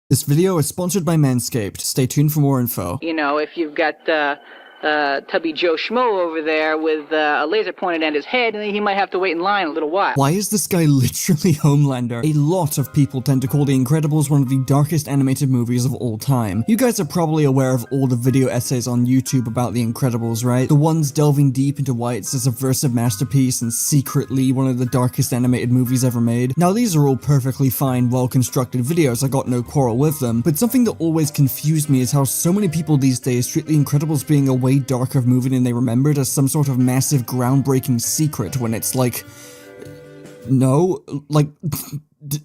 This video is sponsored by Manscaped. Stay tuned for more info. You know, if you've got Tubby Joe Schmo over there with a laser pointed at his head, and he might have to wait in line a little while. Why is this guy literally Homelander? A lot of people tend to call The Incredibles one of the darkest animated movies of all time. You guys are probably aware of all the video essays on YouTube about The Incredibles, right? The ones delving deep into why it's a subversive masterpiece and secretly one of the darkest animated movies ever made. Now these are all perfectly fine, well-constructed videos, I got no quarrel with them, but something that always confused me is how so many people these days treat The Incredibles being a way darker movie than they remembered as some sort of massive groundbreaking secret when it's like, no, like,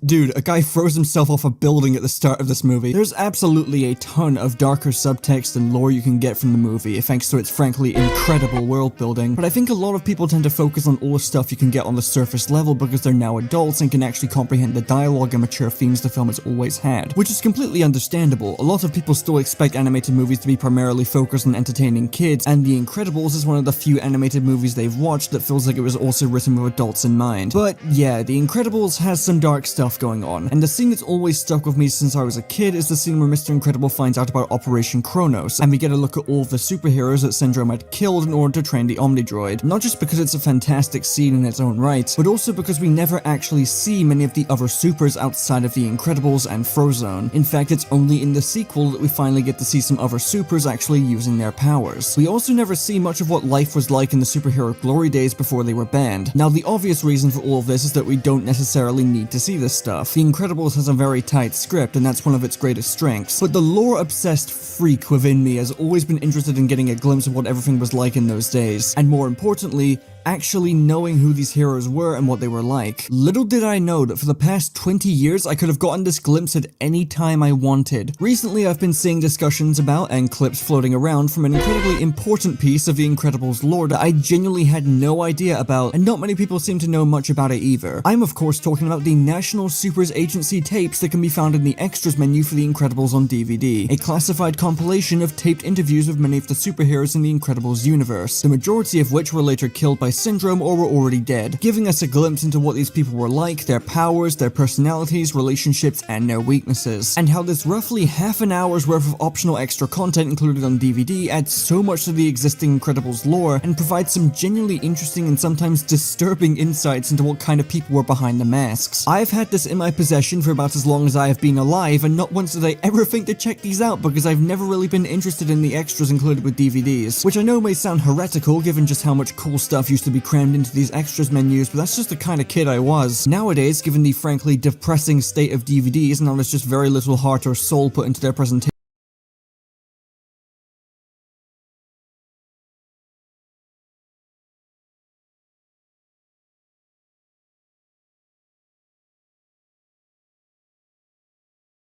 dude, a guy throws himself off a building at the start of this movie. There's absolutely a ton of darker subtext and lore you can get from the movie, thanks to its frankly incredible world building, but I think a lot of people tend to focus on all the stuff you can get on the surface level because they're now adults and can actually comprehend the dialogue and mature themes the film has always had, which is completely understandable. A lot of people still expect animated movies to be primarily focused on entertaining kids, and The Incredibles is one of the few animated movies they've watched that feels like it was also written with adults in mind. But yeah, The Incredibles has some dark stuff going on, and the scene that's always stuck with me since I was a kid is the scene where Mr. Incredible finds out about Operation Kronos, and we get a look at all of the superheroes that Syndrome had killed in order to train the Omnidroid. Not just because it's a fantastic scene in its own right, but also because we never actually see many of the other supers outside of The Incredibles and Frozone. In fact, it's only in the sequel that we finally get to see some other supers actually using their powers. We also never see much of what life was like in the superhero glory days before they were banned. Now, the obvious reason for all of this is that we don't necessarily need to see this stuff. The Incredibles has a very tight script, and that's one of its greatest strengths, but the lore-obsessed freak within me has always been interested in getting a glimpse of what everything was like in those days, and more importantly, actually knowing who these heroes were and what they were like. Little did I know that for the past 20 years I could have gotten this glimpse at any time I wanted. Recently I've been seeing discussions about and clips floating around from an incredibly important piece of The Incredibles lore that I genuinely had no idea about, and not many people seem to know much about it either. I'm of course talking about the National Supers Agency tapes that can be found in the extras menu for The Incredibles on DVD, a classified compilation of taped interviews with many of the superheroes in the Incredibles universe, the majority of which were later killed by Syndrome or were already dead, giving us a glimpse into what these people were like, their powers, their personalities, relationships, and their weaknesses, and how this roughly half an hour's worth of optional extra content included on DVD adds so much to the existing Incredibles lore and provides some genuinely interesting and sometimes disturbing insights into what kind of people were behind the masks. I've had this in my possession for about as long as I have been alive, and not once did I ever think to check these out because I've never really been interested in the extras included with DVDs, which I know may sound heretical given just how much cool stuff used to be crammed into these extras menus, but that's just the kind of kid I was. Nowadays, given the frankly depressing state of DVDs, now there's just very little heart or soul put into their presentation.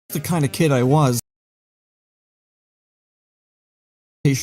The kind of kid I was.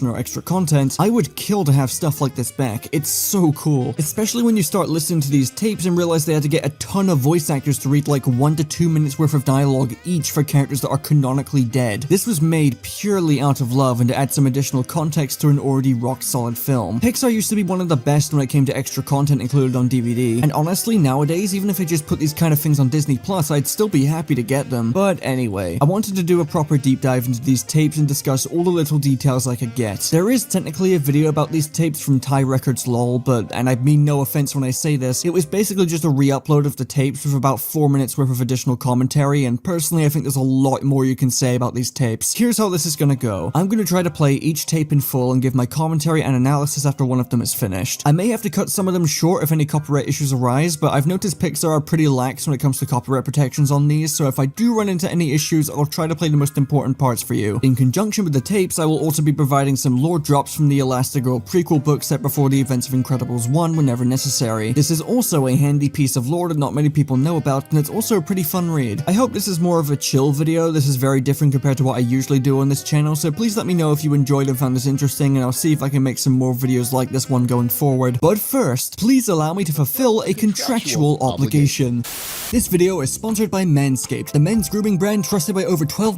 Or extra content, I would kill to have stuff like this back. It's so cool. Especially when you start listening to these tapes and realize they had to get a ton of voice actors to read like 1 to 2 minutes worth of dialogue each for characters that are canonically dead. This was made purely out of love and to add some additional context to an already rock solid film. Pixar used to be one of the best when it came to extra content included on DVD, and honestly nowadays even if they just put these kind of things on Disney Plus I'd still be happy to get them. But anyway, I wanted to do a proper deep dive into these tapes and discuss all the little details I could get. There is technically a video about these tapes from Thai Records lol, but, and I mean no offense when I say this, it was basically just a re-upload of the tapes with about 4 minutes worth of additional commentary, and personally I think there's a lot more you can say about these tapes. Here's how this is gonna go. I'm gonna try to play each tape in full and give my commentary and analysis after one of them is finished. I may have to cut some of them short if any copyright issues arise, but I've noticed Pixar are pretty lax when it comes to copyright protections on these, so if I do run into any issues, I'll try to play the most important parts for you. In conjunction with the tapes, I will also be providing some lore drops from the Elastigirl prequel book set before the events of Incredibles 1 whenever necessary. This is also a handy piece of lore that not many people know about, and it's also a pretty fun read. I hope this is more of a chill video. This is very different compared to what I usually do on this channel, so please let me know if you enjoyed and found this interesting, and I'll see if I can make some more videos like this one going forward. But first, please allow me to fulfill a contractual obligation. This video is sponsored by Manscaped, the men's grooming brand trusted by over 12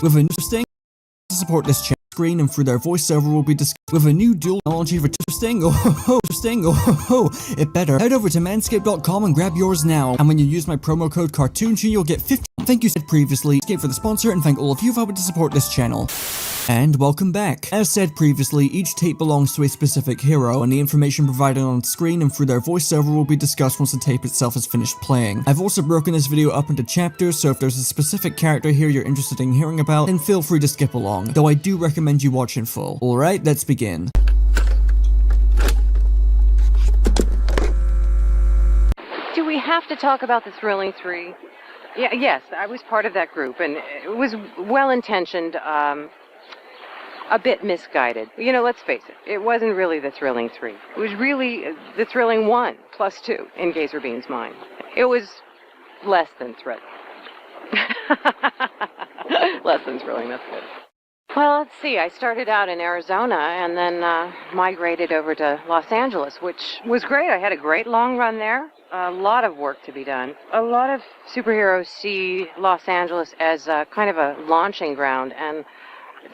with an interesting to support this channel. Screen and through their voiceover will be discussed with a new dual technology for interesting. It better. Head over to manscaped.com and grab yours now, and when you use my promo code CartoonShoe you'll get 50 Thank you said previously, Escape for the sponsor, and thank all of you for helping to support this channel. And welcome back. As said previously, each tape belongs to a specific hero, and the information provided on screen and through their voiceover will be discussed once the tape itself is finished playing. I've also broken this video up into chapters, so if there's a specific character here you're interested in hearing about, then feel free to skip along, though I do recommend you watch in full. Alright, let's begin. Do we have to talk about the Thrilling Three? Yeah, yes, I was part of that group, and it was well-intentioned, a bit misguided. You know, let's face it, it wasn't really the Thrilling Three. It was really the Thrilling One, plus two, in Gazer Bean's mind. It was less than thrilling. Less than thrilling, that's good. Well, let's see, I started out in Arizona and then migrated over to Los Angeles, which was great. I had a great long run there. A lot of work to be done. A lot of superheroes see Los Angeles as kind of a launching ground, and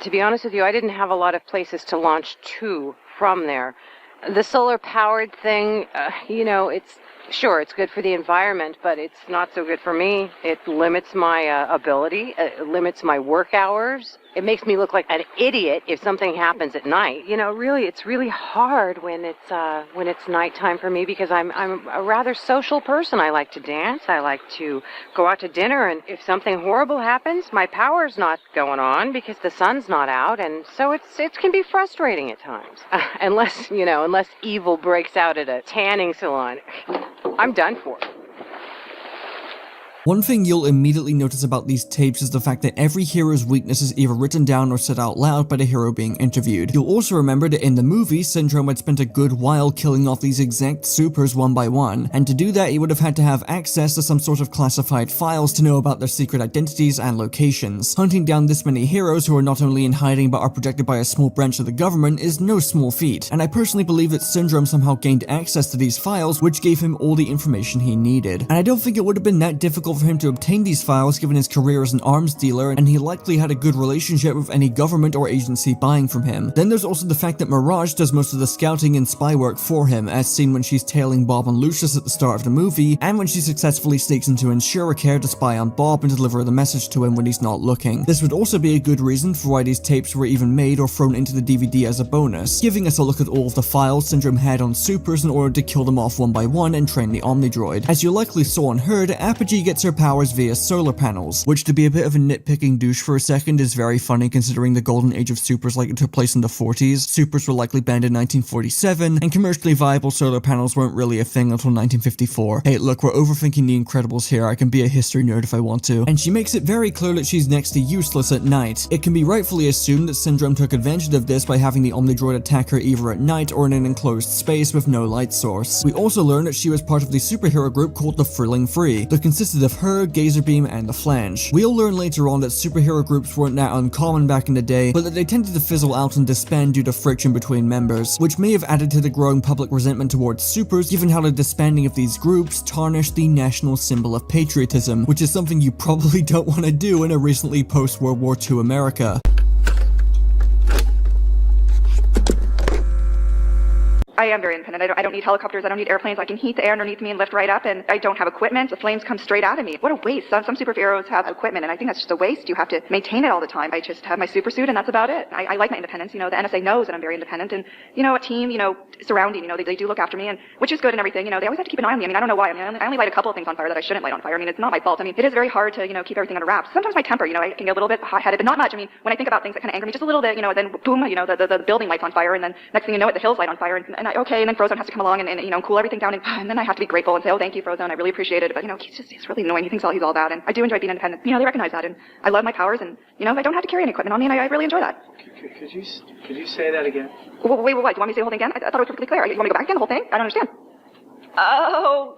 to be honest with you, I didn't have a lot of places to launch to from there. The solar-powered thing, you know, it's good for the environment, but it's not so good for me. It limits my ability, it limits my work hours. It makes me look like an idiot if something happens at night. You know, really, it's really hard when it's nighttime for me, because I'm a rather social person. I like to dance, I like to go out to dinner, and if something horrible happens, my power's not going on because the sun's not out, and so it can be frustrating at times. Unless evil breaks out at a tanning salon. I'm done for. One thing you'll immediately notice about these tapes is the fact that every hero's weakness is either written down or said out loud by the hero being interviewed. You'll also remember that in the movie, Syndrome had spent a good while killing off these exact supers one by one, and to do that he would have had to have access to some sort of classified files to know about their secret identities and locations. Hunting down this many heroes who are not only in hiding but are protected by a small branch of the government is no small feat, and I personally believe that Syndrome somehow gained access to these files, which gave him all the information he needed. And I don't think it would have been that difficult for him to obtain these files given his career as an arms dealer, and he likely had a good relationship with any government or agency buying from him. Then there's also the fact that Mirage does most of the scouting and spy work for him, as seen when she's tailing Bob and Lucius at the start of the movie, and when she successfully sneaks into InsureCare to spy on Bob and deliver the message to him when he's not looking. This would also be a good reason for why these tapes were even made or thrown into the DVD as a bonus, giving us a look at all of the files Syndrome had on supers in order to kill them off one by one and train the Omnidroid. As you likely saw and heard, Apogee gets her powers via solar panels, which, to be a bit of a nitpicking douche for a second, is very funny considering the golden age of supers like it took place in the 40s. Supers were likely banned in 1947, and commercially viable solar panels weren't really a thing until 1954. Hey, look, we're overthinking the Incredibles here. I can be a history nerd if I want to. And she makes it very clear that she's next to useless at night. It can be rightfully assumed that Syndrome took advantage of this by having the Omnidroid attack her either at night or in an enclosed space with no light source. We also learn that she was part of the superhero group called the Thrilling Three, that consisted of her, Gazer Beam, and the Flange. We'll learn later on that superhero groups weren't that uncommon back in the day, but that they tended to fizzle out and disband due to friction between members, which may have added to the growing public resentment towards supers, given how the disbanding of these groups tarnished the national symbol of patriotism, which is something you probably don't want to do in a recently post-World War II America. I am very independent. I don't need helicopters. I don't need airplanes. I can heat the air underneath me and lift right up, and I don't have equipment. The flames come straight out of me. What a waste. Some superheroes have equipment, and I think that's just a waste. You have to maintain it all the time. I just have my super suit, and that's about it. I like my independence. You know, the NSA knows that I'm very independent, and, you know, a team, you know, surrounding, you know, they do look after me, and which is good and everything. You know, they always have to keep an eye on me. I mean, I don't know why. I mean, I only light a couple of things on fire that I shouldn't light on fire. I mean, it's not my fault. I mean, it is very hard to, you know, keep everything under wraps. Sometimes my temper, you know, I can get a little bit hot-headed, but not much. I mean, when I think about things that kind of anger me just a little bit, you know, then boom, you know, the building lights on fire, and then next thing you know it, the hills light on fire, and then Frozone has to come along and you know, cool everything down, and then I have to be grateful and say, oh, thank you, Frozone, I really appreciate it. But, you know, he's really annoying. He thinks he's all that, and I do enjoy being independent. You know, they recognize that, and I love my powers, and, you know, I don't have to carry any equipment on me, and I really enjoy that. Could you say that again? Wait, what? Do you want me to say the whole thing again? I thought it was perfectly clear. You want me to go back again, the whole thing? I don't understand. Oh,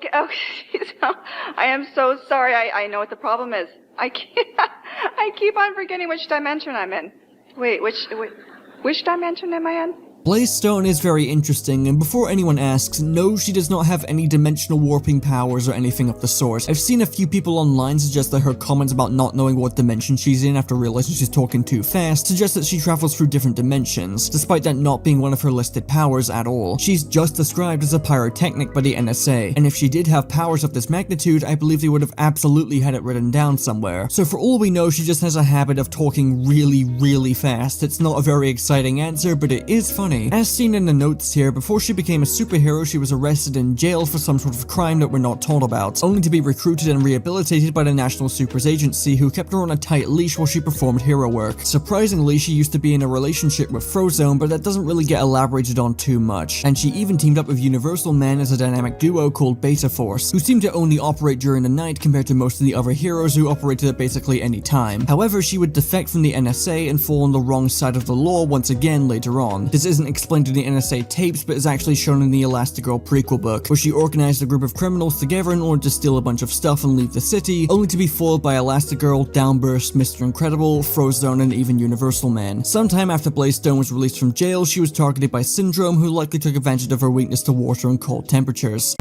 I am so sorry. I know what the problem is. I keep on forgetting which dimension I'm in. Wait, which dimension am I in? Blaze is very interesting, and before anyone asks, no, she does not have any dimensional warping powers or anything of the sort. I've seen a few people online suggest that her comments about not knowing what dimension she's in after realizing she's talking too fast suggest that she travels through different dimensions, despite that not being one of her listed powers at all. She's just described as a pyrotechnic by the NSA, and if she did have powers of this magnitude, I believe they would have absolutely had it written down somewhere. So for all we know, she just has a habit of talking really fast. It's not a very exciting answer, but it is funny. As seen in the notes here, before she became a superhero, she was arrested and jailed for some sort of crime that we're not told about, only to be recruited and rehabilitated by the National Supers Agency, who kept her on a tight leash while she performed hero work. Surprisingly, she used to be in a relationship with Frozone, but that doesn't really get elaborated on too much, and she even teamed up with Universal Man as a dynamic duo called Beta Force, who seemed to only operate during the night compared to most of the other heroes who operated at basically any time. However, she would defect from the NSA and fall on the wrong side of the law once again later on. This isn't explained in the NSA tapes, but is actually shown in the Elastigirl prequel book, where she organized a group of criminals together in order to steal a bunch of stuff and leave the city, only to be foiled by Elastigirl, Downburst, Mr. Incredible, Frozone, and even Universal Man. Sometime after Blaze was released from jail, she was targeted by Syndrome, who likely took advantage of her weakness to water and cold temperatures.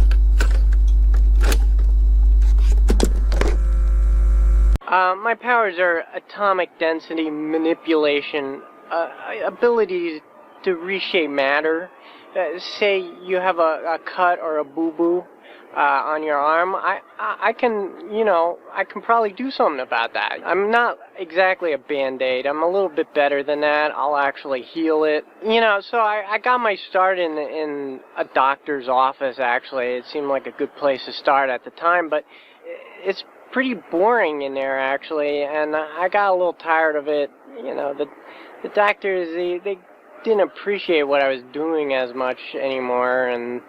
My powers are atomic density manipulation, ability to reshape matter. Say you have a cut or a boo-boo on your arm, I can, I can probably do something about that. I'm not exactly a Band-Aid. I'm a little bit better than that. I'll actually heal it. So I got my start in a doctor's office, actually. It seemed like a good place to start at the time, but it's pretty boring in there, actually, and I got a little tired of it. The doctors, they didn't appreciate what I was doing as much anymore, and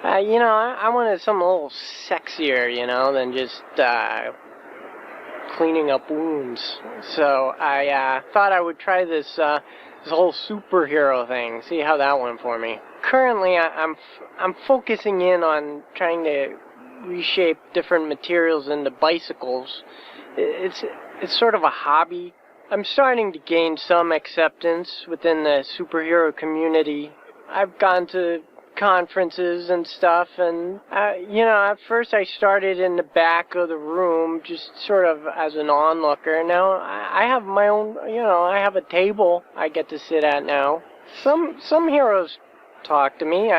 I wanted something a little sexier, than just cleaning up wounds. So I thought I would try this whole superhero thing, see how that went for me. Currently, I'm focusing in on trying to reshape different materials into bicycles. It's sort of a hobby. I'm starting to gain some acceptance within the superhero community. I've gone to conferences and stuff, and at first I started in the back of the room, just sort of as an onlooker. Now I have my own, I have a table I get to sit at now. Some heroes talk to me.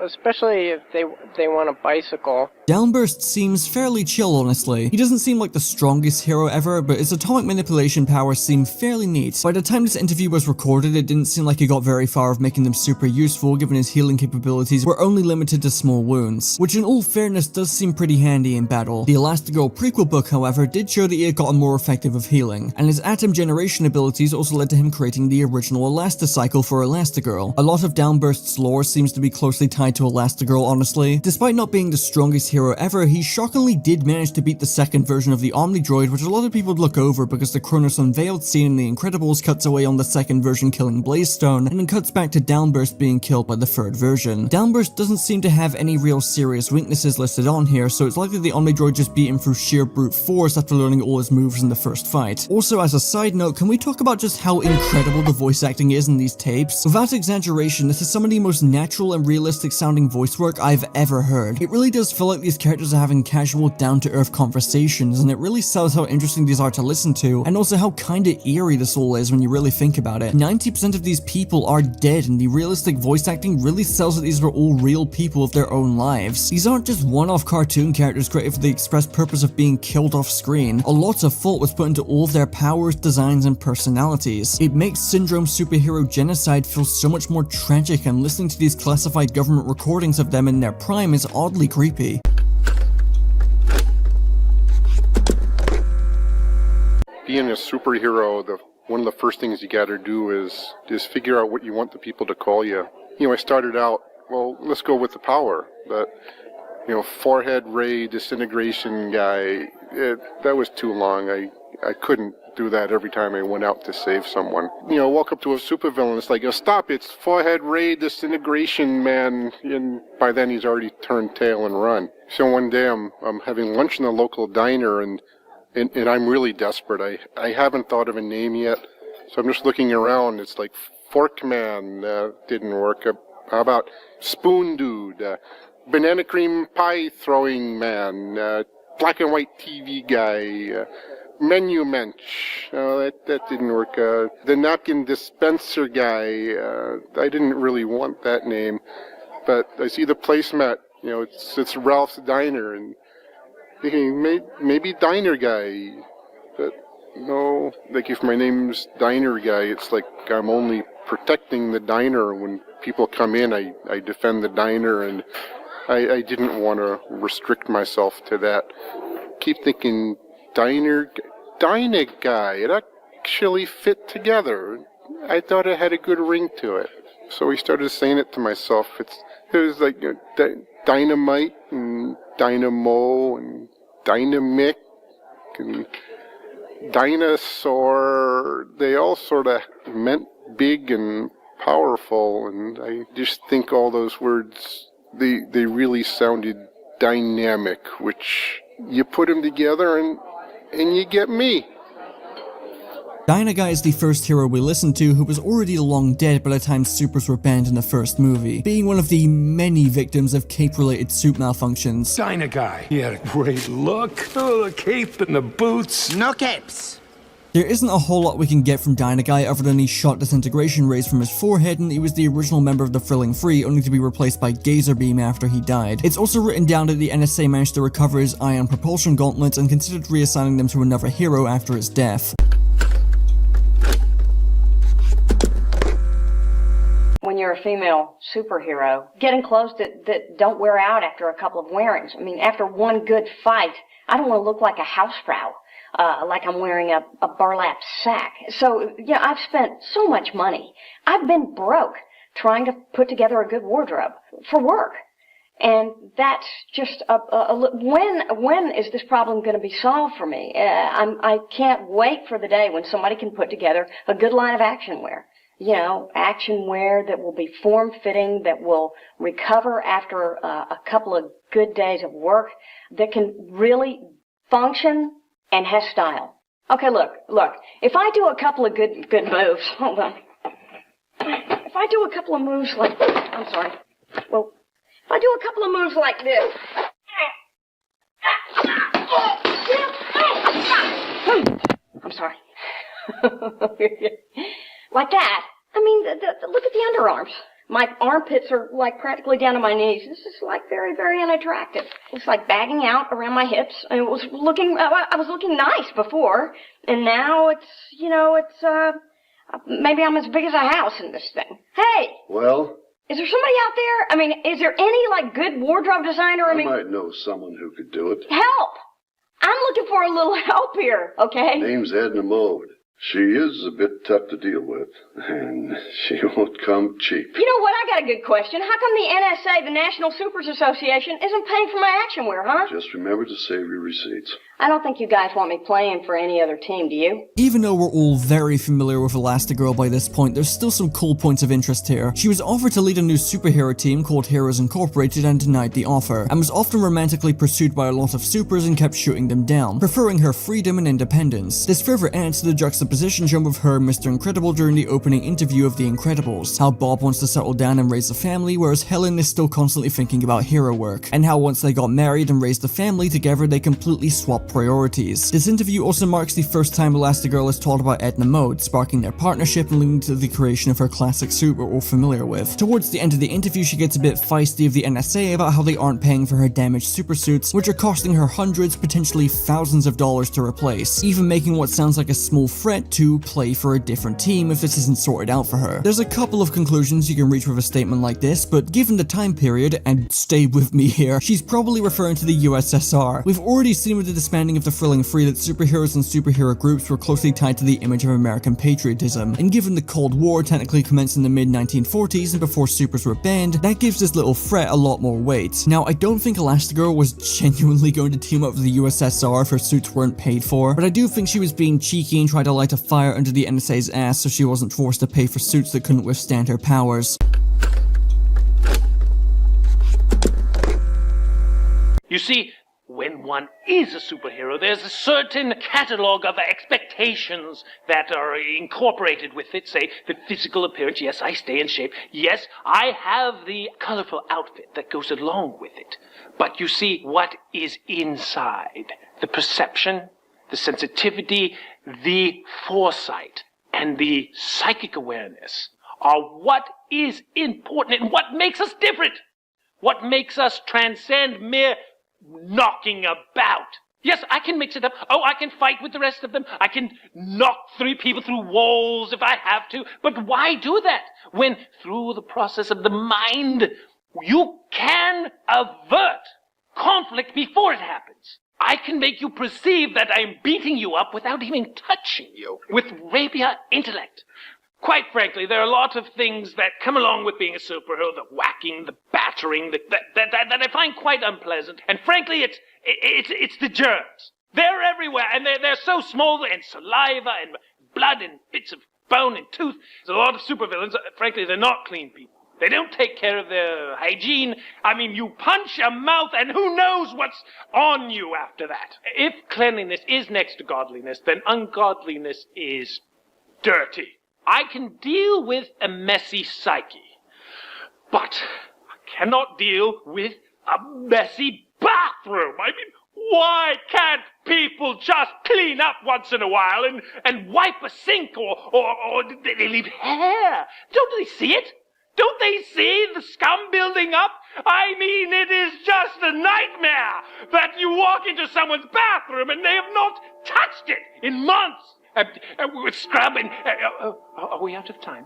Especially if they want a bicycle. Downburst seems fairly chill, honestly. He doesn't seem like the strongest hero ever, but his atomic manipulation powers seem fairly neat. By the time this interview was recorded, it didn't seem like he got very far of making them super useful, given his healing capabilities were only limited to small wounds, which in all fairness does seem pretty handy in battle. The Elastigirl prequel book, however, did show that he had gotten more effective of healing, and his atom generation abilities also led to him creating the original Elasticycle for Elastigirl. A lot of Downburst's lore seems to be closely tied to Elastigirl, honestly. Despite not being the strongest hero ever, he shockingly did manage to beat the second version of the Omnidroid, which a lot of people would look over because the Kronos Unveiled scene in The Incredibles cuts away on the second version killing Blazestone, and then cuts back to Downburst being killed by the third version. Downburst doesn't seem to have any real serious weaknesses listed on here, so it's likely the Omnidroid just beat him through sheer brute force after learning all his moves in the first fight. Also, as a side note, can we talk about just how incredible the voice acting is in these tapes? Without exaggeration, this is some of the most natural and realistic sounding voice work I've ever heard. It really does feel like these characters are having casual, down-to-earth conversations, and it really sells how interesting these are to listen to, and also how kinda eerie this all is when you really think about it. 90% of these people are dead, and the realistic voice acting really sells that these were all real people with their own lives. These aren't just one-off cartoon characters created for the express purpose of being killed off screen. A lot of thought was put into all of their powers, designs, and personalities. It makes Syndrome superhero genocide feel so much more tragic, and listening to these classified government recordings of them in their prime is oddly creepy. Being a superhero, one of the first things you gotta do is figure out what you want the people to call you. I started out, well, let's go with the power, but forehead ray disintegration guy, that was too long. I couldn't do that every time I went out to save someone. Walk up to a supervillain, it's like, stop, it's forehead ray disintegration man, and by then he's already turned tail and run. So one day I'm having lunch in a local diner, and I'm really desperate. I haven't thought of a name yet, so I'm just looking around. It's like Fork Man, didn't work. How about Spoon Dude, Banana Cream Pie Throwing Man, Black and White TV Guy, Menu Mensch, that didn't work. The Napkin Dispenser Guy, I didn't really want that name, but I see the placemat, it's Ralph's Diner, and thinking maybe Diner Guy, but no, like if my name's Diner Guy, it's like I'm only protecting the diner. When people come in, I defend the diner, and I didn't want to restrict myself to that. Keep thinking Diner Guy, it actually fit together. I thought it had a good ring to it. So I started saying it to myself. It was like Dynamite and Dynamo and Dynamic and Dinosaur. They all sort of meant big and powerful, and I just think all those words, they really sounded dynamic, which you put them together and you get me. Dynaguy is the first hero we listened to who was already long dead by the time supers were banned in the first movie, being one of the many victims of cape-related suit malfunctions. Dynaguy, he had a great look. Oh, the cape and the boots. No capes. There isn't a whole lot we can get from Dynaguy other than he shot disintegration rays from his forehead, and he was the original member of the Thrilling Three, only to be replaced by Gazer Beam after he died. It's also written down that the NSA managed to recover his ion propulsion gauntlets and considered reassigning them to another hero after his death. When you're a female superhero, getting clothes that don't wear out after a couple of wearings. I mean, after one good fight, I don't want to look like a housefrau, like I'm wearing a burlap sack. So, yeah, I've spent so much money. I've been broke trying to put together a good wardrobe for work. And that's just when is this problem going to be solved for me? I can't wait for the day when somebody can put together a good line of action wear. Action wear that will be form-fitting, that will recover after a couple of good days of work, that can really function and has style. Okay, look. If I do a couple of good moves, hold on. If I do a couple of moves like, I'm sorry. Well, if I do a couple of moves like this. I'm sorry. Like that. I mean, look at the underarms. My armpits are like practically down to my knees. This is like very, very unattractive. It's like bagging out around my hips. And I was looking nice before. And now maybe I'm as big as a house in this thing. Hey! Well? Is there somebody out there? I mean, is there any good wardrobe designer? I might know someone who could do it. Help! I'm looking for a little help here, okay? Name's Edna Mode. She is a bit tough to deal with, and she won't come cheap. You know what? I got a good question. How come the NSA, the National Supers Association, isn't paying for my action wear, huh? Just remember to save your receipts. I don't think you guys want me playing for any other team, do you? Even though we're all very familiar with Elastigirl by this point, there's still some cool points of interest here. She was offered to lead a new superhero team called Heroes Incorporated and denied the offer, and was often romantically pursued by a lot of supers and kept shooting them down, preferring her freedom and independence. This further adds to the juxtaposition shown with her and Mr. Incredible during the opening interview of The Incredibles, how Bob wants to settle down and raise a family, whereas Helen is still constantly thinking about hero work, and how once they got married and raised a family together, they completely swapped priorities. This interview also marks the first time Elastigirl is taught about Edna Mode, sparking their partnership and leading to the creation of her classic suit we're all familiar with. Towards the end of the interview, she gets a bit feisty of the NSA about how they aren't paying for her damaged super suits, which are costing her hundreds, potentially thousands of dollars to replace, even making what sounds like a small threat to play for a different team if this isn't sorted out for her. There's a couple of conclusions you can reach with a statement like this, but given the time period, and stay with me here, she's probably referring to the USSR. We've already seen with the disbanding of the Thrilling Three that superheroes and superhero groups were closely tied to the image of American patriotism, and given the Cold War technically commenced in the mid-1940s and before supers were banned, that gives this little threat a lot more weight. Now, I don't think Elastigirl was genuinely going to team up with the USSR if her suits weren't paid for, but I do think she was being cheeky and tried to light a fire under the NSA's ass so she wasn't forced to pay for suits that couldn't withstand her powers. You see, when one is a superhero, there's a certain catalog of expectations that are incorporated with it. Say, the physical appearance. Yes, I stay in shape. Yes, I have the colorful outfit that goes along with it. But you see, what is inside? The perception, the sensitivity, the foresight, and the psychic awareness are what is important and what makes us different. What makes us transcend mere knocking about. Yes, I can mix it up. Oh, I can fight with the rest of them. I can knock 3 people through walls if I have to. But why do that when through the process of the mind you can avert conflict before it happens? I can make you perceive that I'm beating you up without even touching you with rapier intellect. Quite frankly, there are a lot of things that come along with being a superhero, the whacking, the battering, that I find quite unpleasant. And frankly, it's the germs. They're everywhere, and they're so small, and saliva, and blood, and bits of bone, and tooth. There's a lot of supervillains. Frankly, they're not clean people. They don't take care of their hygiene. I mean, you punch a mouth, and who knows what's on you after that. If cleanliness is next to godliness, then ungodliness is dirty. I can deal with a messy psyche, but I cannot deal with a messy bathroom. I mean, why can't people just clean up once in a while and wipe a sink or they leave hair? Don't they see it? Don't they see the scum building up? I mean, it is just a nightmare that you walk into someone's bathroom and they have not touched it in months. We're scrubbing. Are we out of time?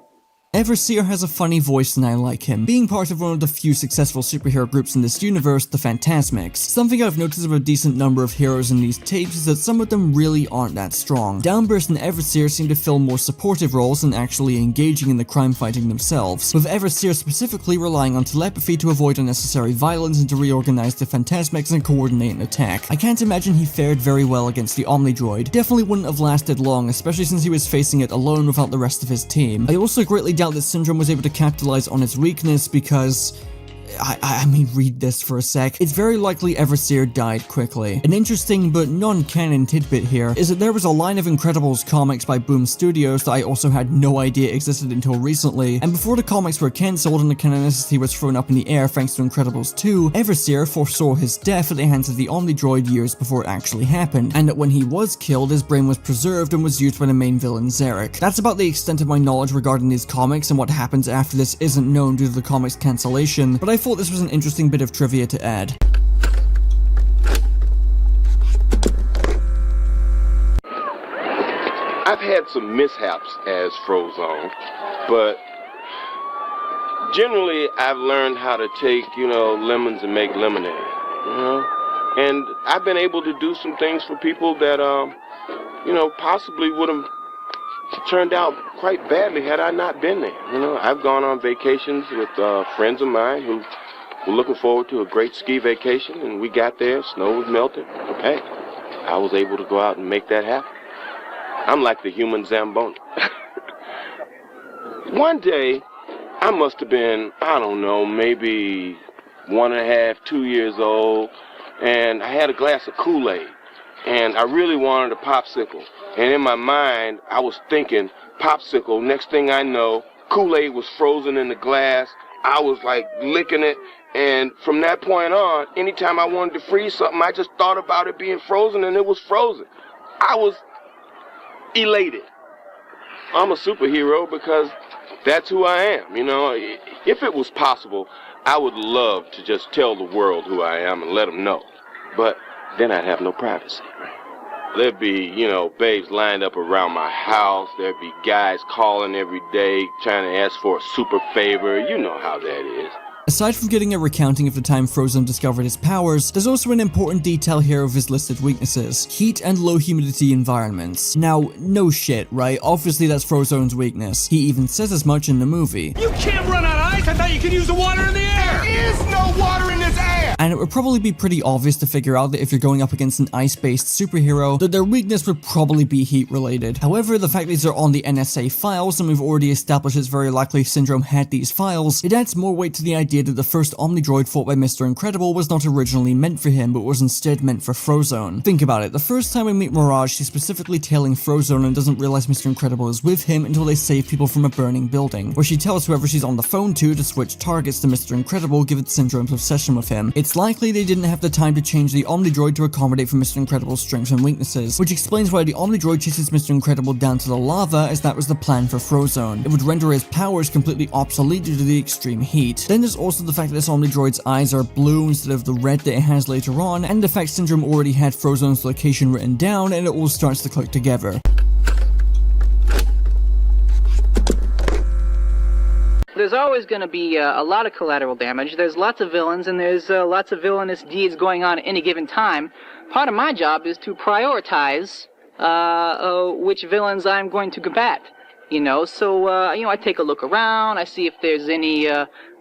Everseer has a funny voice and I like him, being part of one of the few successful superhero groups in this universe, the Phantasmics. Something I've noticed of a decent number of heroes in these tapes is that some of them really aren't that strong. Downburst and Everseer seem to fill more supportive roles than actually engaging in the crime fighting themselves, with Everseer specifically relying on telepathy to avoid unnecessary violence and to reorganize the Phantasmics and coordinate an attack. I can't imagine he fared very well against the Omnidroid. Definitely wouldn't have lasted long, especially since he was facing it alone without the rest of his team. I also greatly doubt that Syndrome was able to capitalize on its weakness because I mean, read this for a sec. It's very likely Everseer died quickly. An interesting but non-canon tidbit here is that there was a line of Incredibles comics by Boom Studios that I also had no idea existed until recently, and before the comics were cancelled and the canonicity was thrown up in the air thanks to Incredibles 2, Everseer foresaw his death at the hands of the Omnidroid years before it actually happened, and that when he was killed, his brain was preserved and was used by the main villain Zarek. That's about the extent of my knowledge regarding these comics, and what happens after this isn't known due to the comics cancellation, but I thought this was an interesting bit of trivia to add. I've had some mishaps as Frozone, but generally I've learned how to take, lemons and make lemonade, and I've been able to do some things for people that, possibly would have turned out quite badly had I not been there. I've gone on vacations with friends of mine who were looking forward to a great ski vacation, and we got there, snow was melting. Hey, I was able to go out and make that happen. I'm like the human Zamboni. One day, I must have been, maybe 1.5, 2 years old, and I had a glass of Kool-Aid, and I really wanted a popsicle. And in my mind, I was thinking, popsicle, next thing I know, Kool-Aid was frozen in the glass. I was like licking it, and from that point on, anytime I wanted to freeze something, I just thought about it being frozen, and it was frozen. I was elated. I'm a superhero because that's who I am. If it was possible, I would love to just tell the world who I am and let them know. But then I'd have no privacy. There'd be, babes lined up around my house. There'd be guys calling every day trying to ask for a super favor. You know how that is. Aside from getting a recounting of the time Frozone discovered his powers, there's also an important detail here of his listed weaknesses: heat and low humidity environments. Now, no shit, right? Obviously that's Frozone's weakness. He even says as much in the movie. You can't run on ice! I thought you could use the water in the air! There is no water in this air! And it would probably be pretty obvious to figure out that if you're going up against an ice-based superhero, that their weakness would probably be heat-related. However, the fact that these are on the NSA files, and we've already established it's very likely Syndrome had these files, it adds more weight to the idea that the first Omnidroid fought by Mr. Incredible was not originally meant for him, but was instead meant for Frozone. Think about it, the first time we meet Mirage, she's specifically tailing Frozone and doesn't realize Mr. Incredible is with him until they save people from a burning building, where she tells whoever she's on the phone to switch targets to Mr. Incredible given Syndrome's obsession with him. It's likely they didn't have the time to change the Omnidroid to accommodate for Mr. Incredible's strengths and weaknesses, which explains why the Omnidroid chases Mr. Incredible down to the lava, as that was the plan for Frozone. It would render his powers completely obsolete due to the extreme heat. Then there's also the fact that this Omnidroid's eyes are blue instead of the red that it has later on, and the fact Syndrome already had Frozone's location written down, and it all starts to click together. There's always going to be a lot of collateral damage. There's lots of villains, and there's lots of villainous deeds going on at any given time. Part of my job is to prioritize which villains I'm going to combat. So I take a look around, I see if there's any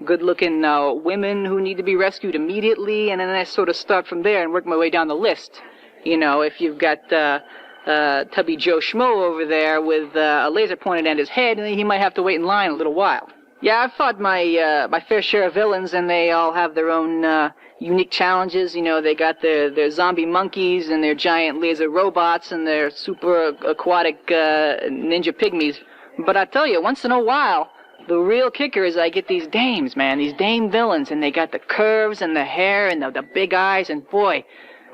good-looking women who need to be rescued immediately, and then I sort of start from there and work my way down the list. If you've got Tubby Joe Schmo over there with a laser pointed at his head, and he might have to wait in line a little while. Yeah, I've fought my fair share of villains, and they all have their own unique challenges. They got their zombie monkeys, and their giant laser robots, and their super aquatic ninja pygmies. But I tell you, once in a while, the real kicker is I get these dames, man, these dame villains, and they got the curves and the hair and the big eyes, and boy,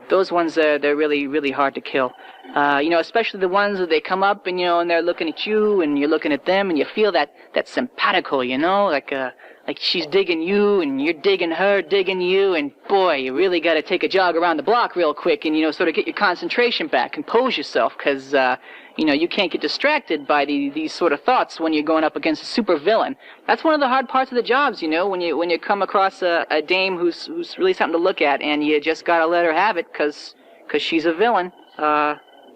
those ones, they're really, really hard to kill. Especially the ones that they come up and, and they're looking at you and you're looking at them and you feel that simpatico, like she's digging you and you're digging her, digging you, and boy, you really got to take a jog around the block real quick and, sort of get your concentration back, compose yourself, because, you can't get distracted by these sort of thoughts when you're going up against a super villain. That's one of the hard parts of the jobs, when you come across a dame who's really something to look at, and you just got to let her have it, because she's a villain.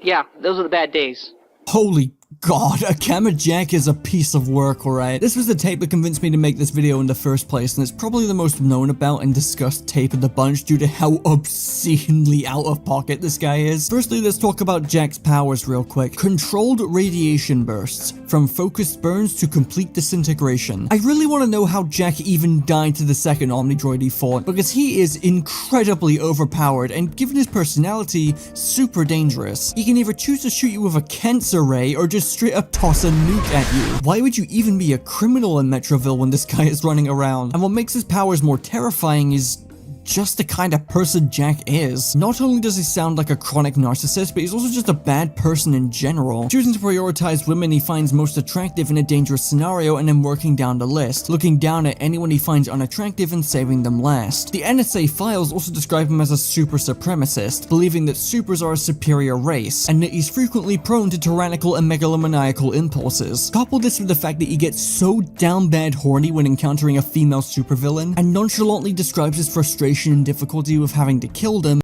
Yeah, those are the bad days. Holy God, a camera jack is a piece of work, alright? This was the tape that convinced me to make this video in the first place, and it's probably the most known about and discussed tape of the bunch due to how obscenely out of pocket this guy is. Firstly, let's talk about Jack's powers real quick. Controlled radiation bursts, from focused burns to complete disintegration. I really want to know how Jack even died to the second Omnidroid he fought, because he is incredibly overpowered, and given his personality, super dangerous. He can either choose to shoot you with a cancer ray, or just straight up toss a nuke at you. Why would you even be a criminal in Metroville when this guy is running around? And what makes his powers more terrifying is just the kind of person Jack is. Not only does he sound like a chronic narcissist, but he's also just a bad person in general, choosing to prioritize women he finds most attractive in a dangerous scenario and then working down the list, looking down at anyone he finds unattractive and saving them last. The NSA files also describe him as a super supremacist, believing that supers are a superior race, and that he's frequently prone to tyrannical and megalomaniacal impulses. Couple this with the fact that he gets so down bad horny when encountering a female supervillain, and nonchalantly describes his frustration and difficulty with having to kill them,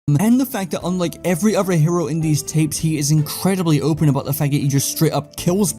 And the fact that unlike every other hero in these tapes, he is incredibly open about the fact that he just straight up kills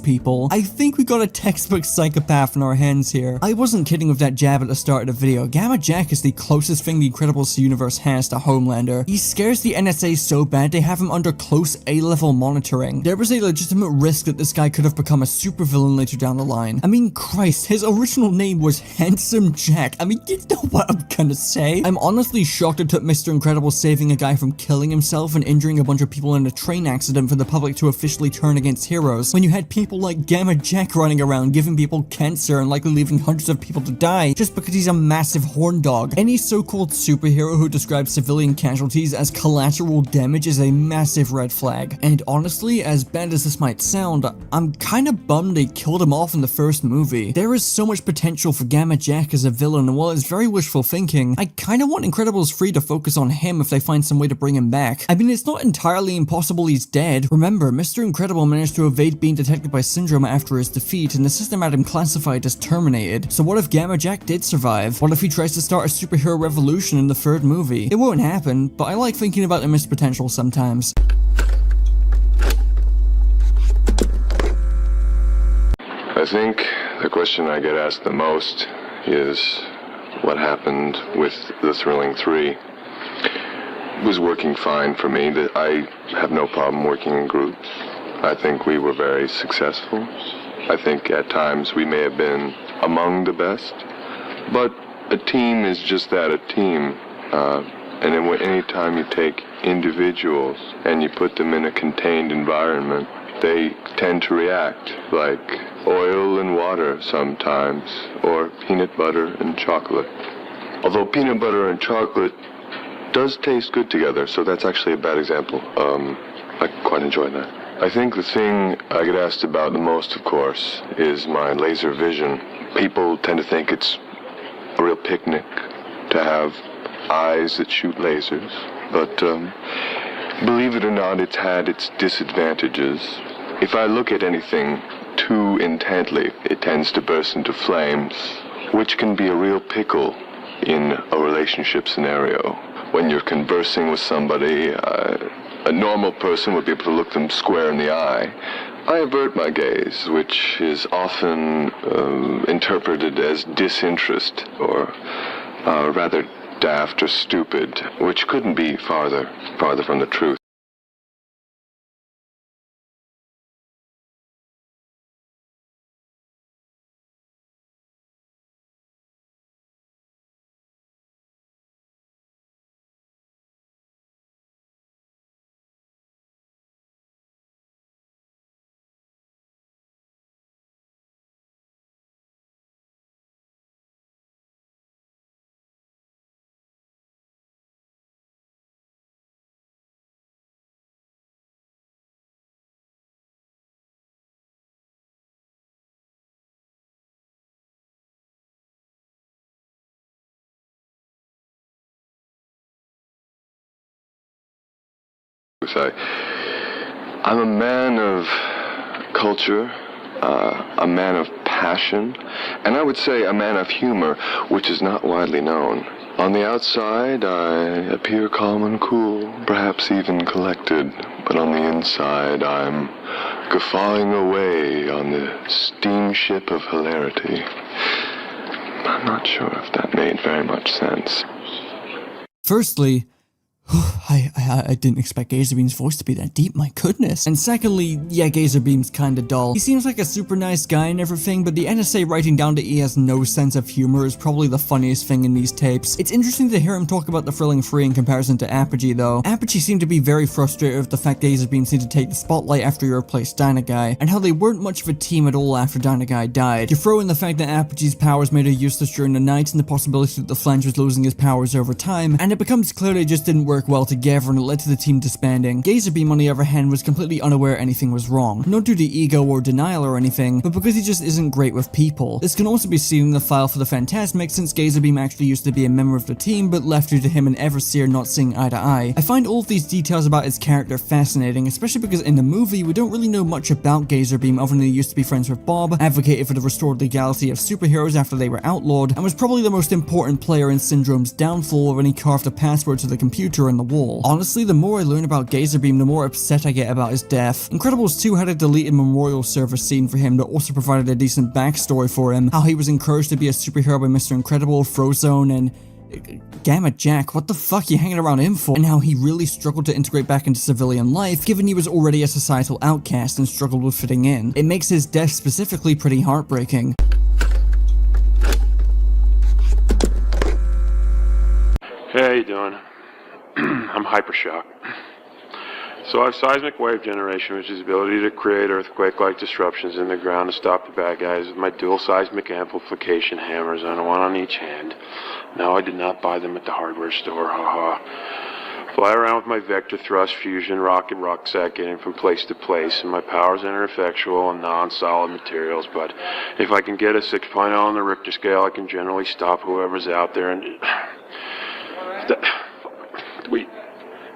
people. I think we got a textbook psychopath in our hands here. I wasn't kidding with that jab at the start of the video. Gamma Jack is the closest thing the Incredibles universe has to Homelander. He scares the NSA so bad they have him under close A-level monitoring. There was a legitimate risk that this guy could have become a supervillain later down the line. I mean, Christ, his original name was Handsome Jack. I mean, you know what I'm gonna say. I'm honestly shocked it took Mr. Incredible saving a guy from killing himself and injuring a bunch of people in a train accident for the public to officially turn against heroes, when you had people like Gamma Jack running around giving people cancer and likely leaving hundreds of people to die just because he's a massive horn dog. Any so-called superhero who describes civilian casualties as collateral damage is a massive red flag. And honestly, as bad as this might sound, I'm kinda bummed they killed him off in the first movie. There is so much potential for Gamma Jack as a villain, and while it's very wishful thinking, I kinda want Incredibles 3 to focus on him if they find some way to bring him back. I mean, it's not entirely impossible he's dead. Remember, Mr. Incredible managed to evade being detected by Syndrome after his defeat, and the system had him classified as terminated. So what if Gamma Jack did survive? What if he tries to start a superhero revolution in the third movie? It won't happen, but I like thinking about the missed potential sometimes. I think the question I get asked the most is what happened with the Thrilling 3. It was working fine for me. That I have no problem working in groups. I think we were very successful. I think at times we may have been among the best, but a team is just that, a team. And then any time you take individuals and you put them in a contained environment, they tend to react like oil and water sometimes, or peanut butter and chocolate. Although peanut butter and chocolate does taste good together, so that's actually a bad example. I quite enjoy that. I think the thing I get asked about the most, of course, is my laser vision. People tend to think it's a real picnic to have eyes that shoot lasers, but believe it or not, it's had its disadvantages. If I look at anything too intently, it tends to burst into flames, which can be a real pickle in a relationship scenario. When you're conversing with somebody, a normal person would be able to look them square in the eye. I avert my gaze, which is often interpreted as disinterest, or rather daft or stupid, which couldn't be farther from the truth. I'm a man of culture, a man of passion, and I would say a man of humor, which is not widely known. On the outside, I appear calm and cool, perhaps even collected, but on the inside, I'm guffawing away on the steamship of hilarity. I'm not sure if that made very much sense. Firstly, I didn't expect Gazerbeam's voice to be that deep, my goodness. And secondly, yeah, Gazerbeam's kinda dull. He seems like a super nice guy and everything, but the NSA writing down that he has no sense of humor is probably the funniest thing in these tapes. It's interesting to hear him talk about the Thrilling Three in comparison to Apogee though. Apogee seemed to be very frustrated with the fact Gazerbeam seemed to take the spotlight after he replaced Dynaguy, and how they weren't much of a team at all after Dynaguy died. You throw in the fact that Apogee's powers made her useless during the night and the possibility that the Flange was losing his powers over time, and it becomes clear they just didn't work well together and it led to the team disbanding. Gazerbeam on the other hand was completely unaware anything was wrong, not due to ego or denial or anything, but because he just isn't great with people. This can also be seen in the file for the Phantasmic, since Gazerbeam actually used to be a member of the team but left due to him and Everseer not seeing eye to eye. I find all of these details about his character fascinating, especially because in the movie we don't really know much about Gazerbeam other than he used to be friends with Bob, advocated for the restored legality of superheroes after they were outlawed, and was probably the most important player in Syndrome's downfall when he carved a password to the computer in the wall. Honestly, the more I learn about Gazerbeam, the more upset I get about his death. Incredibles 2 had a deleted memorial service scene for him that also provided a decent backstory for him, how he was encouraged to be a superhero by Mr. Incredible, Frozone, and Gamma Jack, what the fuck you hanging around him for? And how he really struggled to integrate back into civilian life, given he was already a societal outcast and struggled with fitting in. It makes his death specifically pretty heartbreaking. Hey, how you doing? I'm Hypershock. So I have seismic wave generation, which is the ability to create earthquake-like disruptions in the ground to stop the bad guys with my dual seismic amplification hammers on one on each hand. No, I did not buy them at the hardware store, haha. Fly around with my vector thrust fusion rocket rucksack getting from place to place, and my powers are ineffectual and non-solid materials, but if I can get a 6.0 on the Richter scale, I can generally stop whoever's out there and...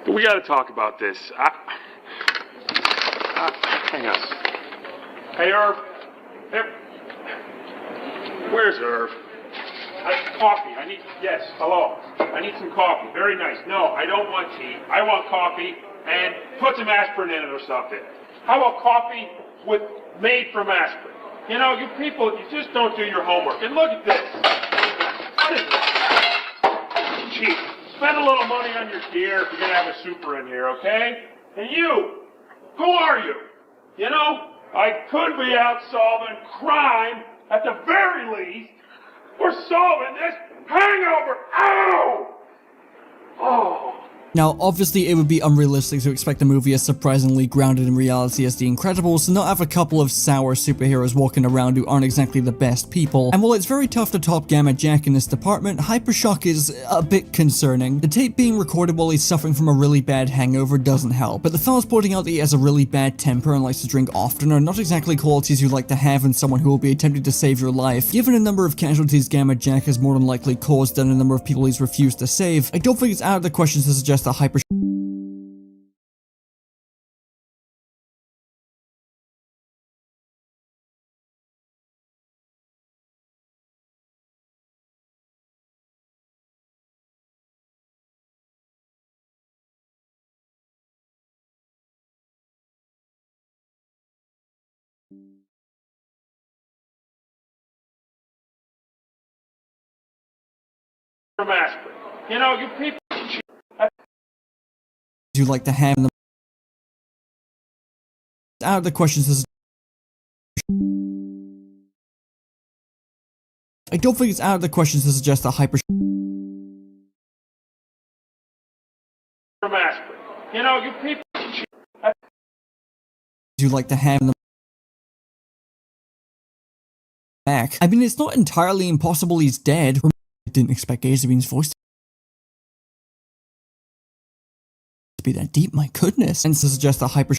We gotta talk about this. Hang on. Hey, Irv. Hey. Where's Irv? Coffee. Yes, hello. I need some coffee. Very nice. No, I don't want tea. I want coffee, and put some aspirin in it or something. How about coffee made from aspirin? You know, you people, you just don't do your homework. And look at this. What is this? Cheap. Spend a little money on your gear if you're going to have a super in here, okay? And you, who are you? You know, I could be out solving crime at the very least. We're solving this hangover. Ow! Oh. Now, obviously it would be unrealistic to expect a movie as surprisingly grounded in reality as The Incredibles to not have a couple of sour superheroes walking around who aren't exactly the best people, and while it's very tough to top Gamma Jack in this department, Hypershock is a bit concerning. The tape being recorded while he's suffering from a really bad hangover doesn't help, but the fellas pointing out that he has a really bad temper and likes to drink often are not exactly qualities you'd like to have in someone who will be attempting to save your life. Given the number of casualties Gamma Jack has more than likely caused and the number of people he's refused to save, I don't think it's out of the question to suggest that Hypershock From aspirin. You know, you people... you'd like to have in the out of the question to I don't think it's out of the question to suggest that Hypershock From aspirin. You know, you people... you'd like to have in the back. I mean, it's not entirely impossible he's dead. I didn't expect Gazerbeam's voice to be that deep, my goodness. And to suggest that Hypershock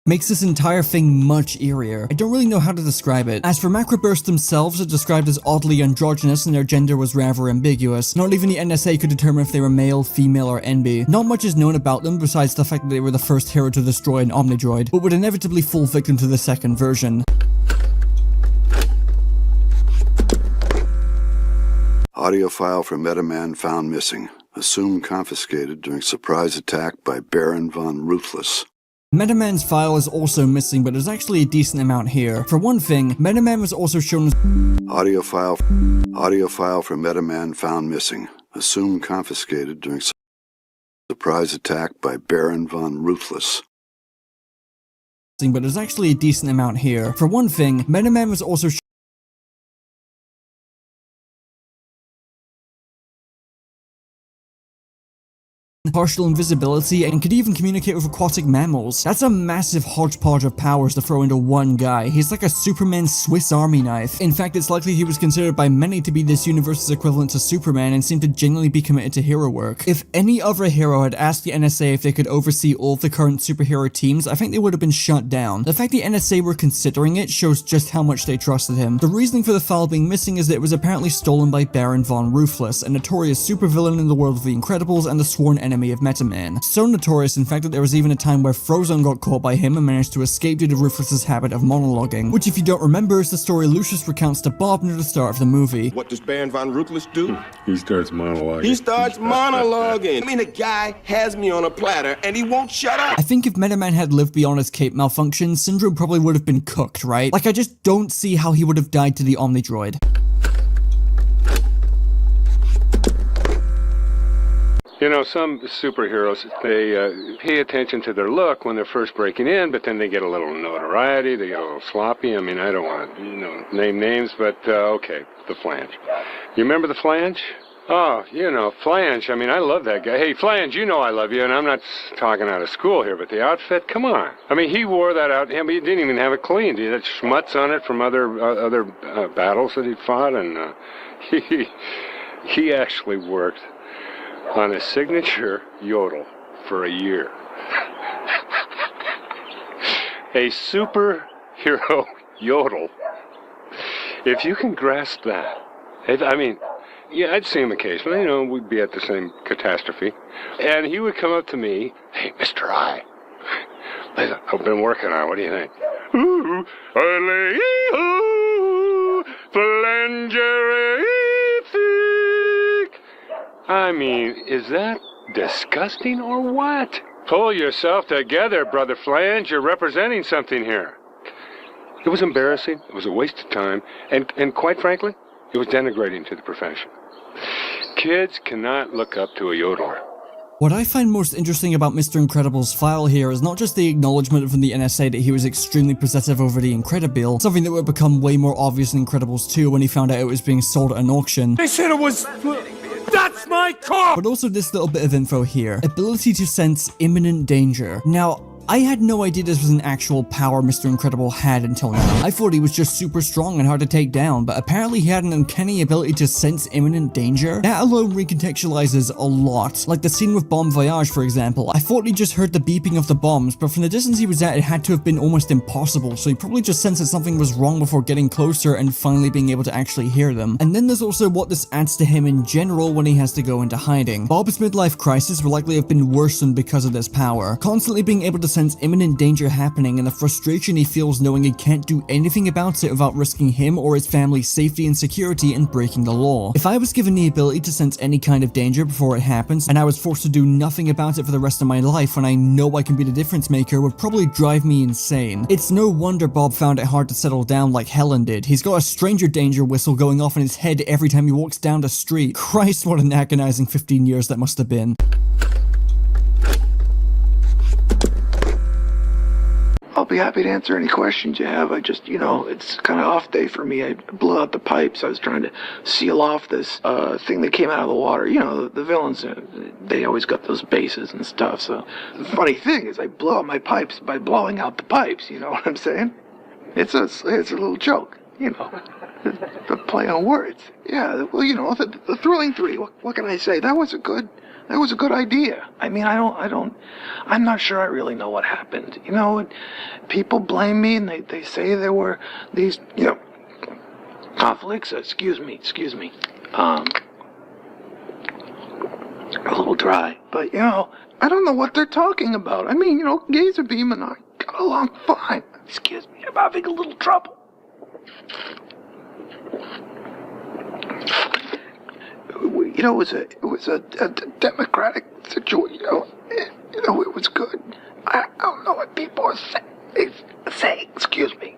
makes this entire thing much eerier. I don't really know how to describe it. As for macrobursts themselves, are described as oddly androgynous and their gender was rather ambiguous. Not even the NSA could determine if they were male, female, or NB. Not much is known about them besides the fact that they were the first hero to destroy an Omnidroid, but would inevitably fall victim to the second version. Audio file from Metaman found missing. Assumed confiscated during surprise attack by Baron von Ruthless. Metaman's file is also missing, but there's actually a decent amount here. For one thing, Metaman was also shown as Audio file from Metaman found missing. Assumed confiscated during surprise attack by Baron von Ruthless. but there's actually a decent amount here. For one thing, Metaman was also partial invisibility and could even communicate with aquatic mammals. That's a massive hodgepodge of powers to throw into one guy. He's like a Superman Swiss Army knife. In fact, it's likely he was considered by many to be this universe's equivalent to Superman and seemed to genuinely be committed to hero work. If any other hero had asked the NSA if they could oversee all of the current superhero teams, I think they would have been shut down. The fact the NSA were considering it shows just how much they trusted him. The reasoning for the file being missing is that it was apparently stolen by Baron von Ruthless, a notorious supervillain in the world of the Incredibles and the sworn enemy of Metaman. So notorious, in fact, that there was even a time where Frozone got caught by him and managed to escape due to Ruthless's habit of monologuing, which, if you don't remember, is the story Lucius recounts to Bob near the start of the movie. What does Baron von Ruthless do? He starts monologuing. He starts monologuing. I mean, the guy has me on a platter and he won't shut up. I think if Metaman had lived beyond his cape malfunction, Syndrome probably would have been cooked, right? Like, I just don't see how he would have died to the Omnidroid. You know, some superheroes, they pay attention to their look when they're first breaking in, but then they get a little notoriety, they get a little sloppy. I mean, I don't want to, name names, but okay, the Flange. You remember the Flange? Oh, Flange. I mean, I love that guy. Hey, Flange, you know I love you, and I'm not talking out of school here, but the outfit, come on. I mean, he wore that out, he didn't even have it cleaned. He had schmutz on it from other battles that he fought, and he actually worked on a signature yodel for a year. A superhero yodel. If you can grasp that. I mean, yeah, I'd see him occasionally, we'd be at the same catastrophe. And he would come up to me, hey, Mr. I. I've been working on it, what do you think? Ooh, I mean, is that disgusting or what? Pull yourself together, Brother Flange. You're representing something here. It was embarrassing. It was a waste of time. And quite frankly, it was denigrating to the profession. Kids cannot look up to a yodeler. What I find most interesting about Mr. Incredible's file here is not just the acknowledgement from the NSA that he was extremely possessive over the Incredible, something that would become way more obvious in Incredibles 2 when he found out it was being sold at an auction. They said it was... That's my car! But also this little bit of info here. Ability to sense imminent danger. Now, I had no idea this was an actual power Mr. Incredible had until now. I thought he was just super strong and hard to take down, but apparently he had an uncanny ability to sense imminent danger. That alone recontextualizes a lot. Like the scene with Bon Voyage, for example. I thought he just heard the beeping of the bombs, but from the distance he was at, it had to have been almost impossible, so he probably just sensed that something was wrong before getting closer and finally being able to actually hear them. And then there's also what this adds to him in general when he has to go into hiding. Bob's midlife crisis will likely have been worsened because of this power. Constantly being able to sense imminent danger happening and the frustration he feels knowing he can't do anything about it without risking him or his family's safety and security and breaking the law. If I was given the ability to sense any kind of danger before it happens, and I was forced to do nothing about it for the rest of my life when I know I can be the difference maker, would probably drive me insane. It's no wonder Bob found it hard to settle down like Helen did. He's got a stranger danger whistle going off in his head every time he walks down the street. Christ, what an agonizing 15 years that must have been. I'll be happy to answer any questions you have. I just, it's kind of off day for me. I blew out the pipes. I was trying to seal off this thing that came out of the water. The villains, they always got those bases and stuff. So the funny thing is I blow out my pipes by blowing out the pipes. You know what I'm saying? It's a little joke, the play on words. Yeah, well, the Thrilling 3, what can I say? That was a good that was a good idea. I mean, I'm not sure I really know what happened. You know, people blame me and they say there were these, you know, conflicts. Excuse me. A little dry, but you know, I don't know what they're talking about. I mean, you know, Gazer Beam and I got along fine. Excuse me, I'm having a little trouble. You know, it was a democratic situation. You know, it was good. I don't know what people are saying. Excuse me.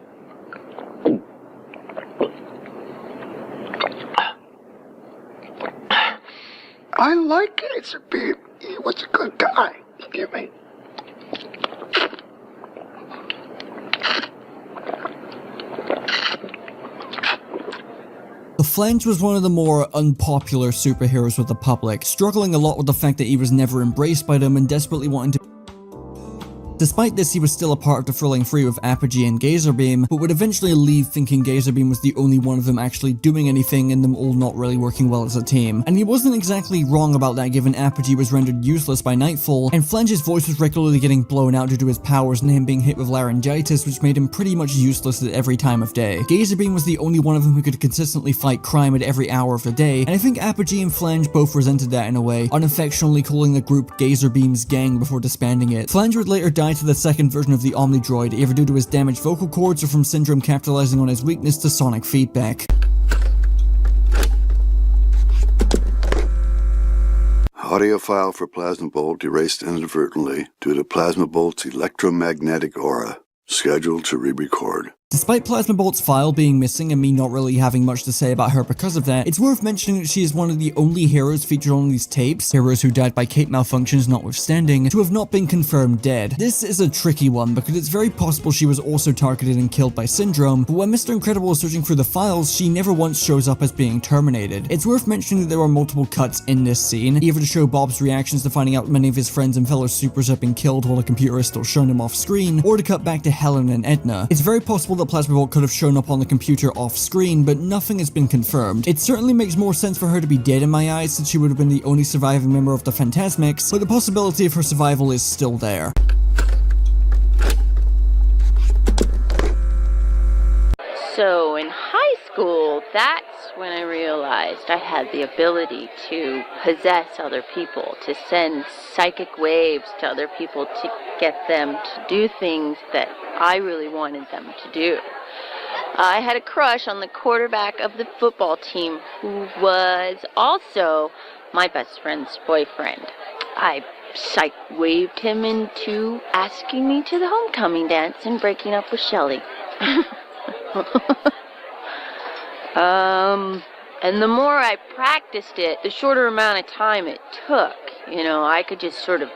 I like Gazer Beam. He was a good guy. Excuse me. The Flange was one of the more unpopular superheroes with the public, struggling a lot with the fact that he was never embraced by them and desperately wanting to. Despite this, he was still a part of the Thrilling Three with Apogee and Gazer Beam, but would eventually leave thinking Gazer Beam was the only one of them actually doing anything and them all not really working well as a team. And he wasn't exactly wrong about that, given Apogee was rendered useless by nightfall, and Flange's voice was regularly getting blown out due to his powers and him being hit with laryngitis, which made him pretty much useless at every time of day. Gazer Beam was the only one of them who could consistently fight crime at every hour of the day, and I think Apogee and Flange both resented that in a way, unaffectionately calling the group Gazer Beam's gang before disbanding it. Flange would later die to the second version of the Omnidroid, either due to his damaged vocal cords or from Syndrome capitalizing on his weakness to sonic feedback. Audio file for Plasma Bolt erased inadvertently due to Plasma Bolt's electromagnetic aura. Scheduled to re-record. Despite Plasma Bolt's file being missing and me not really having much to say about her because of that, it's worth mentioning that she is one of the only heroes featured on these tapes, heroes who died by cape malfunctions notwithstanding, to have not been confirmed dead. This is a tricky one because it's very possible she was also targeted and killed by Syndrome, but when Mr. Incredible is searching through the files, she never once shows up as being terminated. It's worth mentioning that there are multiple cuts in this scene, either to show Bob's reactions to finding out many of his friends and fellow supers have been killed while the computer is still showing them off screen, or to cut back to Helen and Edna. It's very possible that Plasma Bolt could have shown up on the computer off screen, but nothing has been confirmed. It certainly makes more sense for her to be dead in my eyes, since she would have been the only surviving member of the Phantasmics, but the possibility of her survival is still there. So in high school, that's when I realized I had the ability to possess other people, to send psychic waves to other people to get them to do things that I really wanted them to do. I had a crush on the quarterback of the football team, who was also my best friend's boyfriend. I psych waved him into asking me to the homecoming dance and breaking up with Shelley. And the more I practiced it, the shorter amount of time it took. You know, I could just sort of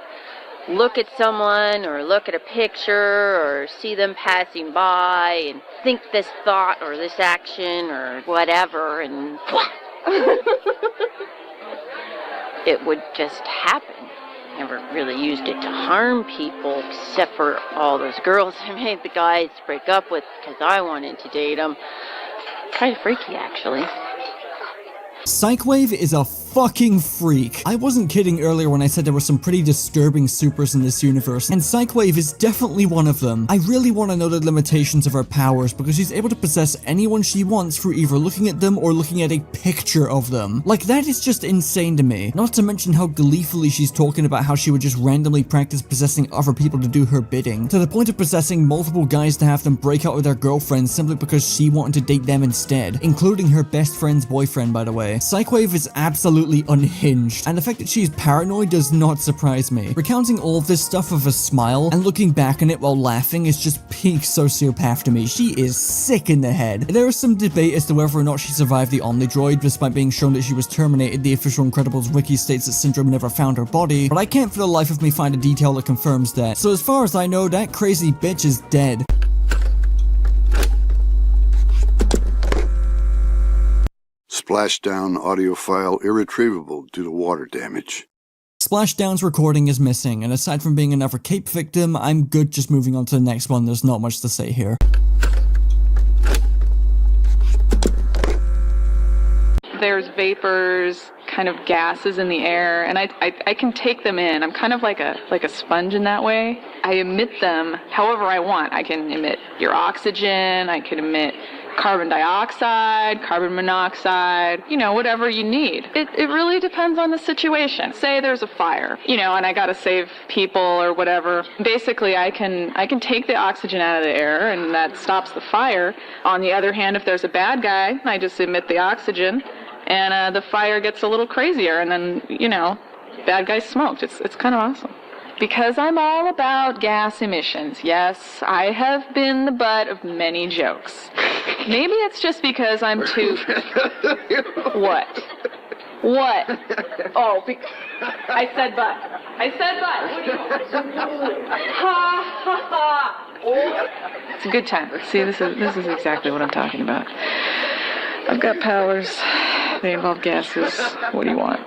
look at someone or look at a picture or see them passing by and think this thought or this action or whatever, and it would just happen. Never really used it to harm people, except for all those girls I made the guys break up with because I wanted to date them. Kind of freaky, actually. Psychwave is a fucking freak. I wasn't kidding earlier when I said there were some pretty disturbing supers in this universe, and Psychwave is definitely one of them. I really want to know the limitations of her powers, because she's able to possess anyone she wants through either looking at them or looking at a picture of them. Like, that is just insane to me. Not to mention how gleefully she's talking about how she would just randomly practice possessing other people to do her bidding, to the point of possessing multiple guys to have them break out with their girlfriends simply because she wanted to date them instead, including her best friend's boyfriend, by the way. Psychwave is absolutely unhinged, and the fact that she's paranoid does not surprise me. Recounting all of this stuff with a smile and looking back on it while laughing is just peak sociopath to me. She is sick in the head. There is some debate as to whether or not she survived the Omnidroid, despite being shown that she was terminated. The official Incredibles wiki states that Syndrome never found her body, but I can't for the life of me find a detail that confirms that. So as far as I know, that crazy bitch is dead. Splashdown audio file irretrievable due to water damage. Splashdown's recording is missing, and aside from being another cape victim, I'm good just moving on to the next one. There's not much to say here. There's vapors kind of gases in the air, and I can take them in. I'm kind of like a sponge in that way. I emit them however I want. I can emit your oxygen, I can emit carbon dioxide, carbon monoxide, whatever you need. It really depends on the situation. Say there's a fire, and I gotta save people or whatever. Basically, I can take the oxygen out of the air, and that stops the fire. On the other hand, if there's a bad guy, I just emit the oxygen, and the fire gets a little crazier, and then, bad guy smoked. It's kind of awesome. Because I'm all about gas emissions. Yes, I have been the butt of many jokes. Maybe it's just because I'm too... What? What? Oh, I said butt. I said butt. What do you want? Ha, ha, ha. Oh. It's a good time. See, this is exactly what I'm talking about. I've got powers. They involve gases. What do you want?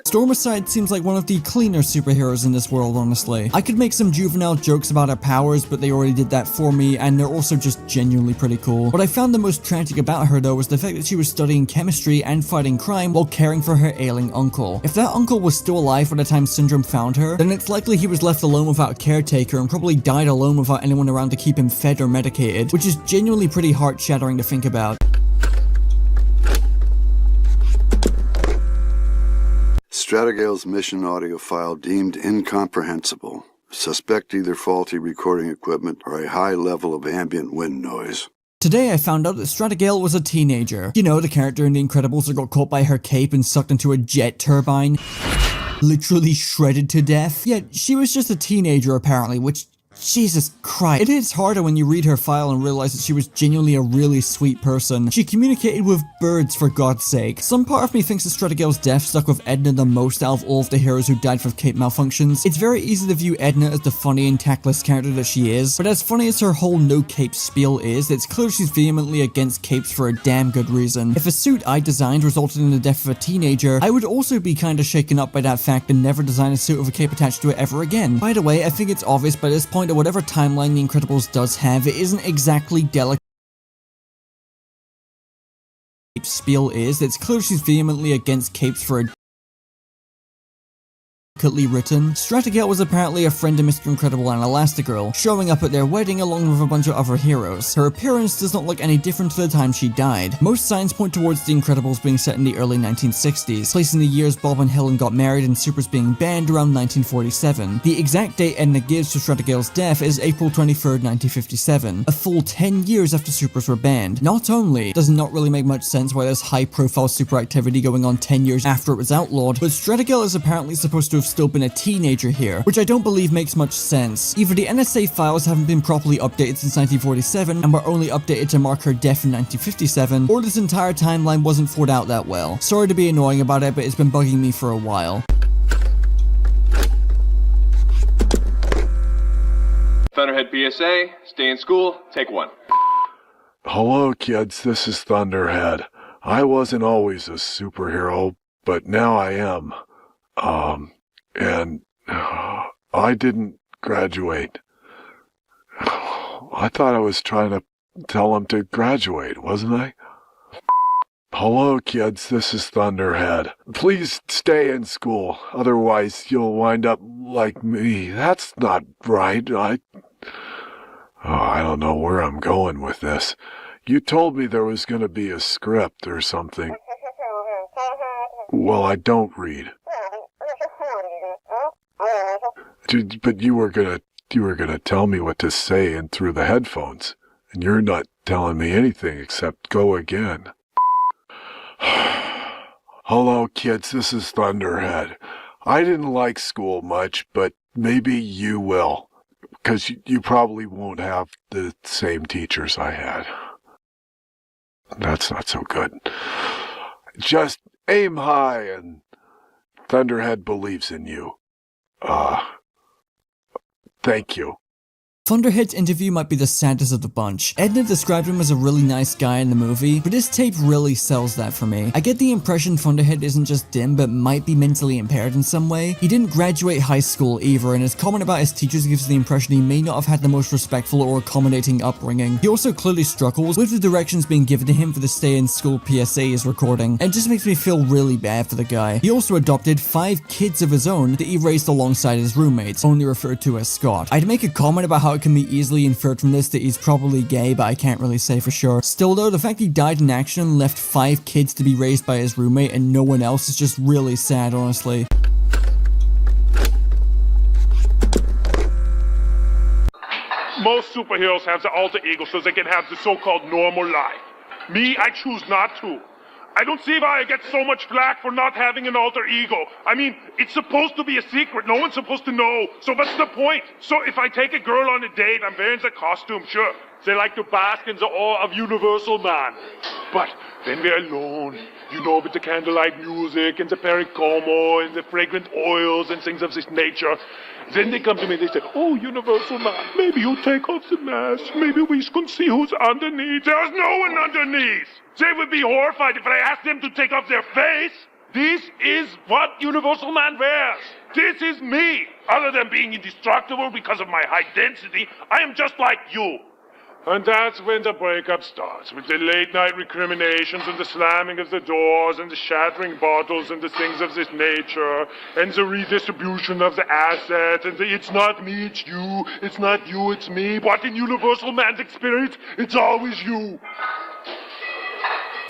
Stormicide seems like one of the cleaner superheroes in this world, honestly. I could make some juvenile jokes about her powers, but they already did that for me, and they're also just genuinely pretty cool. What I found the most tragic about her, though, was the fact that she was studying chemistry and fighting crime while caring for her ailing uncle. If that uncle was still alive by the time Syndrome found her, then it's likely he was left alone without a caretaker and probably died alone without anyone around to keep him fed or medicated, which is genuinely pretty heart-shattering to think about. Stratigale's mission audio file deemed incomprehensible. Suspect either faulty recording equipment or a high level of ambient wind noise. Today I found out that Stratigale was a teenager. You know, the character in The Incredibles that got caught by her cape and sucked into a jet turbine. Literally shredded to death. Yet, she was just a teenager apparently, which... Jesus Christ. It hits harder when you read her file and realize that she was genuinely a really sweet person. She communicated with birds, for God's sake. Some part of me thinks that Stratigale's death stuck with Edna the most out of all of the heroes who died from cape malfunctions. It's very easy to view Edna as the funny and tactless character that she is, but as funny as her whole no cape spiel is, it's clear she's vehemently against capes for a damn good reason. If a suit I designed resulted in the death of a teenager, I would also be kinda shaken up by that fact and never design a suit with a cape attached to it ever again. By the way, I think it's obvious by this point that whatever timeline The Incredibles does have, it isn't exactly delicate spiel is. It's clear she's vehemently against capes for a written. Stratigale was apparently a friend of Mr. Incredible and Elastigirl, showing up at their wedding along with a bunch of other heroes. Her appearance does not look any different to the time she died. Most signs point towards The Incredibles being set in the early 1960s, placing the years Bob and Helen got married and Supers being banned around 1947. The exact date Edna gives for Stratigale's death is April 23rd, 1957, a full 10 years after Supers were banned. Not only does it not really make much sense why there's high-profile super activity going on 10 years after it was outlawed, but Stratigale is apparently supposed to have still been a teenager here, which I don't believe makes much sense. Either the NSA files haven't been properly updated since 1947 and were only updated to mark her death in 1957, or this entire timeline wasn't thought out that well. Sorry to be annoying about it, but it's been bugging me for a while. Thunderhead PSA, stay in school, take one. Hello kids, this is Thunderhead. I wasn't always a superhero, but now I am. And I didn't graduate. I thought I was trying to tell them to graduate, wasn't I? Hello, kids, this is Thunderhead. Please stay in school, otherwise you'll wind up like me. That's not right. I don't know where I'm going with this. You told me there was going to be a script or something. Well, I don't read. But you were gonna tell me what to say in through the headphones, and you're not telling me anything except go again. Hello kids, this is Thunderhead. I didn't like school much, but maybe you will, because you probably won't have the same teachers I had. That's not so good. Just aim high and Thunderhead believes in you. Thank you. Thunderhead's interview might be the saddest of the bunch. Edna described him as a really nice guy in the movie, but this tape really sells that for me. I get the impression Thunderhead isn't just dim, but might be mentally impaired in some way. He didn't graduate high school either, and his comment about his teachers gives the impression he may not have had the most respectful or accommodating upbringing. He also clearly struggles with the directions being given to him for the stay in school PSA he's recording, and it just makes me feel really bad for the guy. He also adopted 5 kids of his own that he raised alongside his roommates, only referred to as Scott. I'd make a comment about how it can be easily inferred from this that he's probably gay, but I can't really say for sure. Still though, the fact he died in action and left 5 kids to be raised by his roommate and no one else is just really sad, honestly. Most superheroes have the alter ego so they can have the so-called normal life. Me, I choose not to. I don't see why I get so much flack for not having an alter ego. I mean, it's supposed to be a secret. No one's supposed to know. So what's the point? So if I take a girl on a date, I'm wearing the costume, sure. They like to bask in the awe of Universal Man. But then we're alone, you know, with the candlelight music and the pericomo and the fragrant oils and things of this nature. Then they come to me and they say, oh, Universal Man, maybe you take off the mask. Maybe we can see who's underneath. There's no one underneath. They would be horrified if I asked them to take off their face. This is what Universal Man wears. This is me. Other than being indestructible because of my high density, I am just like you. And that's when the breakup starts, with the late-night recriminations and the slamming of the doors and the shattering bottles and the things of this nature and the redistribution of the assets and the it's not me, it's you, it's not you, it's me. But in Universal Man's experience, it's always you.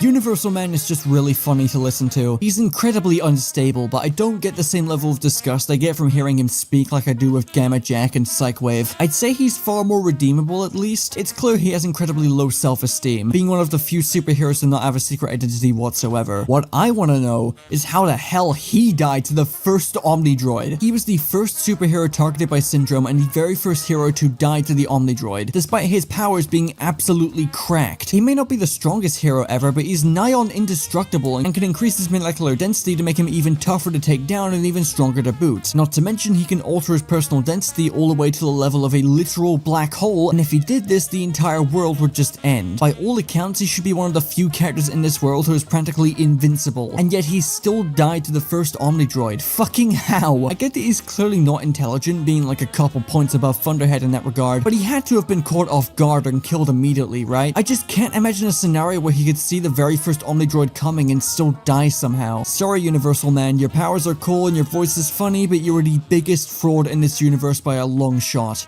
Universal Man is just really funny to listen to. He's incredibly unstable, but I don't get the same level of disgust I get from hearing him speak like I do with Gamma Jack and Psychwave. I'd say he's far more redeemable at least. It's clear he has incredibly low self-esteem, being one of the few superheroes to not have a secret identity whatsoever. What I want to know is how the hell he died to the first Omnidroid. He was the first superhero targeted by Syndrome and the very first hero to die to the Omnidroid, despite his powers being absolutely cracked. He may not be the strongest hero ever, but he's nigh on indestructible and can increase his molecular density to make him even tougher to take down and even stronger to boot. Not to mention he can alter his personal density all the way to the level of a literal black hole, and if he did this, the entire world would just end. By all accounts, he should be one of the few characters in this world who is practically invincible, and yet he still died to the first Omnidroid. Fucking how? I get that he's clearly not intelligent, being like a couple points above Thunderhead in that regard, but he had to have been caught off guard and killed immediately, right? I just can't imagine a scenario where he could see the very first Omnidroid coming and still die somehow. Sorry, Universal Man, your powers are cool and your voice is funny, but you are the biggest fraud in this universe by a long shot.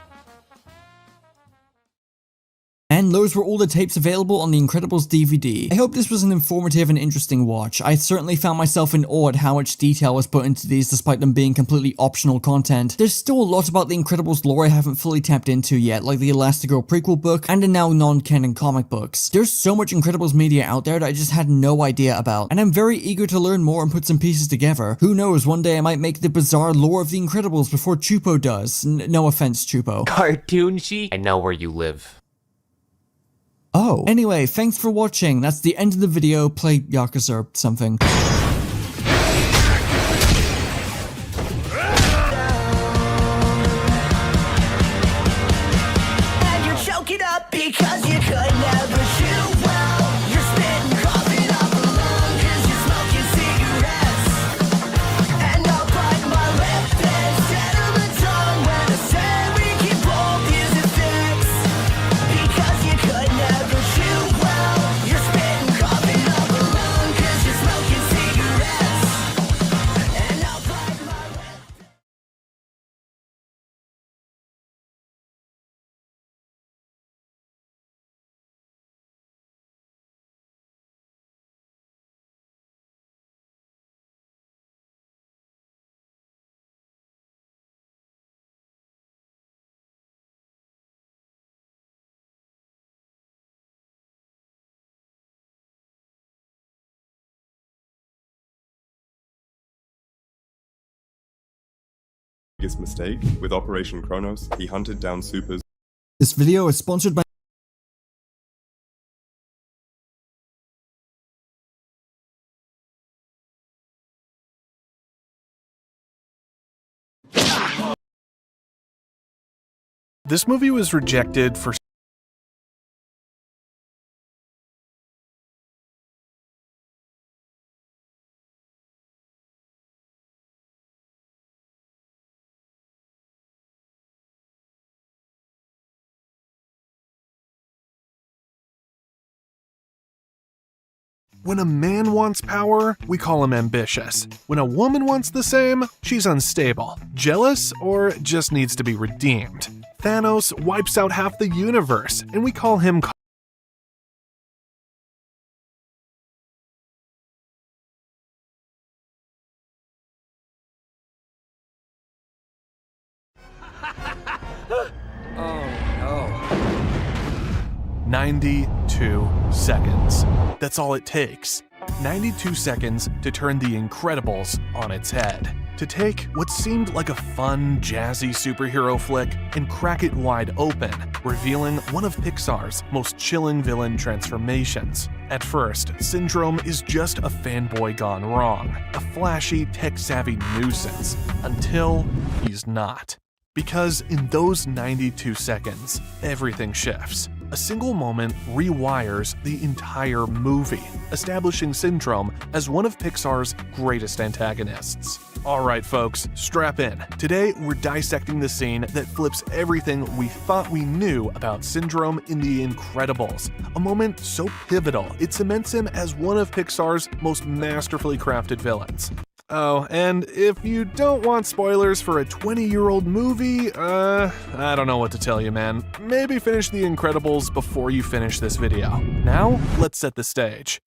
And those were all the tapes available on the Incredibles DVD. I hope this was an informative and interesting watch. I certainly found myself in awe at how much detail was put into these despite them being completely optional content. There's still a lot about the Incredibles lore I haven't fully tapped into yet, like the Elastigirl prequel book and the now non-canon comic books. There's so much Incredibles media out there that I just had no idea about, and I'm very eager to learn more and put some pieces together. Who knows, one day I might make the bizarre lore of the Incredibles before Chupo does. No offense, Chupo. Cartoon Sheet? I know where you live. Oh. Anyway, thanks for watching. That's the end of the video. Play Yakuza or something. And you're choking up because you could never chew well. You're spitting coffee off a lung 'cause you're smoking cigarettes. And I'll bite my lip instead of the tongue when I say we can both use a fix. Because you could never chew well. You're spitting coffee off a lung 'cause you're smoking cigarettes. And I'll bite my lip. Biggest mistake with Operation Kronos, he hunted down supers. This video is sponsored by This movie was rejected for When a man wants power, we call him ambitious. When a woman wants the same, she's unstable, jealous, or just needs to be redeemed. Thanos wipes out half the universe, and we call him Oh no. 92 seconds. That's all it takes. 92 seconds to turn The Incredibles on its head. To take what seemed like a fun, jazzy superhero flick and crack it wide open, revealing one of Pixar's most chilling villain transformations. At first, Syndrome is just a fanboy gone wrong, a flashy, tech-savvy nuisance, until he's not. Because in those 92 seconds, everything shifts. A single moment rewires the entire movie, establishing Syndrome as one of Pixar's greatest antagonists. Alright folks, strap in. Today we're dissecting the scene that flips everything we thought we knew about Syndrome in The Incredibles. A moment so pivotal, it cements him as one of Pixar's most masterfully crafted villains. Oh, and if you don't want spoilers for a 20-year-old movie, I don't know what to tell you, man. Maybe finish The Incredibles before you finish this video. Now, let's set the stage.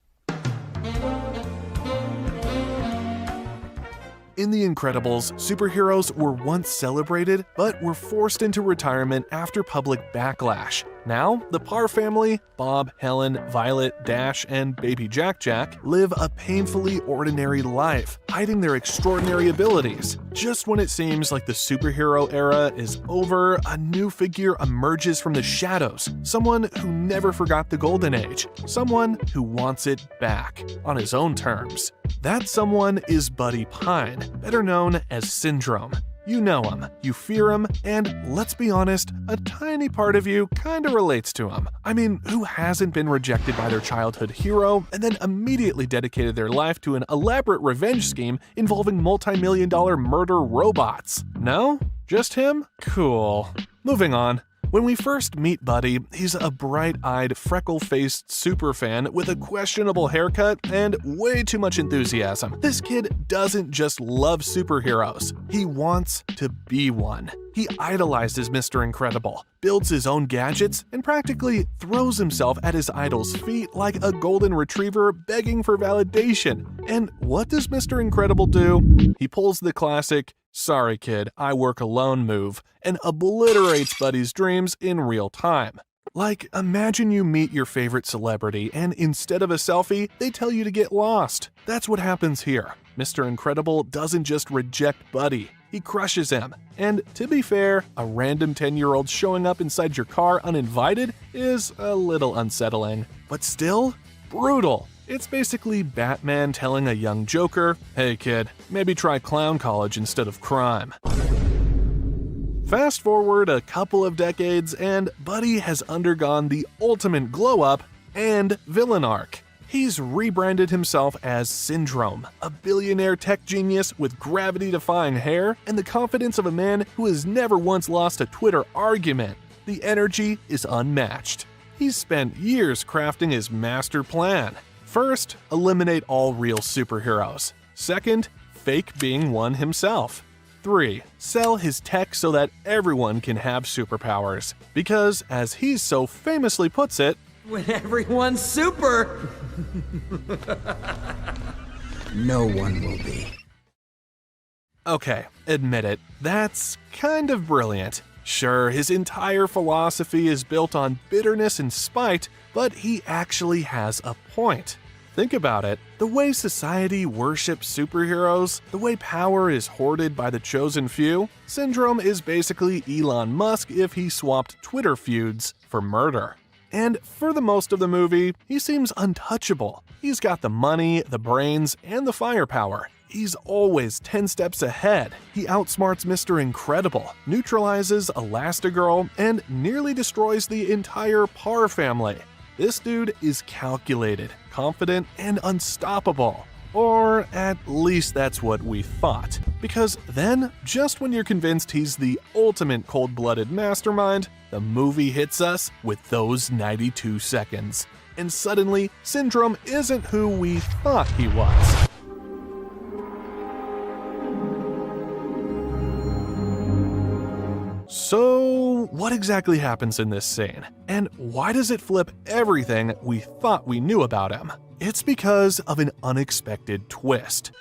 In The Incredibles, superheroes were once celebrated, but were forced into retirement after public backlash. Now, the Parr family, Bob, Helen, Violet, Dash, and baby Jack, live a painfully ordinary life, hiding their extraordinary abilities. Just when it seems like the superhero era is over, a new figure emerges from the shadows, someone who never forgot the Golden Age, someone who wants it back, on his own terms. That someone is Buddy Pine, better known as Syndrome. You know him, you fear him, and let's be honest, a tiny part of you kinda relates to him. I mean, who hasn't been rejected by their childhood hero and then immediately dedicated their life to an elaborate revenge scheme involving multi-million-dollar murder robots? No? Just him? Cool. Moving on. When we first meet Buddy, he's a bright-eyed, freckle-faced superfan with a questionable haircut and way too much enthusiasm. This kid doesn't just love superheroes, he wants to be one. He idolizes Mr. Incredible, builds his own gadgets, and practically throws himself at his idol's feet like a golden retriever begging for validation. And what does Mr. Incredible do? He pulls the classic, "Sorry kid, I work alone" move, and obliterates Buddy's dreams in real time. Like, imagine you meet your favorite celebrity and instead of a selfie, they tell you to get lost. That's what happens here. Mr. Incredible doesn't just reject Buddy, he crushes him. And to be fair, a random 10-year-old showing up inside your car uninvited is a little unsettling. But still, brutal. It's basically Batman telling a young Joker, "Hey kid, maybe try clown college instead of crime." Fast forward a couple of decades and Buddy has undergone the ultimate glow-up and villain arc. He's rebranded himself as Syndrome, a billionaire tech genius with gravity-defying hair and the confidence of a man who has never once lost a Twitter argument. The energy is unmatched. He's spent years crafting his master plan. First, eliminate all real superheroes. Second, fake being one himself. 3. Sell his tech so that everyone can have superpowers. Because, as he so famously puts it, when everyone's super, no one will be. Okay, admit it, that's kind of brilliant. Sure, his entire philosophy is built on bitterness and spite, but he actually has a point. Think about it. The way society worships superheroes, the way power is hoarded by the chosen few, Syndrome is basically Elon Musk if he swapped Twitter feuds for murder. And for the most of the movie, he seems untouchable. He's got the money, the brains, and the firepower. He's always 10 steps ahead. He outsmarts Mr. Incredible, neutralizes Elastigirl, and nearly destroys the entire Parr family. This dude is calculated, confident, and unstoppable. Or at least that's what we thought. Because then, just when you're convinced he's the ultimate cold-blooded mastermind, the movie hits us with those 92 seconds. And suddenly, Syndrome isn't who we thought he was. So, what exactly happens in this scene? And why does it flip everything we thought we knew about him? It's because of an unexpected twist.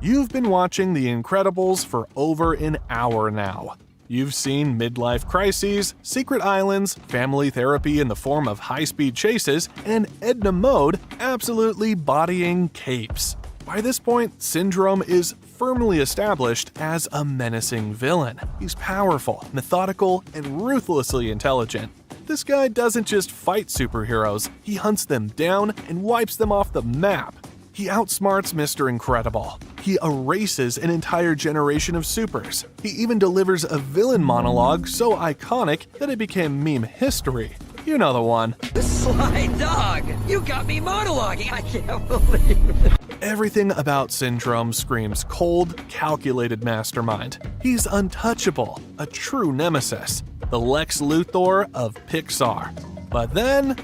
You've been watching The Incredibles for over an hour now. You've seen midlife crises, secret islands, family therapy in the form of high-speed chases, and Edna Mode absolutely bodying capes. By this point, Syndrome is firmly established as a menacing villain. He's powerful, methodical, and ruthlessly intelligent. This guy doesn't just fight superheroes, he hunts them down and wipes them off the map. He outsmarts Mr. Incredible. He erases an entire generation of supers. He even delivers a villain monologue so iconic that it became meme history. You know the one. Sly dog! You got me monologuing! I can't believe it! Everything about Syndrome screams cold, calculated mastermind. He's untouchable, a true nemesis, the Lex Luthor of Pixar. But then,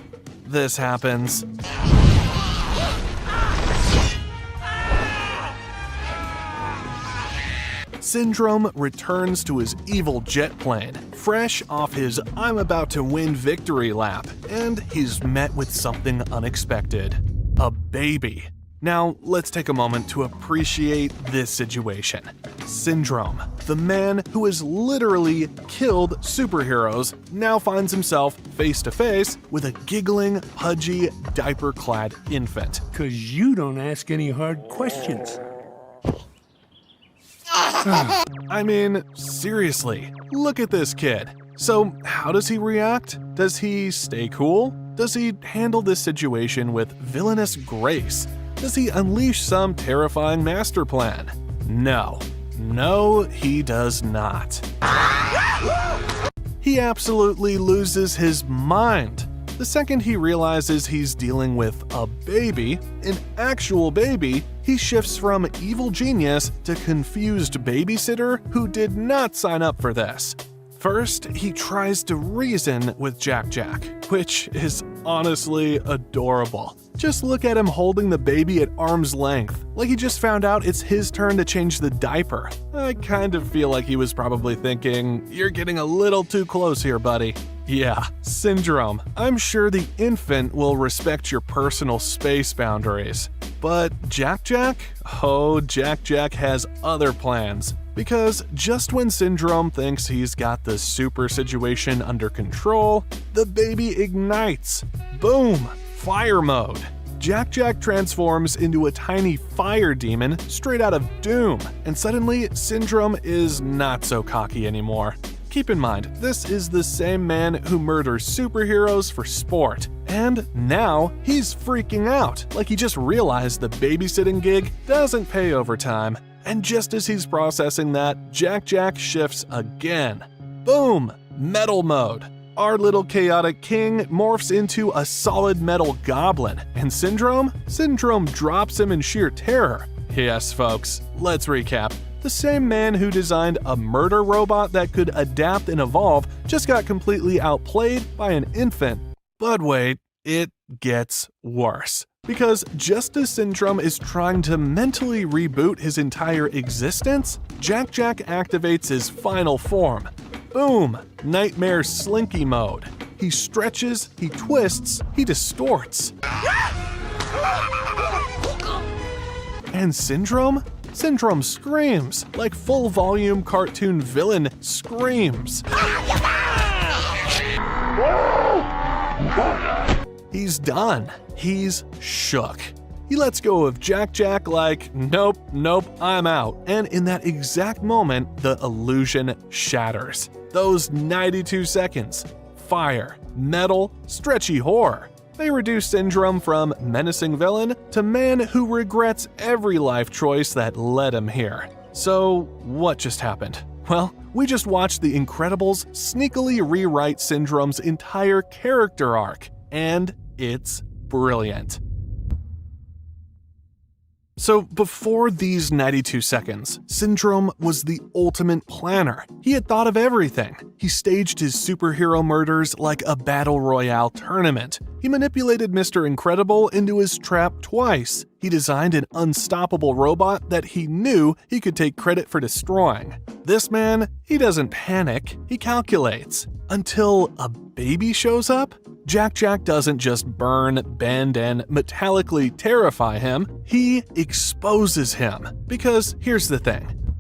this happens. Syndrome returns to his evil jet plane, fresh off his I'm about to win victory lap, and he's met with something unexpected. A baby. Now, let's take a moment to appreciate this situation. Syndrome, the man who has literally killed superheroes, now finds himself face to face with a giggling, pudgy, diaper-clad infant. 'Cause you don't ask any hard questions. I mean, seriously, look at this kid. So, how does he react? Does he stay cool? Does he handle this situation with villainous grace? Does he unleash some terrifying master plan? No. No, he does not. He absolutely loses his mind. The second he realizes he's dealing with a baby, an actual baby, he shifts from evil genius to confused babysitter who did not sign up for this. First, he tries to reason with Jack, which is honestly adorable. Just look at him holding the baby at arm's length, like he just found out it's his turn to change the diaper. I kind of feel like he was probably thinking, "You're getting a little too close here, buddy." Yeah, Syndrome. I'm sure the infant will respect your personal space boundaries. But Jack? Oh, Jack has other plans. Because just when Syndrome thinks he's got the super situation under control, the baby ignites. Boom! Fire mode. Jack transforms into a tiny fire demon straight out of Doom, and suddenly Syndrome is not so cocky anymore. Keep in mind, this is the same man who murders superheroes for sport. And now he's freaking out, like he just realized the babysitting gig doesn't pay overtime. And just as he's processing that, Jack shifts again. Boom! Metal mode. Our little chaotic king morphs into a solid metal goblin, and Syndrome drops him in sheer terror. Yes, folks, let's recap. The same man who designed a murder robot that could adapt and evolve just got completely outplayed by an infant. But wait, it gets worse. Because just as Syndrome is trying to mentally reboot his entire existence, Jack activates his final form. Boom! Nightmare Slinky mode. He stretches, he twists, he distorts. And Syndrome screams like full volume cartoon villain screams. He's done. He's shook. He lets go of Jack like, nope, I'm out. And in that exact moment, the illusion shatters. Those 92 seconds. Fire, metal, stretchy horror. They reduce Syndrome from menacing villain to man who regrets every life choice that led him here. So, what just happened? Well, we just watched The Incredibles sneakily rewrite Syndrome's entire character arc, and it's brilliant. So before these 92 seconds, Syndrome was the ultimate planner. He had thought of everything. He staged his superhero murders like a battle royale tournament. He manipulated Mr. Incredible into his trap twice. He designed an unstoppable robot that he knew he could take credit for destroying. This man, he doesn't panic, he calculates. Until a baby shows up? Jack doesn't just burn, bend, and metallically terrify him, he exposes him. Because here's the thing.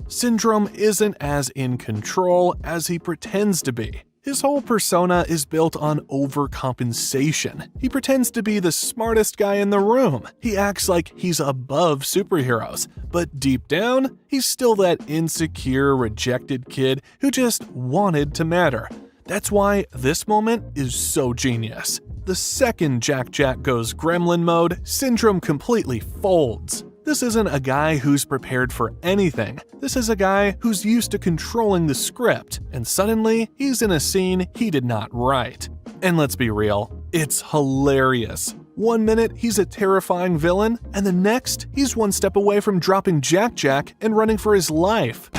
Syndrome isn't as in control as he pretends to be. His whole persona is built on overcompensation. He pretends to be the smartest guy in the room. He acts like he's above superheroes, but deep down, he's still that insecure, rejected kid who just wanted to matter. That's why this moment is so genius. The second Jack goes gremlin mode, Syndrome completely folds. This isn't a guy who's prepared for anything. This is a guy who's used to controlling the script, and suddenly he's in a scene he did not write. And let's be real, it's hilarious. 1 minute he's a terrifying villain, and the next he's one step away from dropping Jack and running for his life.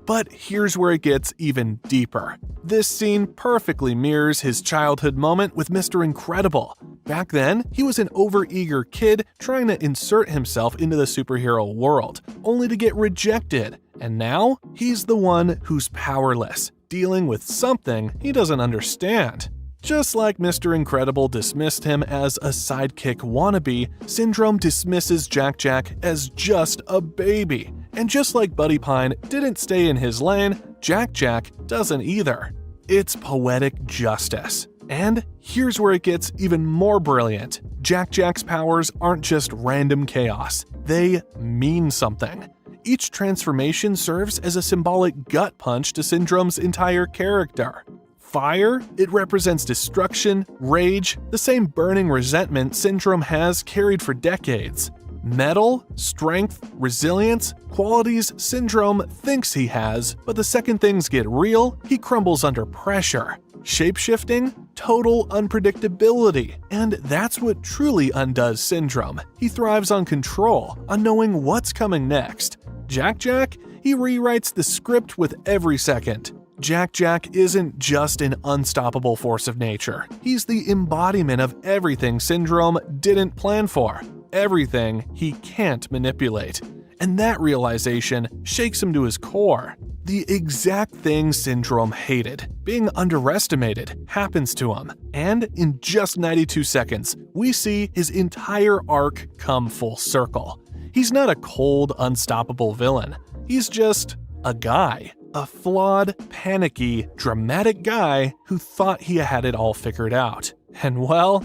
But here's where it gets even deeper. This scene perfectly mirrors his childhood moment with Mr. Incredible. Back then, he was an overeager kid trying to insert himself into the superhero world, only to get rejected. And now, he's the one who's powerless, dealing with something he doesn't understand. Just like Mr. Incredible dismissed him as a sidekick wannabe, Syndrome dismisses Jack as just a baby. And just like Buddy Pine didn't stay in his lane, Jack doesn't either. It's poetic justice. And here's where it gets even more brilliant. Jack's powers aren't just random chaos. They mean something. Each transformation serves as a symbolic gut punch to Syndrome's entire character. Fire, it represents destruction, rage, the same burning resentment Syndrome has carried for decades. Metal, strength, resilience, qualities Syndrome thinks he has, but the second things get real, he crumbles under pressure. Shapeshifting, total unpredictability, and that's what truly undoes Syndrome. He thrives on control, on knowing what's coming next. Jack, he rewrites the script with every second. Jack isn't just an unstoppable force of nature. He's the embodiment of everything Syndrome didn't plan for. Everything he can't manipulate. And that realization shakes him to his core. The exact thing Syndrome hated, being underestimated, happens to him. And in just 92 seconds, we see his entire arc come full circle. He's not a cold, unstoppable villain. He's just a guy. A flawed, panicky, dramatic guy who thought he had it all figured out. And well,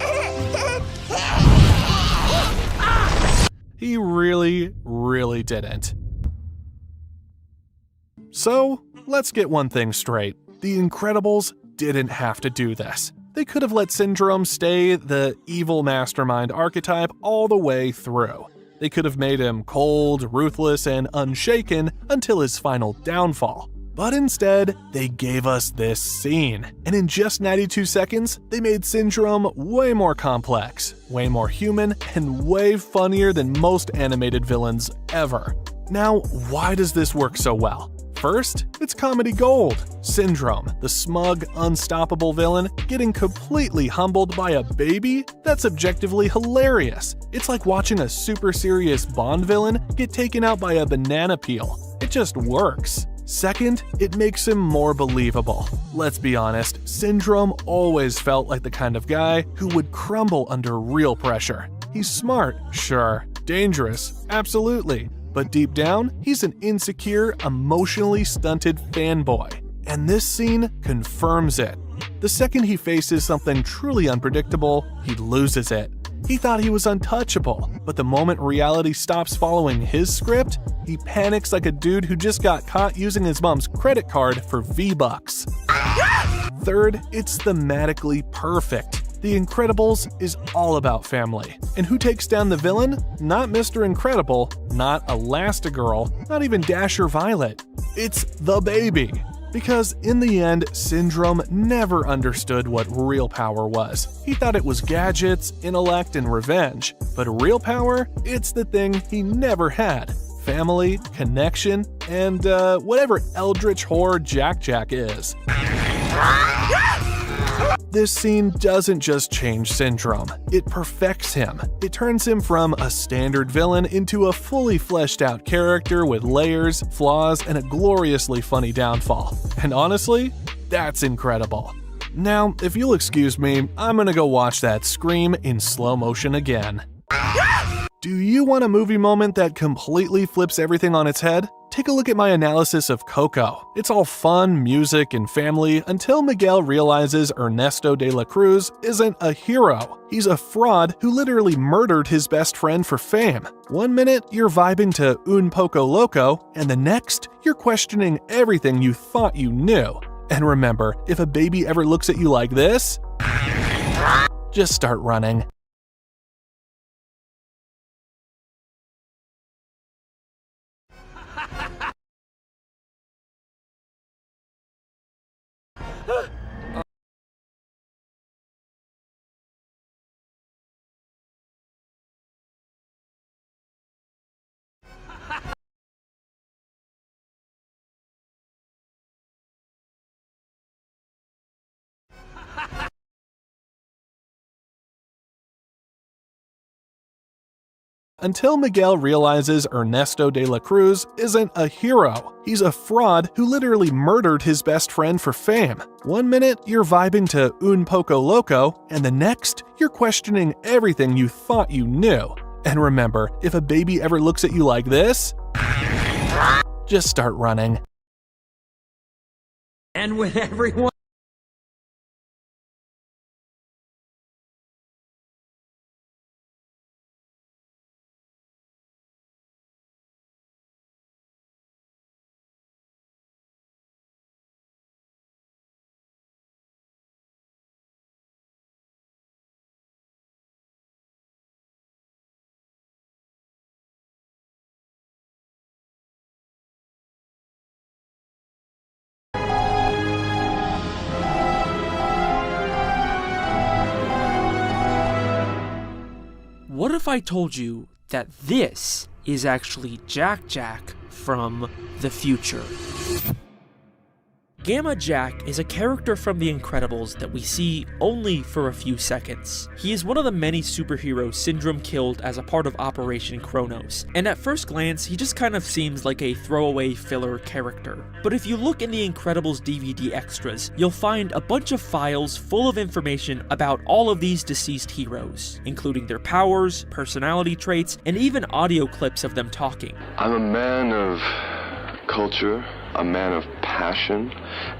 he really didn't. So, let's get one thing straight. The Incredibles didn't have to do this. They could have let Syndrome stay the evil mastermind archetype all the way through. They could have made him cold, ruthless, and unshaken until his final downfall. But instead, they gave us this scene. And in just 92 seconds, they made Syndrome way more complex, way more human, and way funnier than most animated villains ever. Now, why does this work so well? First, it's comedy gold. Syndrome, the smug, unstoppable villain, getting completely humbled by a baby? That's objectively hilarious. It's like watching a super serious Bond villain get taken out by a banana peel. It just works. Second, it makes him more believable. Let's be honest, Syndrome always felt like the kind of guy who would crumble under real pressure. He's smart, sure. Dangerous, absolutely. But deep down, he's an insecure, emotionally stunted fanboy. And this scene confirms it. The second he faces something truly unpredictable, he loses it. He thought he was untouchable, but the moment reality stops following his script, he panics like a dude who just got caught using his mom's credit card for V-Bucks. Third, it's thematically perfect. The Incredibles is all about family. And who takes down the villain? Not Mr. Incredible, not Elastigirl, not even Dasher Violet. It's the baby. Because in the end, Syndrome never understood what real power was. He thought it was gadgets, intellect, and revenge. But real power? It's the thing he never had. Family, connection, and whatever eldritch horror Jack is. This scene doesn't just change Syndrome, it perfects him. It turns him from a standard villain into a fully fleshed out character with layers, flaws, and a gloriously funny downfall. And honestly, that's incredible. Now, if you'll excuse me, I'm gonna go watch that scream in slow motion again. Do you want a movie moment that completely flips everything on its head? Take a look at my analysis of Coco. It's all fun, music, and family until Miguel realizes Ernesto de la Cruz isn't a hero. He's a fraud who literally murdered his best friend for fame. One minute, you're vibing to Un Poco Loco, and the next, you're questioning everything you thought you knew. And remember, if a baby ever looks at you like this, just start running. Until Miguel realizes Ernesto de la Cruz isn't a hero. He's a fraud who literally murdered his best friend for fame. One minute, you're vibing to Un Poco Loco, and the next, you're questioning everything you thought you knew. And remember, if a baby ever looks at you like this, just start running. And with everyone. What if I told you that this is actually Jack from the future? Gamma Jack is a character from The Incredibles that we see only for a few seconds. He is one of the many superheroes Syndrome killed as a part of Operation Kronos, and at first glance, he just kind of seems like a throwaway filler character. But if you look in The Incredibles DVD extras, you'll find a bunch of files full of information about all of these deceased heroes, including their powers, personality traits, and even audio clips of them talking. I'm a man of culture, a man of passion,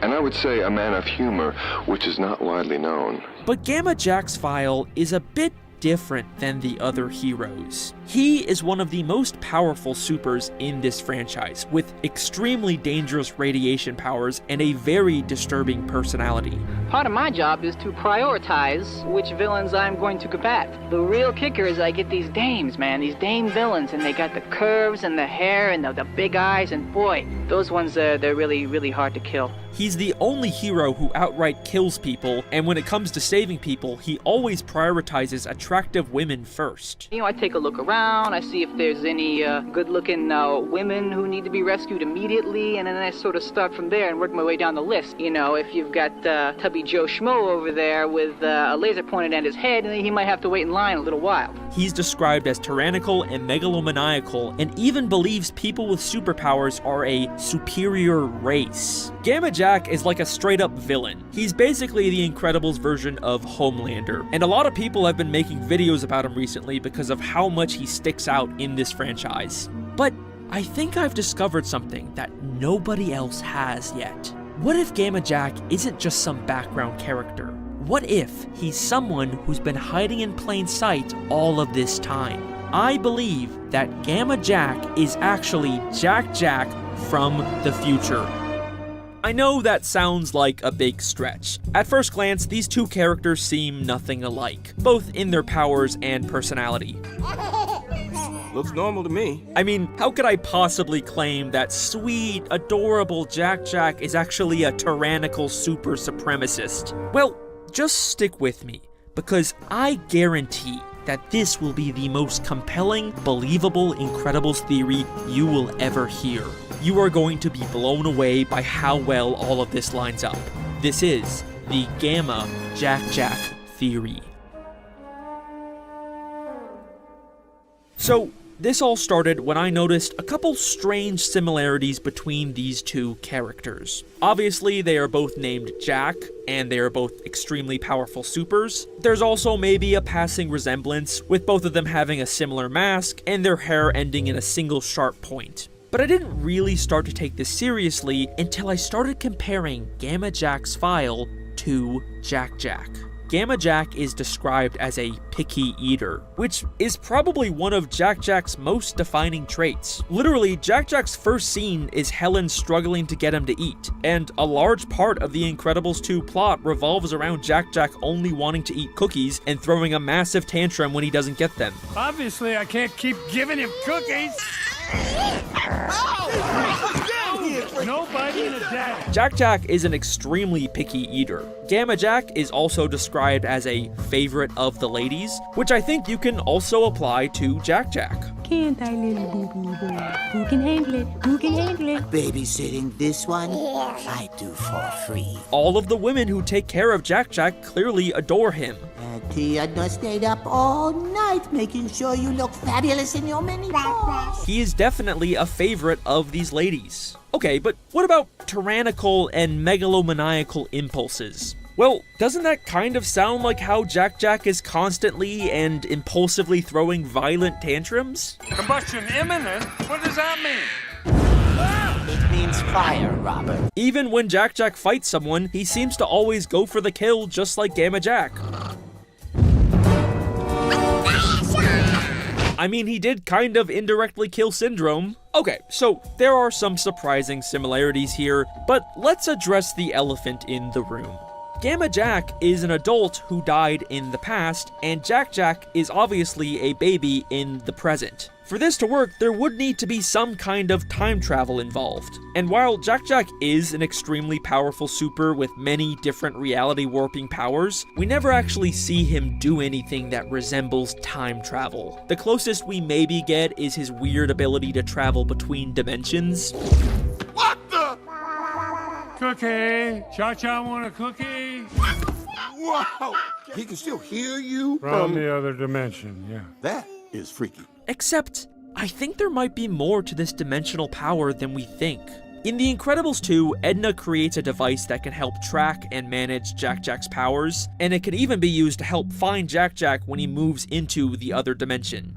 and I would say a man of humor, which is not widely known. But Gamma Jack's file is a bit different than the other heroes. He is one of the most powerful supers in this franchise, with extremely dangerous radiation powers and a very disturbing personality. Part of my job is to prioritize which villains I'm going to combat. The real kicker is I get these dames, man, these dame villains, and they got the curves and the hair and the big eyes, and boy, those ones, they're really, really hard to kill. He's the only hero who outright kills people, and when it comes to saving people, he always prioritizes attractive women first. You know, I take a look around, I see if there's any good-looking women who need to be rescued immediately, and then I sort of start from there and work my way down the list. You know, if you've got Tubby Joe Schmo over there with a laser pointed at his head, and he might have to wait in line a little while. He's described as tyrannical and megalomaniacal, and even believes people with superpowers are a superior race. Gamma Jack is like a straight-up villain. He's basically the Incredibles version of Homelander, and a lot of people have been making videos about him recently because of how much he sticks out in this franchise. But I think I've discovered something that nobody else has yet. What if Gamma Jack isn't just some background character? what if he's someone who's been hiding in plain sight all of this time? I believe that Gamma Jack is actually Jack Jack from the future. I know that sounds like a big stretch. At first glance, these two characters seem nothing alike, both in their powers and personality. Looks normal to me. I mean, how could I possibly claim that sweet, adorable Jack Jack is actually a tyrannical super supremacist? Well, just stick with me, because I guarantee that this will be the most compelling, believable Incredibles theory you will ever hear. You are going to be blown away by how well all of this lines up. This is the Gamma Jack Jack theory. So, this all started when I noticed a couple strange similarities between these two characters. Obviously, they are both named Jack, and they are both extremely powerful supers. There's also maybe a passing resemblance, with both of them having a similar mask, and their hair ending in a single sharp point. But I didn't really start to take this seriously until I started comparing Gamma Jack's file to Jack Jack. Gamma Jack is described as a picky eater, which is probably one of Jack Jack's most defining traits. Literally, Jack Jack's first scene is Helen struggling to get him to eat, and a large part of the Incredibles 2 plot revolves around Jack Jack only wanting to eat cookies and throwing a massive tantrum when he doesn't get them. Obviously, I can't keep giving him cookies. No biting a dad. Jack Jack is an extremely picky eater. Gamma Jack is also described as a favorite of the ladies, which I think you can also apply to Jack Jack. Can't I, little baby boy? Who can handle it? Who can handle it? Babysitting this one, I do for free. All of the women who take care of Jack Jack clearly adore him. Tia stayed up all night making sure you look fabulous in your mini dress. He is definitely a favorite of these ladies. Okay, but what about tyrannical and megalomaniacal impulses? Well, doesn't that kind of sound like how Jack Jack is constantly and impulsively throwing violent tantrums? Combustion imminent? What does that mean? It means fire, Robert. Even when Jack Jack fights someone, he seems to always go for the kill just like Gamma Jack. I mean, he did kind of indirectly kill Syndrome. Okay, so there are some surprising similarities here, but let's address the elephant in the room. Gamma Jack is an adult who died in the past, and Jack Jack is obviously a baby in the present. For this to work, there would need to be some kind of time travel involved. And while Jack Jack is an extremely powerful super with many different reality warping powers, we never actually see him do anything that resembles time travel. The closest we maybe get is his weird ability to travel between dimensions. What the? Cookie. Cha-Cha want a cookie? Wow! He can still hear you From the other dimension, yeah. That is freaky. Except, I think there might be more to this dimensional power than we think. In The Incredibles 2, Edna creates a device that can help track and manage Jack Jack's powers, and it can even be used to help find Jack Jack when he moves into the other dimension.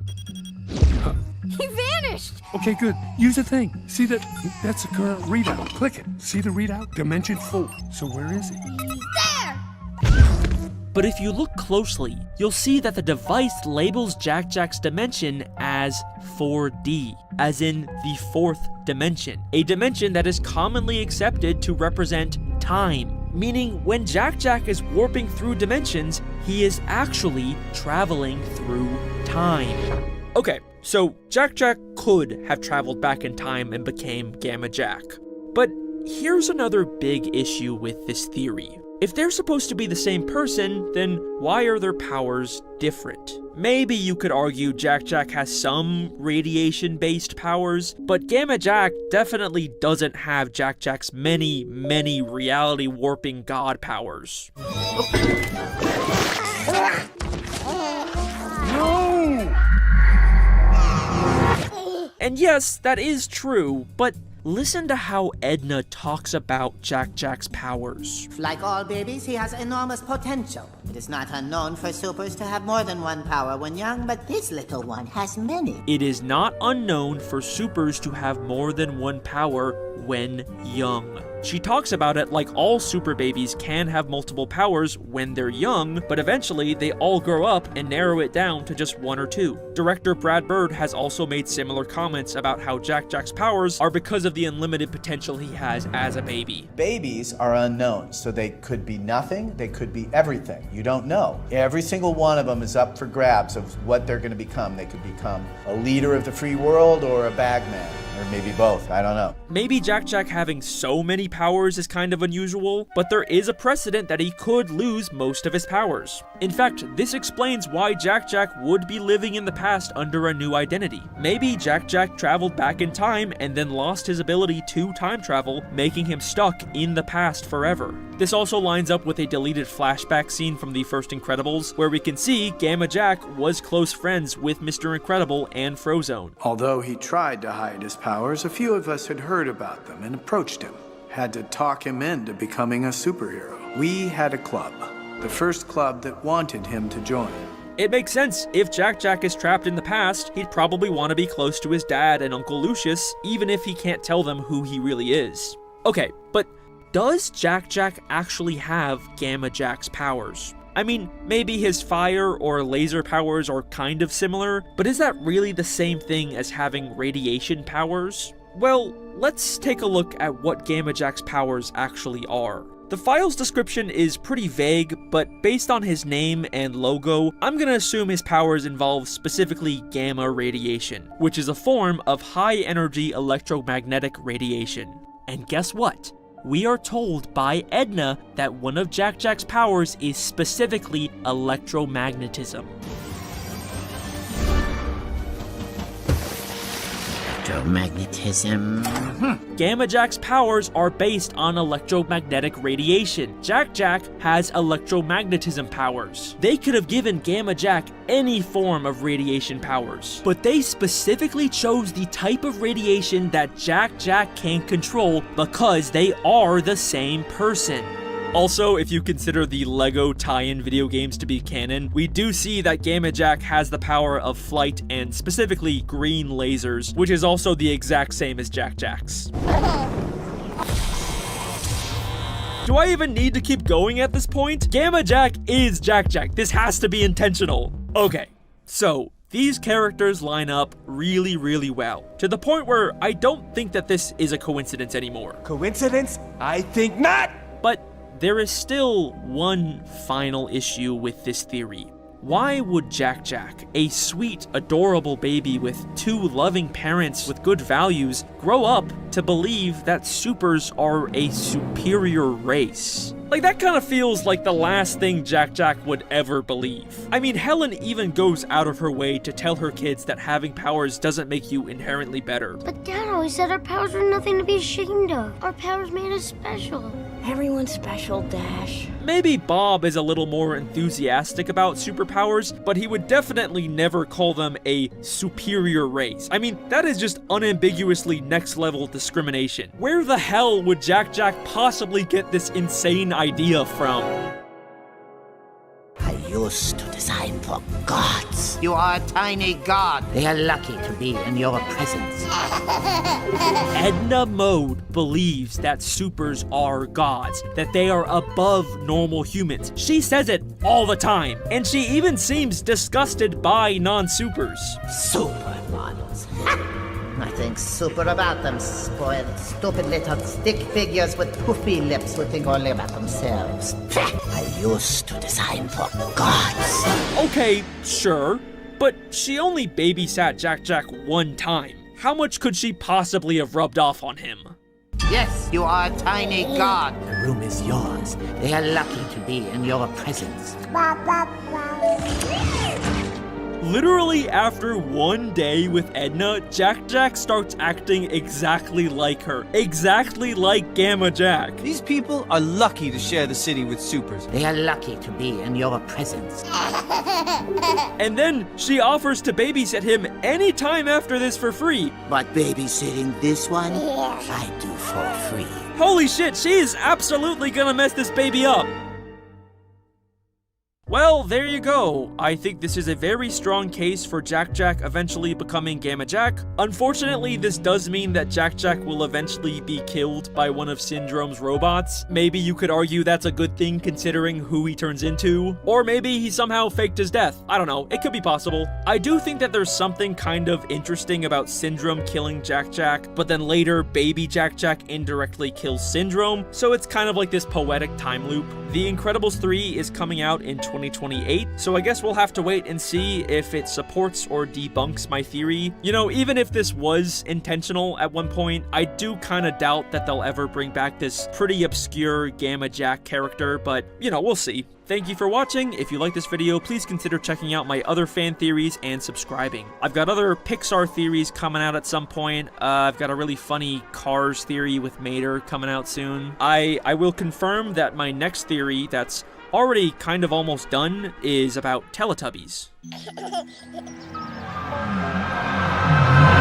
He vanished! Okay, good. Use the thing. See that? That's the current readout. Click it. See the readout? Dimension 4. So where is it? There! But if you look closely, you'll see that the device labels Jack Jack's dimension as 4D, as in the fourth dimension, a dimension that is commonly accepted to represent time, meaning when Jack Jack is warping through dimensions, he is actually traveling through time. Okay, so Jack Jack could have traveled back in time and became Gamma Jack. But here's another big issue with this theory. If they're supposed to be the same person, then why are their powers different? Maybe you could argue Jack Jack has some radiation-based powers, but Gamma Jack definitely doesn't have Jack Jack's many reality-warping god powers. No! And yes, that is true, but listen to how Edna talks about Jack Jack's powers. Like all babies, he has enormous potential. It is not unknown for supers to have more than one power when young, but this little one has many. It is not unknown for supers to have more than one power when young. She talks about it like all super babies can have multiple powers when they're young, but eventually they all grow up and narrow it down to just one or two. Director Brad Bird has also made similar comments about how Jack Jack's powers are because of the unlimited potential he has as a baby. Babies are unknown, so they could be nothing, they could be everything. You don't know. Every single one of them is up for grabs of what they're going to become. They could become a leader of the free world or a bagman, or maybe both. I don't know. Maybe Jack Jack having so many powers is kind of unusual, but there is a precedent that he could lose most of his powers. In fact, this explains why Jack Jack would be living in the past under a new identity. Maybe Jack Jack traveled back in time and then lost his ability to time travel, making him stuck in the past forever. This also lines up with a deleted flashback scene from the first Incredibles, where we can see Gamma Jack was close friends with Mr. Incredible and Frozone. Although he tried to hide his powers, a few of us had heard about them and approached him. Had to talk him into becoming a superhero. We had a club, the first club that wanted him to join. It makes sense. If Jack Jack is trapped in the past, he'd probably want to be close to his dad and Uncle Lucius, even if he can't tell them who he really is. Okay, but does Jack Jack actually have Gamma Jack's powers? I mean, maybe his fire or laser powers are kind of similar, but is that really the same thing as having radiation powers? Well, let's take a look at what Gamma Jack's powers actually are. The file's description is pretty vague, but based on his name and logo, I'm gonna assume his powers involve specifically gamma radiation, which is a form of high-energy electromagnetic radiation. And guess what? We are told by Edna that one of Jack Jack's powers is specifically electromagnetism. Electromagnetism. Gamma Jack's powers are based on electromagnetic radiation. Jack Jack has electromagnetism powers. They could have given Gamma Jack any form of radiation powers, but they specifically chose the type of radiation that Jack Jack can control because they are the same person. Also, if you consider the LEGO tie-in video games to be canon, we do see that Gamma Jack has the power of flight and specifically green lasers, which is also the exact same as Jack Jack's. Do I even need to keep going at this point? Gamma Jack is Jack Jack. This has to be intentional. Okay, so these characters line up really, really well, to the point where I don't think that this is a coincidence anymore. Coincidence? I think not! But there is still one final issue with this theory. Why would Jack Jack, a sweet, adorable baby with two loving parents with good values, grow up to believe that supers are a superior race? Like, that kind of feels like the last thing Jack Jack would ever believe. I mean, Helen even goes out of her way to tell her kids that having powers doesn't make you inherently better. But Dad always said our powers were nothing to be ashamed of. Our powers made us special. Everyone's special, Dash. Maybe Bob is a little more enthusiastic about superpowers, but he would definitely never call them a superior race. I mean, that is just unambiguously next-level discrimination. Where the hell would Jack Jack possibly get this insane idea from? I used to design for gods. You are a tiny god. They are lucky to be in your presence. Edna Mode believes that supers are gods, that they are above normal humans. She says it all the time, and she even seems disgusted by non-supers. Supermodels. Nothing super about them, spoiled, stupid little stick figures with poofy lips who think only about themselves. I used to design for gods. Okay, sure, but she only babysat Jack Jack one time. How much could she possibly have rubbed off on him? Yes, you are a tiny god. The room is yours. They are lucky to be in your presence. Literally after one day with Edna, Jack Jack starts acting exactly like her. Exactly like Gamma Jack. These people are lucky to share the city with supers. They are lucky to be in your presence. And then she offers to babysit him anytime after this for free. But babysitting this one, I do for free. Holy shit, she is absolutely gonna mess this baby up. Well, there you go. I think this is a very strong case for Jack Jack eventually becoming Gamma Jack. Unfortunately, this does mean that Jack Jack will eventually be killed by one of Syndrome's robots. Maybe you could argue that's a good thing considering who he turns into. Or maybe he somehow faked his death. I don't know, it could be possible. I do think that there's something kind of interesting about Syndrome killing Jack Jack, but then later baby Jack Jack indirectly kills Syndrome, so it's kind of like this poetic time loop. The Incredibles 3 is coming out in 2028, so I guess we'll have to wait and see if it supports or debunks my theory. You know, even if this was intentional at one point, I do kind of doubt that they'll ever bring back this pretty obscure Gamma Jack character, but, you know, we'll see. Thank you for watching. If you like this video, please consider checking out my other fan theories and subscribing. I've got other Pixar theories coming out at some point. I've got a really funny Cars theory with Mater coming out soon. I will confirm that my next theory that's already kind of almost done is about Teletubbies.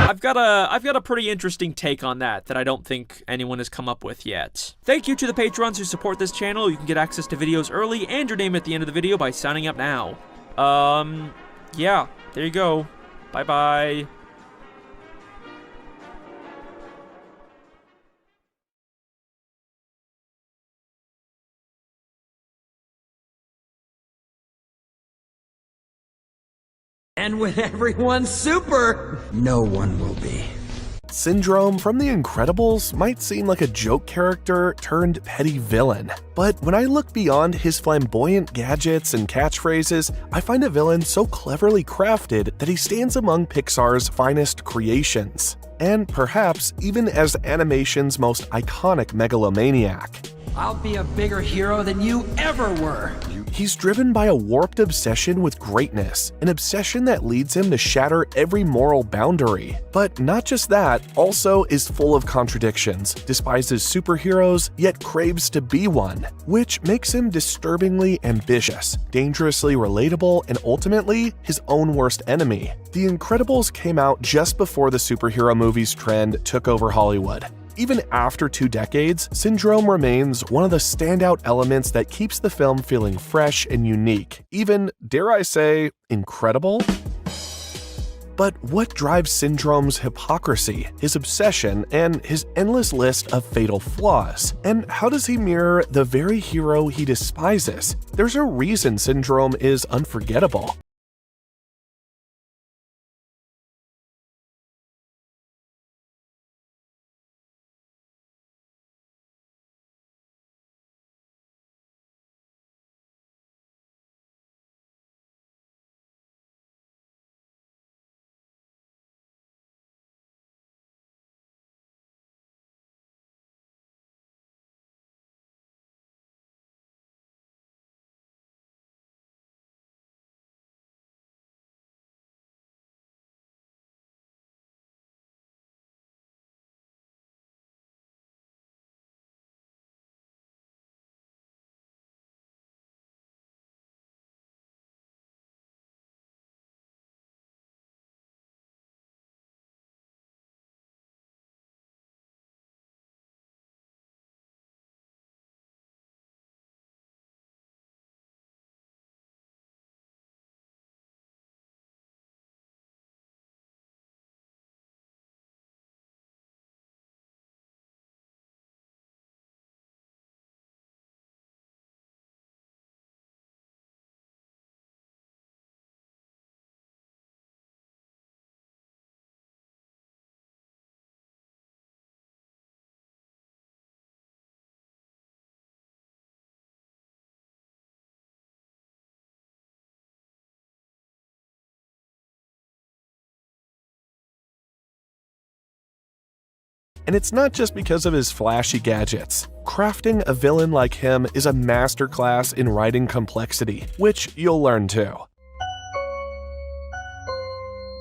I've got a pretty interesting take on that I don't think anyone has come up with yet. Thank you to the patrons who support this channel. You can get access to videos early and your name at the end of the video by signing up now. Yeah, there you go. Bye-bye. And when everyone's super, no one will be. Syndrome from The Incredibles might seem like a joke character turned petty villain, but when I look beyond his flamboyant gadgets and catchphrases, I find a villain so cleverly crafted that he stands among Pixar's finest creations, and perhaps even as animation's most iconic megalomaniac. I'll be a bigger hero than you ever were. He's driven by a warped obsession with greatness, an obsession that leads him to shatter every moral boundary. But not just that, also is full of contradictions, despises superheroes, yet craves to be one, which makes him disturbingly ambitious, dangerously relatable, and ultimately his own worst enemy. The Incredibles came out just before the superhero movies trend took over Hollywood. Even after 2 decades, Syndrome remains one of the standout elements that keeps the film feeling fresh and unique, even, dare I say, incredible? But what drives Syndrome's hypocrisy, his obsession, and his endless list of fatal flaws? And how does he mirror the very hero he despises? There's a reason Syndrome is unforgettable. And it's not just because of his flashy gadgets. Crafting a villain like him is a masterclass in writing complexity, which you'll learn too.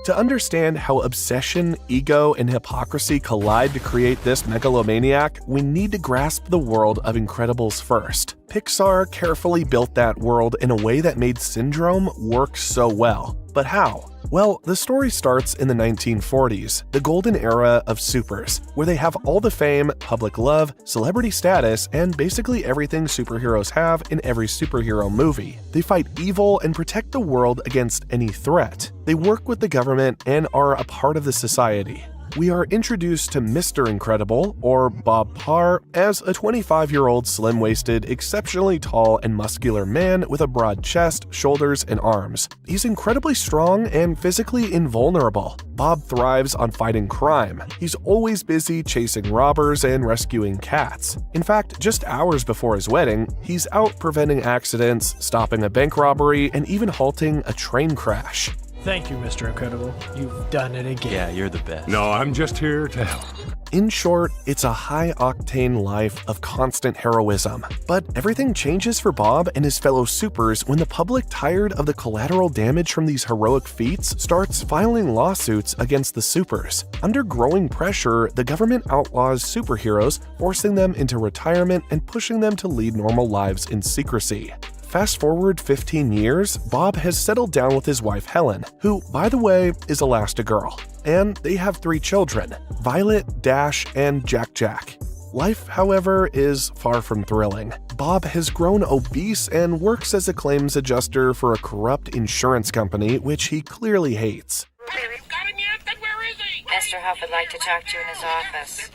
To understand how obsession, ego, and hypocrisy collide to create this megalomaniac, we need to grasp the world of Incredibles first. Pixar carefully built that world in a way that made Syndrome work so well. But how? Well, the story starts in the 1940s, the golden era of supers, where they have all the fame, public love, celebrity status, and basically everything superheroes have in every superhero movie. They fight evil and protect the world against any threat. They work with the government and are a part of the society. We are introduced to Mr. Incredible, or Bob Parr, as a 25-year-old slim-waisted, exceptionally tall and muscular man with a broad chest, shoulders, and arms. He's incredibly strong and physically invulnerable. Bob thrives on fighting crime. He's always busy chasing robbers and rescuing cats. In fact, just hours before his wedding, he's out preventing accidents, stopping a bank robbery, and even halting a train crash. Thank you, Mr. Incredible. You've done it again. Yeah, you're the best. No, I'm just here to help. In short, it's a high-octane life of constant heroism. But everything changes for Bob and his fellow supers when the public, tired of the collateral damage from these heroic feats, starts filing lawsuits against the supers. Under growing pressure, the government outlaws superheroes, forcing them into retirement and pushing them to lead normal lives in secrecy. Fast forward 15 years, Bob has settled down with his wife Helen, who, by the way, is Elastigirl. And they have 3 children, Violet, Dash, and Jack. Life, however, is far from thrilling. Bob has grown obese and works as a claims adjuster for a corrupt insurance company, which he clearly hates. Mr. Huff would like to talk to you in his office.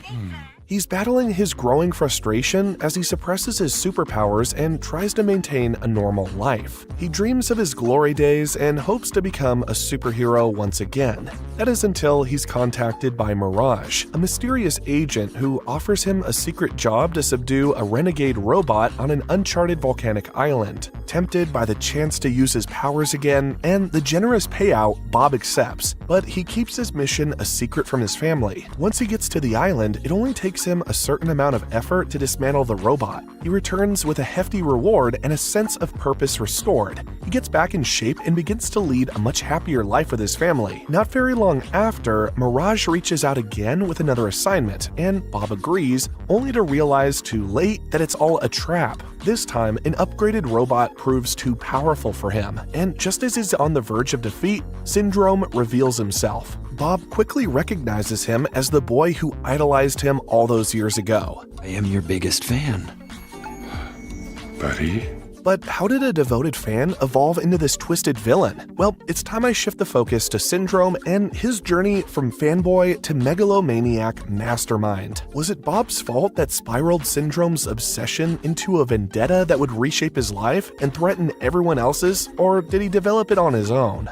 He's battling his growing frustration as he suppresses his superpowers and tries to maintain a normal life. He dreams of his glory days and hopes to become a superhero once again. That is until he's contacted by Mirage, a mysterious agent who offers him a secret job to subdue a renegade robot on an uncharted volcanic island. Tempted by the chance to use his powers again and the generous payout, Bob accepts, but he keeps his mission a secret from his family. Once he gets to the island, it only takes him a certain amount of effort to dismantle the robot. He returns with a hefty reward and a sense of purpose restored. He gets back in shape and begins to lead a much happier life with his family. Not very long after, Mirage reaches out again with another assignment, and Bob agrees, only to realize too late that it's all a trap. This time, an upgraded robot proves too powerful for him, and just as he's on the verge of defeat, Syndrome reveals himself. Bob quickly recognizes him as the boy who idolized him all those years ago. I am your biggest fan. Buddy? But how did a devoted fan evolve into this twisted villain? Well, it's time I shift the focus to Syndrome and his journey from fanboy to megalomaniac mastermind. Was it Bob's fault that spiraled Syndrome's obsession into a vendetta that would reshape his life and threaten everyone else's, or did he develop it on his own?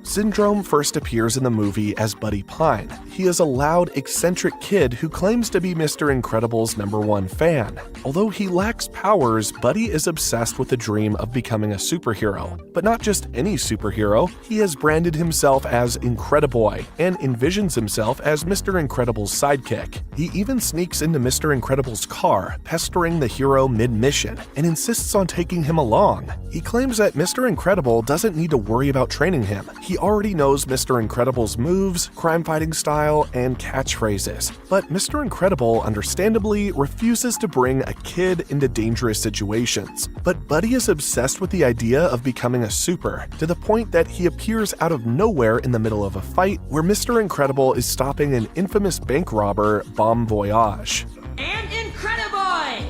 Syndrome first appears in the movie as Buddy Pine. He is a loud, eccentric kid who claims to be Mr. Incredible's #1 fan. Although he lacks powers, Buddy is obsessed with the dream of becoming a superhero. But not just any superhero, he has branded himself as Incrediboy and envisions himself as Mr. Incredible's sidekick. He even sneaks into Mr. Incredible's car, pestering the hero mid-mission, and insists on taking him along. He claims that Mr. Incredible doesn't need to worry about training him. He already knows Mr. Incredible's moves, crime-fighting style, and catchphrases. But Mr. Incredible, understandably, refuses to bring a kid into dangerous situations. But Buddy is obsessed with the idea of becoming a super, to the point that he appears out of nowhere in the middle of a fight where Mr. Incredible is stopping an infamous bank robber, Bon Voyage. And Incrediboy!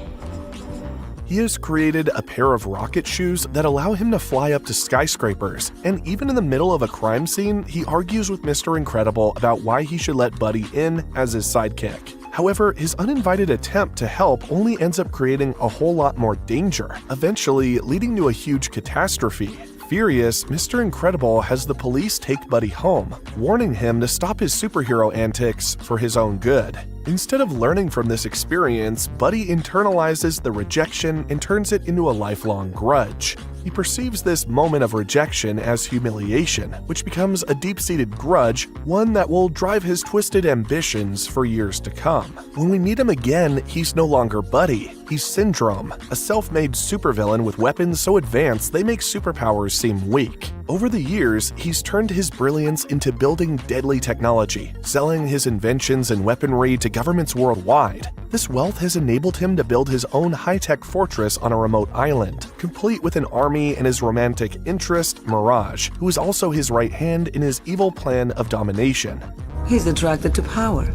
He has created a pair of rocket shoes that allow him to fly up to skyscrapers, and even in the middle of a crime scene, he argues with Mr. Incredible about why he should let Buddy in as his sidekick. However, his uninvited attempt to help only ends up creating a whole lot more danger, eventually leading to a huge catastrophe. Furious, Mr. Incredible has the police take Buddy home, warning him to stop his superhero antics for his own good. Instead of learning from this experience, Buddy internalizes the rejection and turns it into a lifelong grudge. He perceives this moment of rejection as humiliation, which becomes a deep-seated grudge, one that will drive his twisted ambitions for years to come. When we meet him again, he's no longer Buddy. He's Syndrome, a self-made supervillain with weapons so advanced they make superpowers seem weak. Over the years, he's turned his brilliance into building deadly technology, selling his inventions and weaponry to governments worldwide. This wealth has enabled him to build his own high-tech fortress on a remote island, complete with an army and his romantic interest, Mirage, who is also his right hand in his evil plan of domination. He's attracted to power.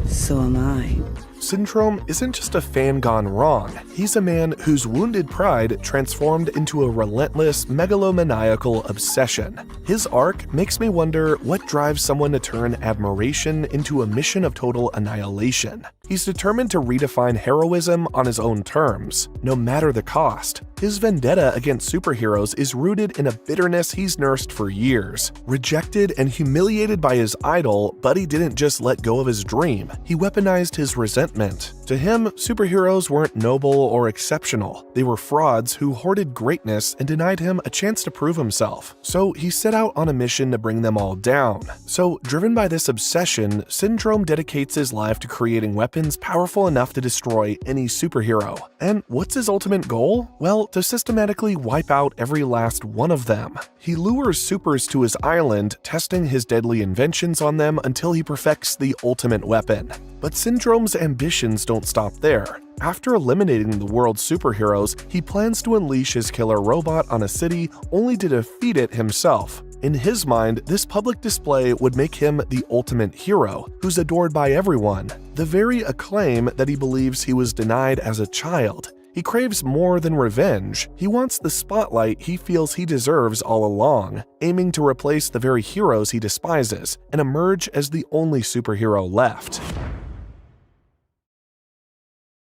So am I. Syndrome isn't just a fan gone wrong. He's a man whose wounded pride transformed into a relentless, megalomaniacal obsession. His arc makes me wonder what drives someone to turn admiration into a mission of total annihilation. He's determined to redefine heroism on his own terms, no matter the cost. His vendetta against superheroes is rooted in a bitterness he's nursed for years. Rejected and humiliated by his idol, Buddy didn't just let go of his dream, he weaponized his resentment. To him, superheroes weren't noble or exceptional. They were frauds who hoarded greatness and denied him a chance to prove himself. So he set out on a mission to bring them all down. So, driven by this obsession, Syndrome dedicates his life to creating weapons powerful enough to destroy any superhero. And what's his ultimate goal? Well, to systematically wipe out every last one of them. He lures supers to his island, testing his deadly inventions on them until he perfects the ultimate weapon. But Syndrome's ambitions don't stop there. After eliminating the world's superheroes, he plans to unleash his killer robot on a city only to defeat it himself. In his mind, this public display would make him the ultimate hero, who's adored by everyone, the very acclaim that he believes he was denied as a child. He craves more than revenge. He wants the spotlight he feels he deserves all along, aiming to replace the very heroes he despises and emerge as the only superhero left.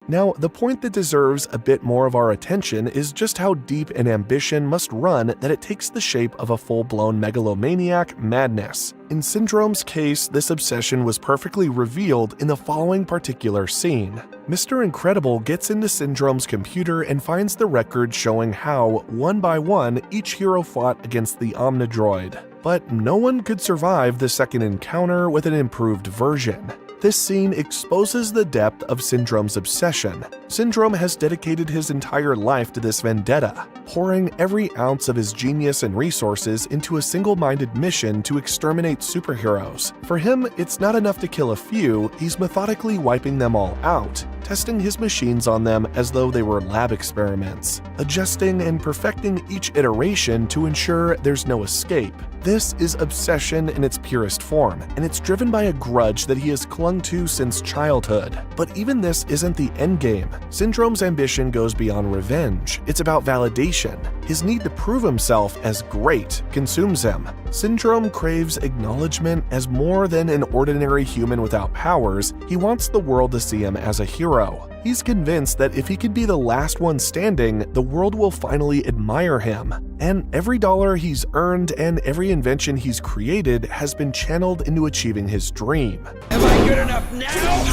Now, the point that deserves a bit more of our attention is just how deep an ambition must run that it takes the shape of a full-blown megalomaniac madness. In Syndrome's case, this obsession was perfectly revealed in the following particular scene. Mr. Incredible gets into Syndrome's computer and finds the record showing how, one by one, each hero fought against the Omnidroid. But no one could survive the second encounter with an improved version. This scene exposes the depth of Syndrome's obsession. Syndrome has dedicated his entire life to this vendetta, pouring every ounce of his genius and resources into a single-minded mission to exterminate superheroes. For him, it's not enough to kill a few, he's methodically wiping them all out, testing his machines on them as though they were lab experiments, adjusting and perfecting each iteration to ensure there's no escape. This is obsession in its purest form, and it's driven by a grudge that he has clung to since childhood. But even this isn't the endgame. Syndrome's ambition goes beyond revenge. It's about validation. His need to prove himself as great consumes him. Syndrome craves acknowledgement as more than an ordinary human without powers. He wants the world to see him as a hero. He's convinced that if he can be the last one standing, the world will finally admire him. And every dollar he's earned and every invention he's created has been channeled into achieving his dream. Am I good enough now?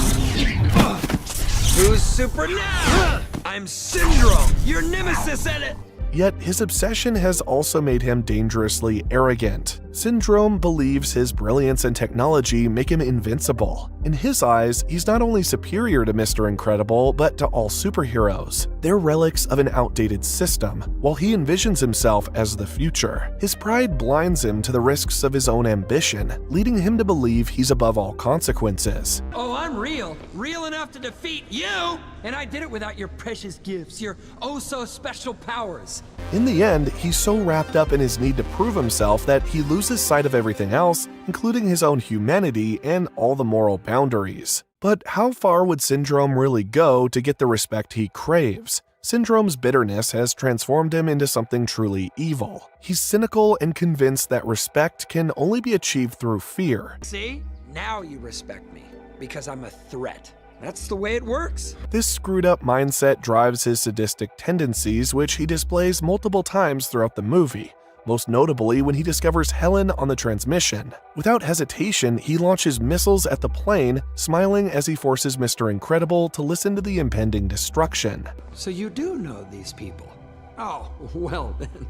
Who's super now? I'm Syndrome, your nemesis at it! Yet his obsession has also made him dangerously arrogant. Syndrome believes his brilliance and technology make him invincible. In his eyes, he's not only superior to Mr. Incredible, but to all superheroes. They're relics of an outdated system, while he envisions himself as the future. His pride blinds him to the risks of his own ambition, leading him to believe he's above all consequences. Oh, I'm real enough to defeat you! And I did it without your precious gifts, your oh-so-special powers. In the end, he's so wrapped up in his need to prove himself that he loses sight of everything else, including his own humanity and all the moral boundaries. But how far would Syndrome really go to get the respect he craves? Syndrome's bitterness has transformed him into something truly evil. He's cynical and convinced that respect can only be achieved through fear. See? Now you respect me, because I'm a threat. That's the way it works. This screwed up mindset drives his sadistic tendencies, which he displays multiple times throughout the movie, most notably when he discovers Helen on the transmission. Without hesitation, he launches missiles at the plane, smiling as he forces Mr. Incredible to listen to the impending destruction. So you do know these people? Oh, well then,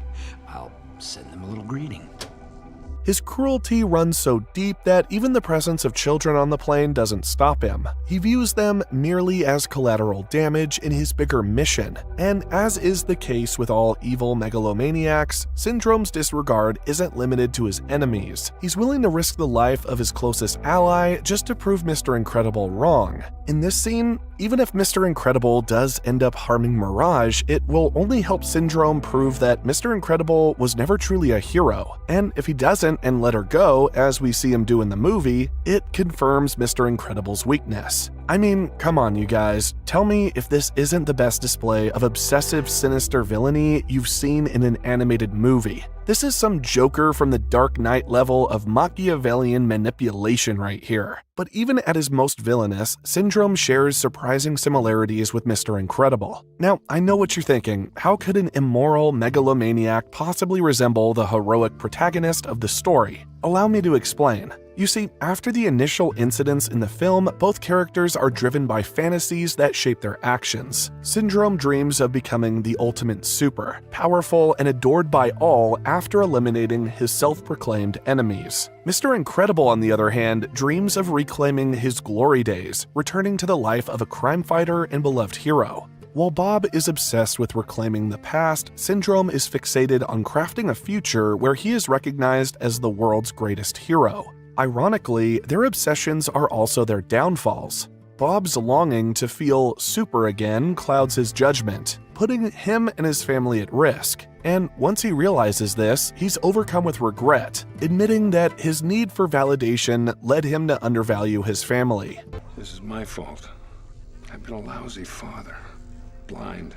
I'll send them a little greeting. His cruelty runs so deep that even the presence of children on the plane doesn't stop him. He views them merely as collateral damage in his bigger mission, and as is the case with all evil megalomaniacs, Syndrome's disregard isn't limited to his enemies. He's willing to risk the life of his closest ally just to prove Mr. Incredible wrong. In this scene, even if Mr. Incredible does end up harming Mirage, it will only help Syndrome prove that Mr. Incredible was never truly a hero. And if he doesn't and let her go, as we see him do in the movie, it confirms Mr. Incredible's weakness. I mean, come on you guys, tell me if this isn't the best display of obsessive, sinister villainy you've seen in an animated movie. This is some Joker from the Dark Knight level of Machiavellian manipulation right here. But even at his most villainous, Syndrome shares surprising similarities with Mr. Incredible. Now, I know what you're thinking, how could an immoral megalomaniac possibly resemble the heroic protagonist of the story? Allow me to explain. You see, after the initial incidents in the film, both characters are driven by fantasies that shape their actions. Syndrome dreams of becoming the ultimate super, powerful and adored by all after eliminating his self-proclaimed enemies. Mr. Incredible, on the other hand, dreams of reclaiming his glory days, returning to the life of a crime fighter and beloved hero. While Bob is obsessed with reclaiming the past, Syndrome is fixated on crafting a future where he is recognized as the world's greatest hero. Ironically, their obsessions are also their downfalls. Bob's longing to feel super again clouds his judgment, putting him and his family at risk. And once he realizes this, he's overcome with regret, admitting that his need for validation led him to undervalue his family. This is my fault. I've been a lousy father, blind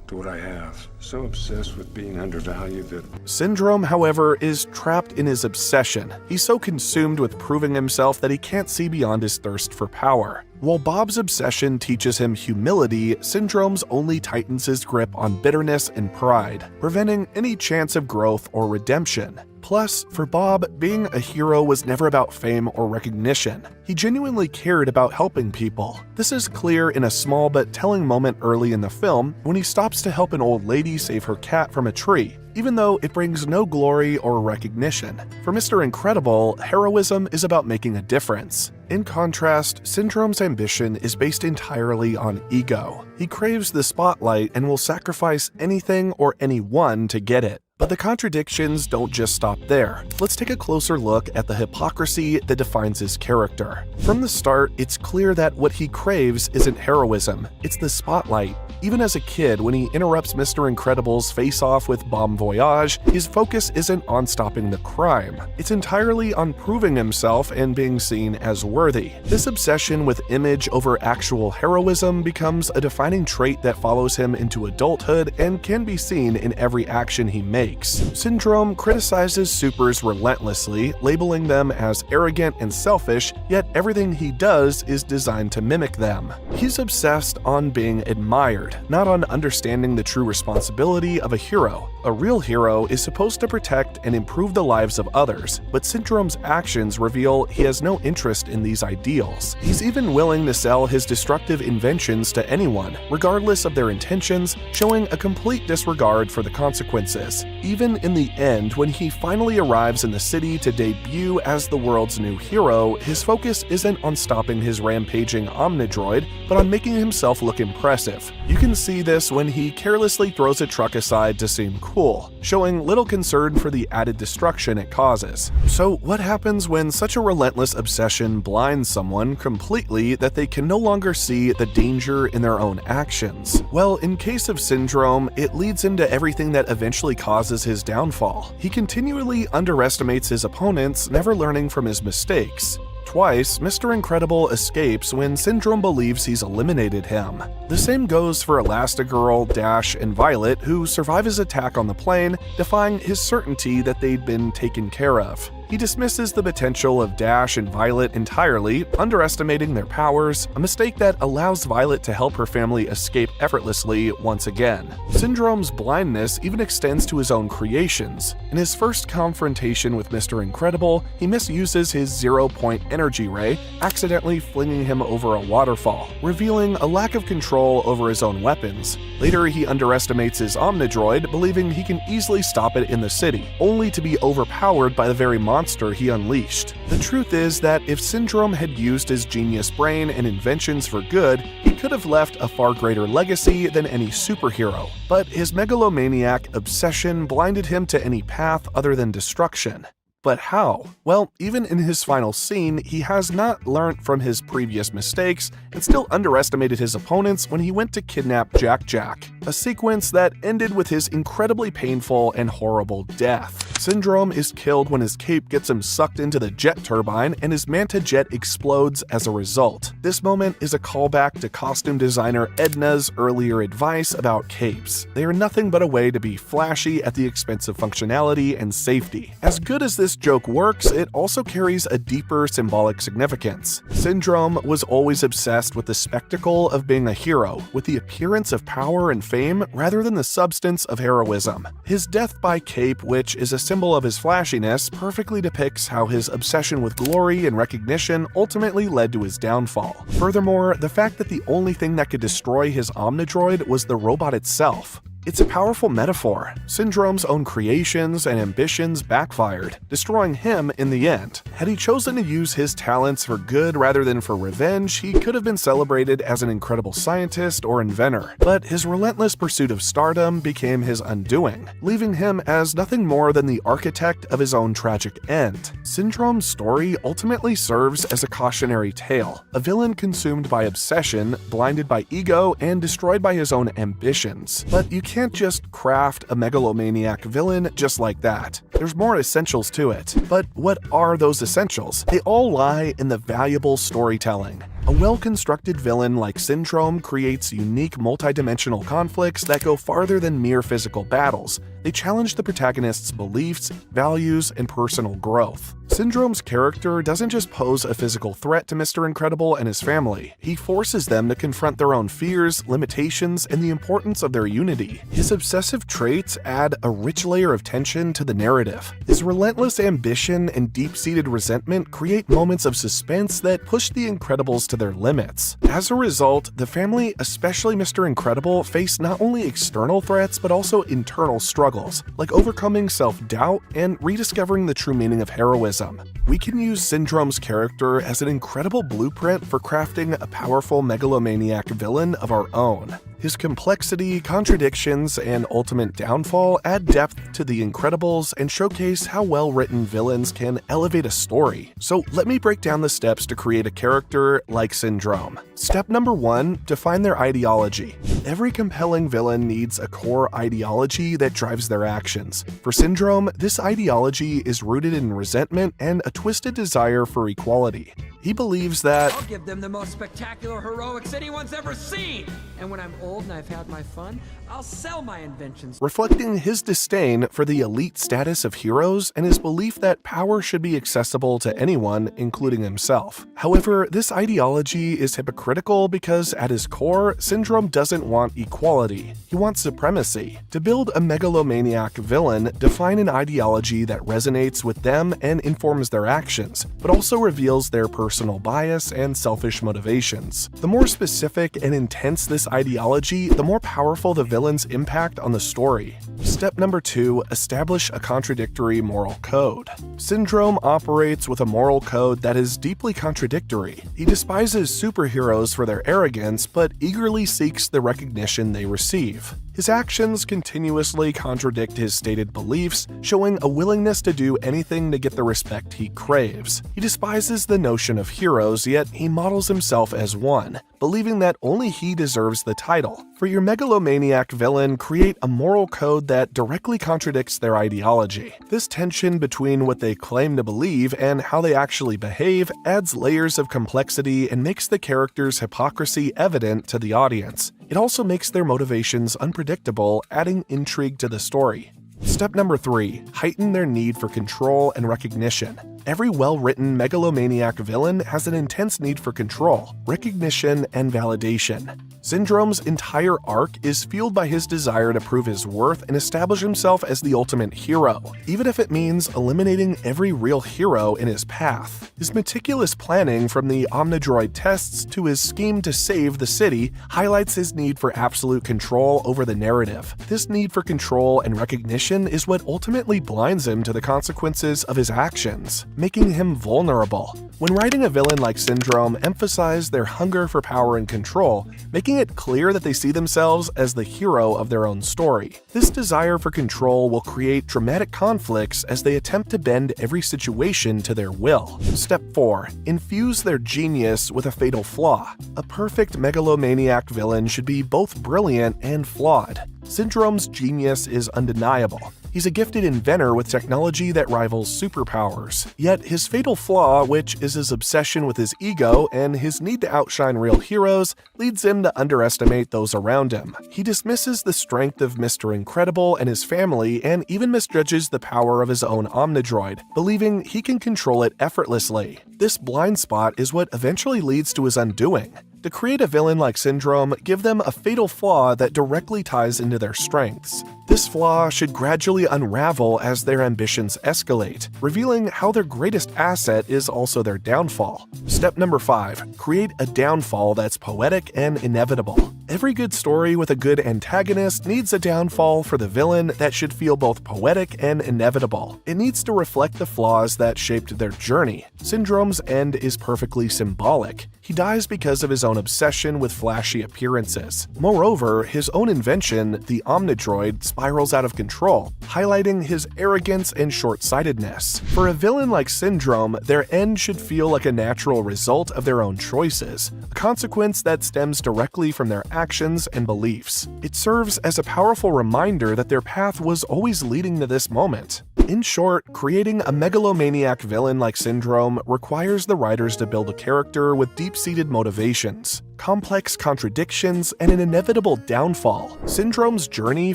to what I have, so obsessed with being undervalued that... Syndrome, however, is trapped in his obsession. He's so consumed with proving himself that he can't see beyond his thirst for power. While Bob's obsession teaches him humility, Syndrome's only tightens his grip on bitterness and pride, preventing any chance of growth or redemption. Plus, for Bob, being a hero was never about fame or recognition. He genuinely cared about helping people. This is clear in a small but telling moment early in the film when he stops to help an old lady save her cat from a tree, even though it brings no glory or recognition. For Mr. Incredible, heroism is about making a difference. In contrast, Syndrome's ambition is based entirely on ego. He craves the spotlight and will sacrifice anything or anyone to get it. But the contradictions don't just stop there. Let's take a closer look at the hypocrisy that defines his character. From the start, it's clear that what he craves isn't heroism, it's the spotlight. Even as a kid, when he interrupts Mr. Incredible's face-off with Bon Voyage, his focus isn't on stopping the crime. It's entirely on proving himself and being seen as worthy. This obsession with image over actual heroism becomes a defining trait that follows him into adulthood and can be seen in every action he makes. Syndrome criticizes supers relentlessly, labeling them as arrogant and selfish, yet everything he does is designed to mimic them. He's obsessed on being admired, not on understanding the true responsibility of a hero. A real hero is supposed to protect and improve the lives of others, but Syndrome's actions reveal he has no interest in these ideals. He's even willing to sell his destructive inventions to anyone, regardless of their intentions, showing a complete disregard for the consequences. Even in the end, when he finally arrives in the city to debut as the world's new hero, his focus isn't on stopping his rampaging Omnidroid, but on making himself look impressive. You can see this when he carelessly throws a truck aside to seem cool, showing little concern for the added destruction it causes. So what happens when such a relentless obsession blinds someone completely that they can no longer see the danger in their own actions? Well, in case of Syndrome, it leads him to everything that eventually causes his downfall. He continually underestimates his opponents, never learning from his mistakes. Twice, Mr. Incredible escapes when Syndrome believes he's eliminated him. The same goes for Elastigirl, Dash, and Violet, who survive his attack on the plane, defying his certainty that they'd been taken care of. He dismisses the potential of Dash and Violet entirely, underestimating their powers, a mistake that allows Violet to help her family escape effortlessly once again. Syndrome's blindness even extends to his own creations. In his first confrontation with Mr. Incredible, he misuses his 0-point energy ray, accidentally flinging him over a waterfall, revealing a lack of control over his own weapons. Later, he underestimates his Omnidroid, believing he can easily stop it in the city, only to be overpowered by the very monster monster he unleashed. The truth is that if Syndrome had used his genius brain and inventions for good, he could have left a far greater legacy than any superhero. But his megalomaniac obsession blinded him to any path other than destruction. But how? Well, even in his final scene, he has not learnt from his previous mistakes and still underestimated his opponents when he went to kidnap Jack, a sequence that ended with his incredibly painful and horrible death. Syndrome is killed when his cape gets him sucked into the jet turbine and his manta jet explodes as a result. This moment is a callback to costume designer Edna's earlier advice about capes. They are nothing but a way to be flashy at the expense of functionality and safety. As good as this joke works, it also carries a deeper symbolic significance. Syndrome was always obsessed with the spectacle of being a hero, with the appearance of power and fame rather than the substance of heroism. His death by cape, which is a symbol of his flashiness, perfectly depicts how his obsession with glory and recognition ultimately led to his downfall. Furthermore, the fact that the only thing that could destroy his Omnidroid was the robot itself. It's a powerful metaphor. Syndrome's own creations and ambitions backfired, destroying him in the end. Had he chosen to use his talents for good rather than for revenge, he could have been celebrated as an incredible scientist or inventor. But his relentless pursuit of stardom became his undoing, leaving him as nothing more than the architect of his own tragic end. Syndrome's story ultimately serves as a cautionary tale, a villain consumed by obsession, blinded by ego, and destroyed by his own ambitions. But you can't just craft a megalomaniac villain just like that. There's more essentials to it. But what are those essentials? They all lie in the valuable storytelling. A well-constructed villain like Syndrome creates unique multidimensional conflicts that go farther than mere physical battles. They challenge the protagonist's beliefs, values, and personal growth. Syndrome's character doesn't just pose a physical threat to Mr. Incredible and his family. He forces them to confront their own fears, limitations, and the importance of their unity. His obsessive traits add a rich layer of tension to the narrative. His relentless ambition and deep-seated resentment create moments of suspense that push the Incredibles to their limits. As a result, the family, especially Mr. Incredible, face not only external threats but also internal struggles, like overcoming self-doubt and rediscovering the true meaning of heroism. We can use Syndrome's character as an incredible blueprint for crafting a powerful megalomaniac villain of our own. His complexity, contradictions, and ultimate downfall add depth to the Incredibles and showcase how well-written villains can elevate a story. So let me break down the steps to create a character like Syndrome. Step number 1, define their ideology. Every compelling villain needs a core ideology that drives their actions. For Syndrome, this ideology is rooted in resentment and a twisted desire for equality. He believes that I'll give them the most spectacular heroics anyone's ever seen! And when I'm old and I've had my fun, I'll sell my inventions. Reflecting his disdain for the elite status of heroes and his belief that power should be accessible to anyone, including himself. However, this ideology is hypocritical because at his core, Syndrome doesn't want equality. He wants supremacy. To build a megalomaniac villain, define an ideology that resonates with them and informs their actions, but also reveals their personal bias and selfish motivations. The more specific and intense this ideology, the more powerful the villain's impact on the story. Step number 2, establish a contradictory moral code. Syndrome operates with a moral code that is deeply contradictory. He despises superheroes for their arrogance, but eagerly seeks the recognition they receive. His actions continuously contradict his stated beliefs, showing a willingness to do anything to get the respect he craves. He despises the notion of heroes, yet he models himself as one, believing that only he deserves the title. For your megalomaniac villain, create a moral code that directly contradicts their ideology. This tension between what they claim to believe and how they actually behave adds layers of complexity and makes the character's hypocrisy evident to the audience. It also makes their motivations unpredictable, adding intrigue to the story. Step number 3, heighten their need for control and recognition. Every well-written megalomaniac villain has an intense need for control, recognition, and validation. Syndrome's entire arc is fueled by his desire to prove his worth and establish himself as the ultimate hero, even if it means eliminating every real hero in his path. His meticulous planning, from the Omnidroid tests to his scheme to save the city, highlights his need for absolute control over the narrative. This need for control and recognition is what ultimately blinds him to the consequences of his actions, making him vulnerable. When writing a villain like Syndrome, emphasize their hunger for power and control, making it clear that they see themselves as the hero of their own story. This desire for control will create dramatic conflicts as they attempt to bend every situation to their will. Step 4. Infuse their genius with a fatal flaw. A perfect megalomaniac villain should be both brilliant and flawed. Syndrome's genius is undeniable. He's a gifted inventor with technology that rivals superpowers. Yet his fatal flaw, which is his obsession with his ego and his need to outshine real heroes, leads him to underestimate those around him. He dismisses the strength of Mr. Incredible and his family, and even misjudges the power of his own Omnidroid, believing he can control it effortlessly. This blind spot is what eventually leads to his undoing. To create a villain like Syndrome, give them a fatal flaw that directly ties into their strengths. This flaw should gradually unravel as their ambitions escalate, revealing how their greatest asset is also their downfall. Step number 5. Create a downfall that's poetic and inevitable. Every good story with a good antagonist needs a downfall for the villain that should feel both poetic and inevitable. It needs to reflect the flaws that shaped their journey. Syndrome's end is perfectly symbolic. He dies because of his own obsession with flashy appearances. Moreover, his own invention, the Omnidroid, spirals out of control, highlighting his arrogance and short-sightedness. For a villain like Syndrome, their end should feel like a natural result of their own choices, a consequence that stems directly from their actions and beliefs. It serves as a powerful reminder that their path was always leading to this moment. In short, creating a megalomaniac villain like Syndrome requires the writers to build a character with deep-seated motivations, complex contradictions, and an inevitable downfall. Syndrome's journey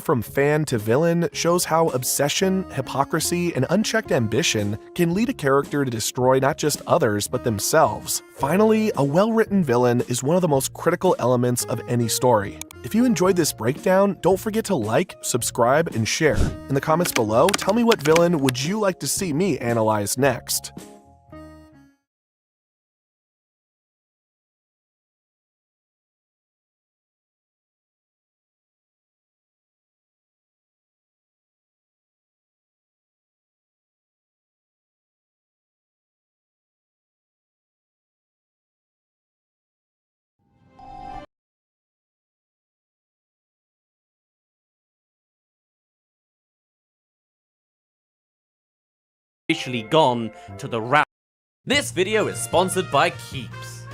from fan to villain shows how obsession, hypocrisy, and unchecked ambition can lead a character to destroy not just others but themselves. Finally, a well-written villain is one of the most critical elements of any story. If you enjoyed this breakdown, don't forget to like, subscribe, and share. In the comments below, tell me what villain would you like to see me analyze next. Officially gone to the rap. This video is sponsored by Keeps.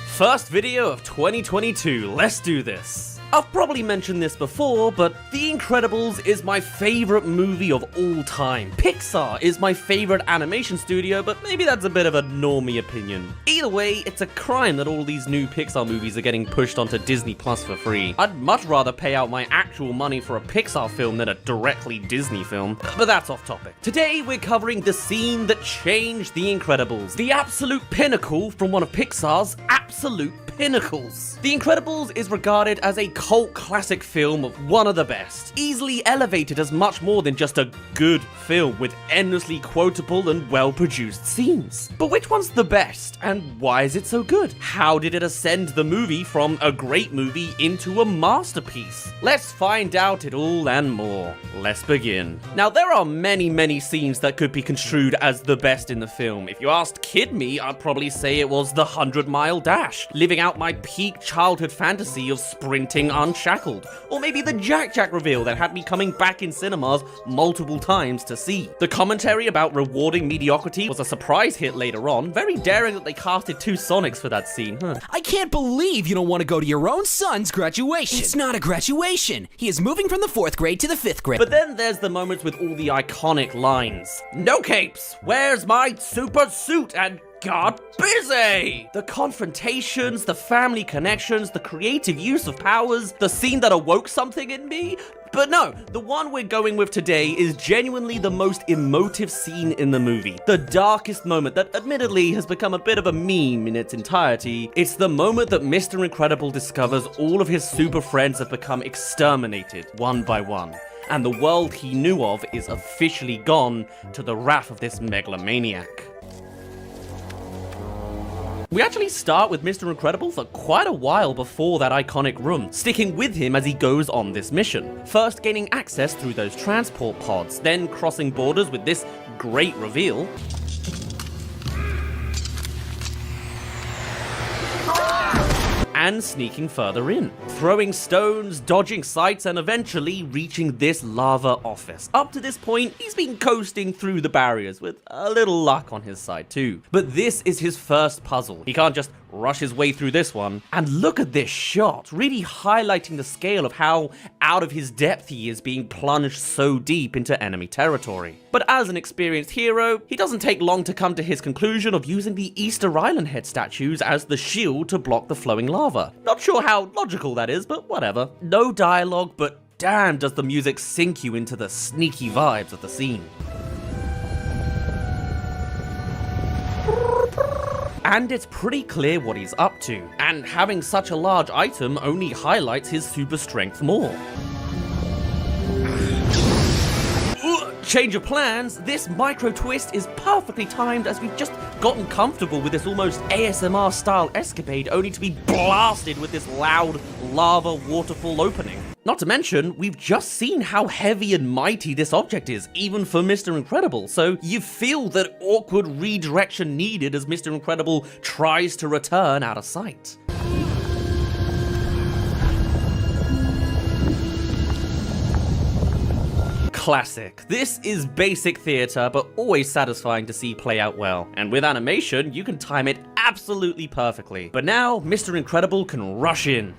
First video of 2022, let's do this. I've probably mentioned this before, but The Incredibles is my favorite movie of all time. Pixar is my favorite animation studio, but maybe that's a bit of a normie opinion. Either way, it's a crime that all these new Pixar movies are getting pushed onto Disney Plus for free. I'd much rather pay out my actual money for a Pixar film than a directly Disney film, but that's off topic. Today, we're covering the scene that changed The Incredibles, the absolute pinnacle from one of Pixar's absolute pinnacles. The Incredibles is regarded as a cult classic film of one of the best, easily elevated as much more than just a good film with endlessly quotable and well-produced scenes. But which one's the best, and why is it so good? How did it ascend the movie from a great movie into a masterpiece? Let's find out it all and more. Let's begin. Now, there are many scenes that could be construed as the best in the film. If you asked Kid Me, I'd probably say it was the 100-mile dash, living out my peak childhood fantasy of sprinting unshackled, or maybe the Jack reveal that had me coming back in cinemas multiple times to see. The commentary about rewarding mediocrity was a surprise hit later on, very daring that they casted 2 Sonics for that scene, I can't believe you don't want to go to your own son's graduation. It's not a graduation. He is moving from the 4th grade to the 5th grade. But then there's the moments with all the iconic lines. No capes, where's my super suit, and got busy! The confrontations, the family connections, the creative use of powers, the scene that awoke something in me. But no, the one we're going with today is genuinely the most emotive scene in the movie. The darkest moment that admittedly has become a bit of a meme in its entirety. It's the moment that Mr. Incredible discovers all of his super friends have become exterminated, one by one. And the world he knew of is officially gone to the wrath of this megalomaniac. We actually start with Mr. Incredible for quite a while before that iconic room, sticking with him as he goes on this mission. First gaining access through those transport pods, then crossing borders with this great reveal. And sneaking further in, throwing stones, dodging sights, and eventually reaching this lava office. Up to this point, he's been coasting through the barriers with a little luck on his side too. But this is his first puzzle. He can't just rush his way through this one. And look at this shot, really highlighting the scale of how out of his depth he is being plunged so deep into enemy territory. But as an experienced hero, he doesn't take long to come to his conclusion of using the Easter Island head statues as the shield to block the flowing lava. Not sure how logical that is, but whatever. No dialogue, but damn does the music sink you into the sneaky vibes of the scene. And it's pretty clear what he's up to, and having such a large item only highlights his super strength more. Change of plans, this micro twist is perfectly timed as we've just gotten comfortable with this almost ASMR style escapade only to be blasted with this loud lava waterfall opening. Not to mention, we've just seen how heavy and mighty this object is, even for Mr. Incredible, so you feel that awkward redirection needed as Mr. Incredible tries to return out of sight. Classic. This is basic theater, but always satisfying to see play out well. And with animation, you can time it absolutely perfectly. But now, Mr. Incredible can rush in.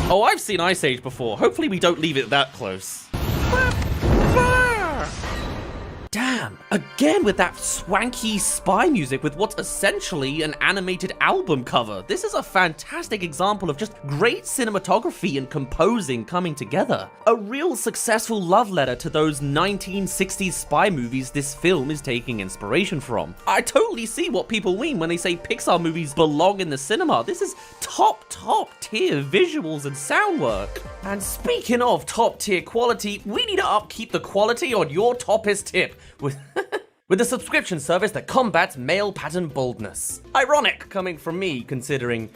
Oh, I've seen Ice Age before. Hopefully we don't leave it that close. Damn, again with that swanky spy music with what's essentially an animated album cover. This is a fantastic example of just great cinematography and composing coming together. A real successful love letter to those 1960s spy movies this film is taking inspiration from. I totally see what people mean when they say Pixar movies belong in the cinema. This is top tier visuals and sound work. And speaking of top tier quality, we need to upkeep the quality on your toppest tip with the subscription service that combats male pattern baldness. Ironic coming from me, considering,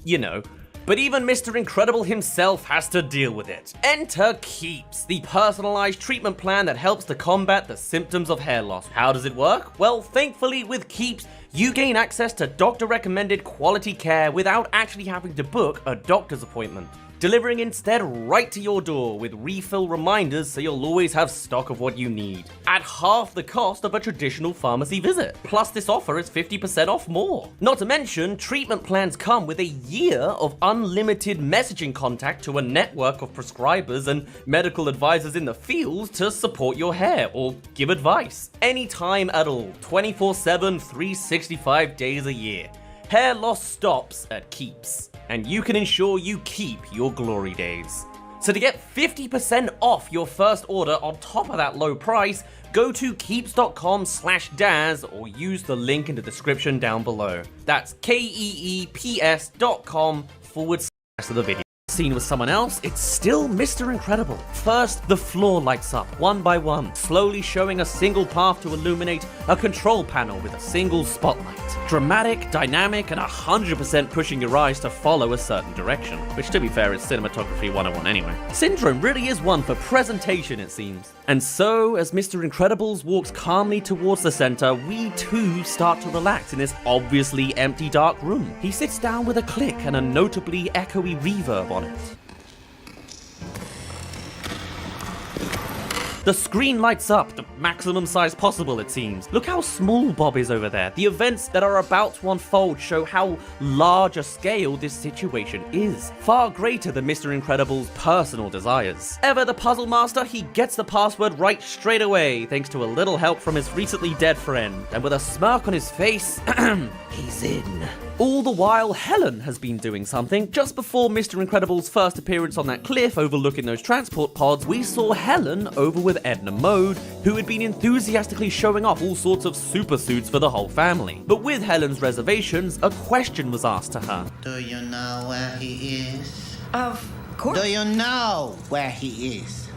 you know. But even Mr. Incredible himself has to deal with it. Enter Keeps, the personalized treatment plan that helps to combat the symptoms of hair loss. How does it work? Well, thankfully with Keeps, you gain access to doctor-recommended quality care without actually having to book a doctor's appointment. Delivering instead right to your door with refill reminders so you'll always have stock of what you need. At half the cost of a traditional pharmacy visit. Plus this offer is 50% off more. Not to mention, treatment plans come with a year of unlimited messaging contact to a network of prescribers and medical advisors in the field to support your hair or give advice. Anytime at all, 24/7, 365 days a year. Hair loss stops at Keeps, and you can ensure you keep your glory days. So to get 50% off your first order on top of that low price, go to keeps.com/Daz or use the link in the description down below. That's keeps.com/of the video. Scene with someone else, it's still Mr. Incredible. First, the floor lights up one by one, slowly showing a single path to illuminate a control panel with a single spotlight. Dramatic, dynamic, and 100% pushing your eyes to follow a certain direction, which to be fair is cinematography 101 anyway. Syndrome really is one for presentation, it seems. And so, as Mr. Incredibles walks calmly towards the center, we too start to relax in this obviously empty dark room. He sits down with a click and a notably echoey reverb on it. The screen lights up, the maximum size possible it seems. Look how small Bob is over there. The events that are about to unfold show how large a scale this situation is. Far greater than Mr. Incredible's personal desires. Ever the puzzle master, he gets the password right straight away, thanks to a little help from his recently dead friend. And with a smirk on his face, he's in. All the while, Helen has been doing something. Just before Mr. Incredible's first appearance on that cliff overlooking those transport pods, we saw Helen over with Edna Mode, who had been enthusiastically showing off all sorts of super suits for the whole family. But with Helen's reservations, a question was asked to her. Do you know where he is? Of course. Do you know where he is?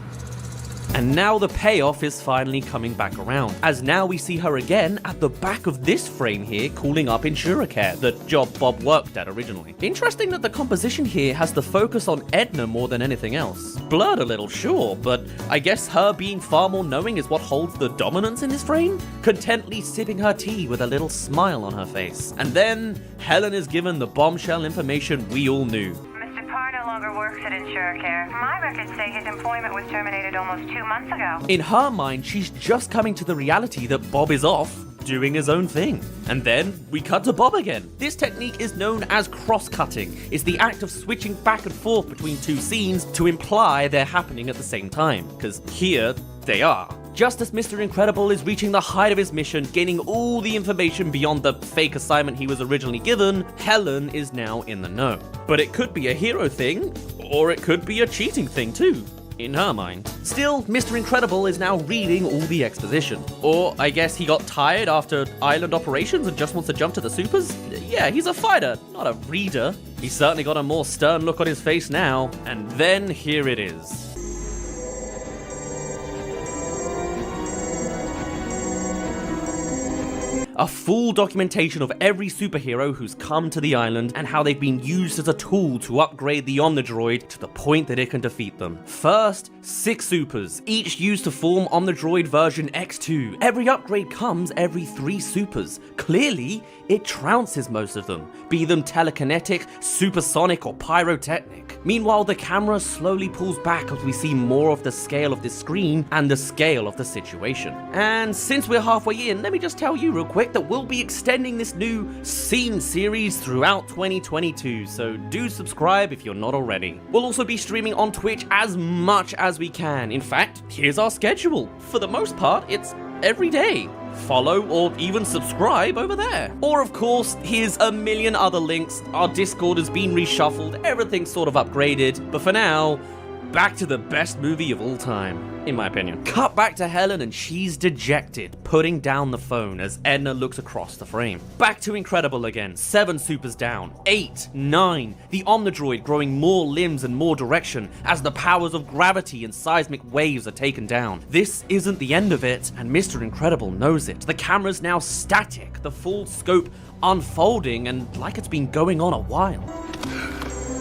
And now the payoff is finally coming back around, as now we see her again at the back of this frame here calling up InsureCare, the job Bob worked at originally. Interesting that the composition here has the focus on Edna more than anything else. Blurred a little, sure, but I guess her being far more knowing is what holds the dominance in this frame? Contently sipping her tea with a little smile on her face. And then, Helen is given the bombshell information we all knew. No longer works at InsureCare. My records say his employment was terminated almost 2 months ago. In her mind, she's just coming to the reality that Bob is off, doing his own thing. And then we cut to Bob again. This technique is known as cross-cutting. It's the act of switching back and forth between two scenes to imply they're happening at the same time, because here they are. Just as Mr. Incredible is reaching the height of his mission, gaining all the information beyond the fake assignment he was originally given, Helen is now in the know. But it could be a hero thing, or it could be a cheating thing too, in her mind. Still, Mr. Incredible is now reading all the exposition. Or I guess he got tired after island operations and just wants to jump to the supers? Yeah, he's a fighter, not a reader. He's certainly got a more stern look on his face now, and then here it is. A full documentation of every superhero who's come to the island and how they've been used as a tool to upgrade the Omnidroid to the point that it can defeat them. First, 6 supers, each used to form Omnidroid version X2. Every upgrade comes every 3 supers. Clearly, it trounces most of them, be them telekinetic, supersonic, or pyrotechnic. Meanwhile, the camera slowly pulls back as we see more of the scale of this screen and the scale of the situation. And since we're halfway in, let me just tell you real quick that we'll be extending this new scene series throughout 2022, so do subscribe if you're not already. We'll also be streaming on Twitch as much as we can. In fact, here's our schedule. For the most part, it's every day. Follow or even subscribe over there. Or of course, here's a million other links. Our Discord has been reshuffled, everything's sort of upgraded, but for now, back to the best movie of all time, in my opinion. Cut back to Helen and she's dejected, putting down the phone as Edna looks across the frame. Back to Incredible again, 7 supers down, 8, 9, the Omnidroid growing more limbs and more direction as the powers of gravity and seismic waves are taken down. This isn't the end of it, and Mr. Incredible knows it. The camera's now static, the full scope unfolding, and like it's been going on a while.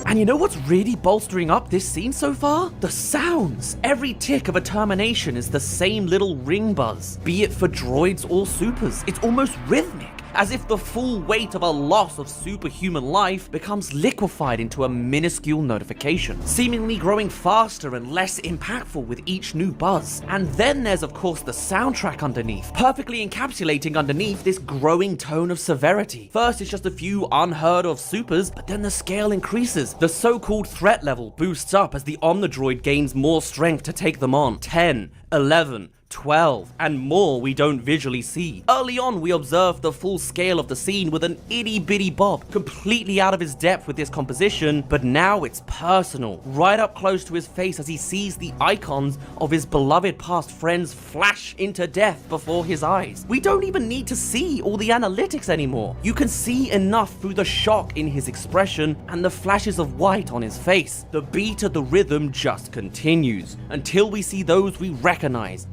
And you know what's really bolstering up this scene so far? The sounds. Every tick of a termination is the same little ring buzz, be it for droids or supers. It's almost rhythmic, as if the full weight of a loss of superhuman life becomes liquefied into a minuscule notification, seemingly growing faster and less impactful with each new buzz. And then there's of course the soundtrack underneath, perfectly encapsulating underneath this growing tone of severity. First it's just a few unheard of supers, but then the scale increases. The so-called threat level boosts up as the Omnidroid gains more strength to take them on. 10, 11, 12, and more we don't visually see. Early on, we observe the full scale of the scene with an itty-bitty Bob, completely out of his depth with this composition, but now it's personal, right up close to his face as he sees the icons of his beloved past friends flash into death before his eyes. We don't even need to see all the analytics anymore. You can see enough through the shock in his expression and the flashes of white on his face. The beat of the rhythm just continues, until we see those we recognize.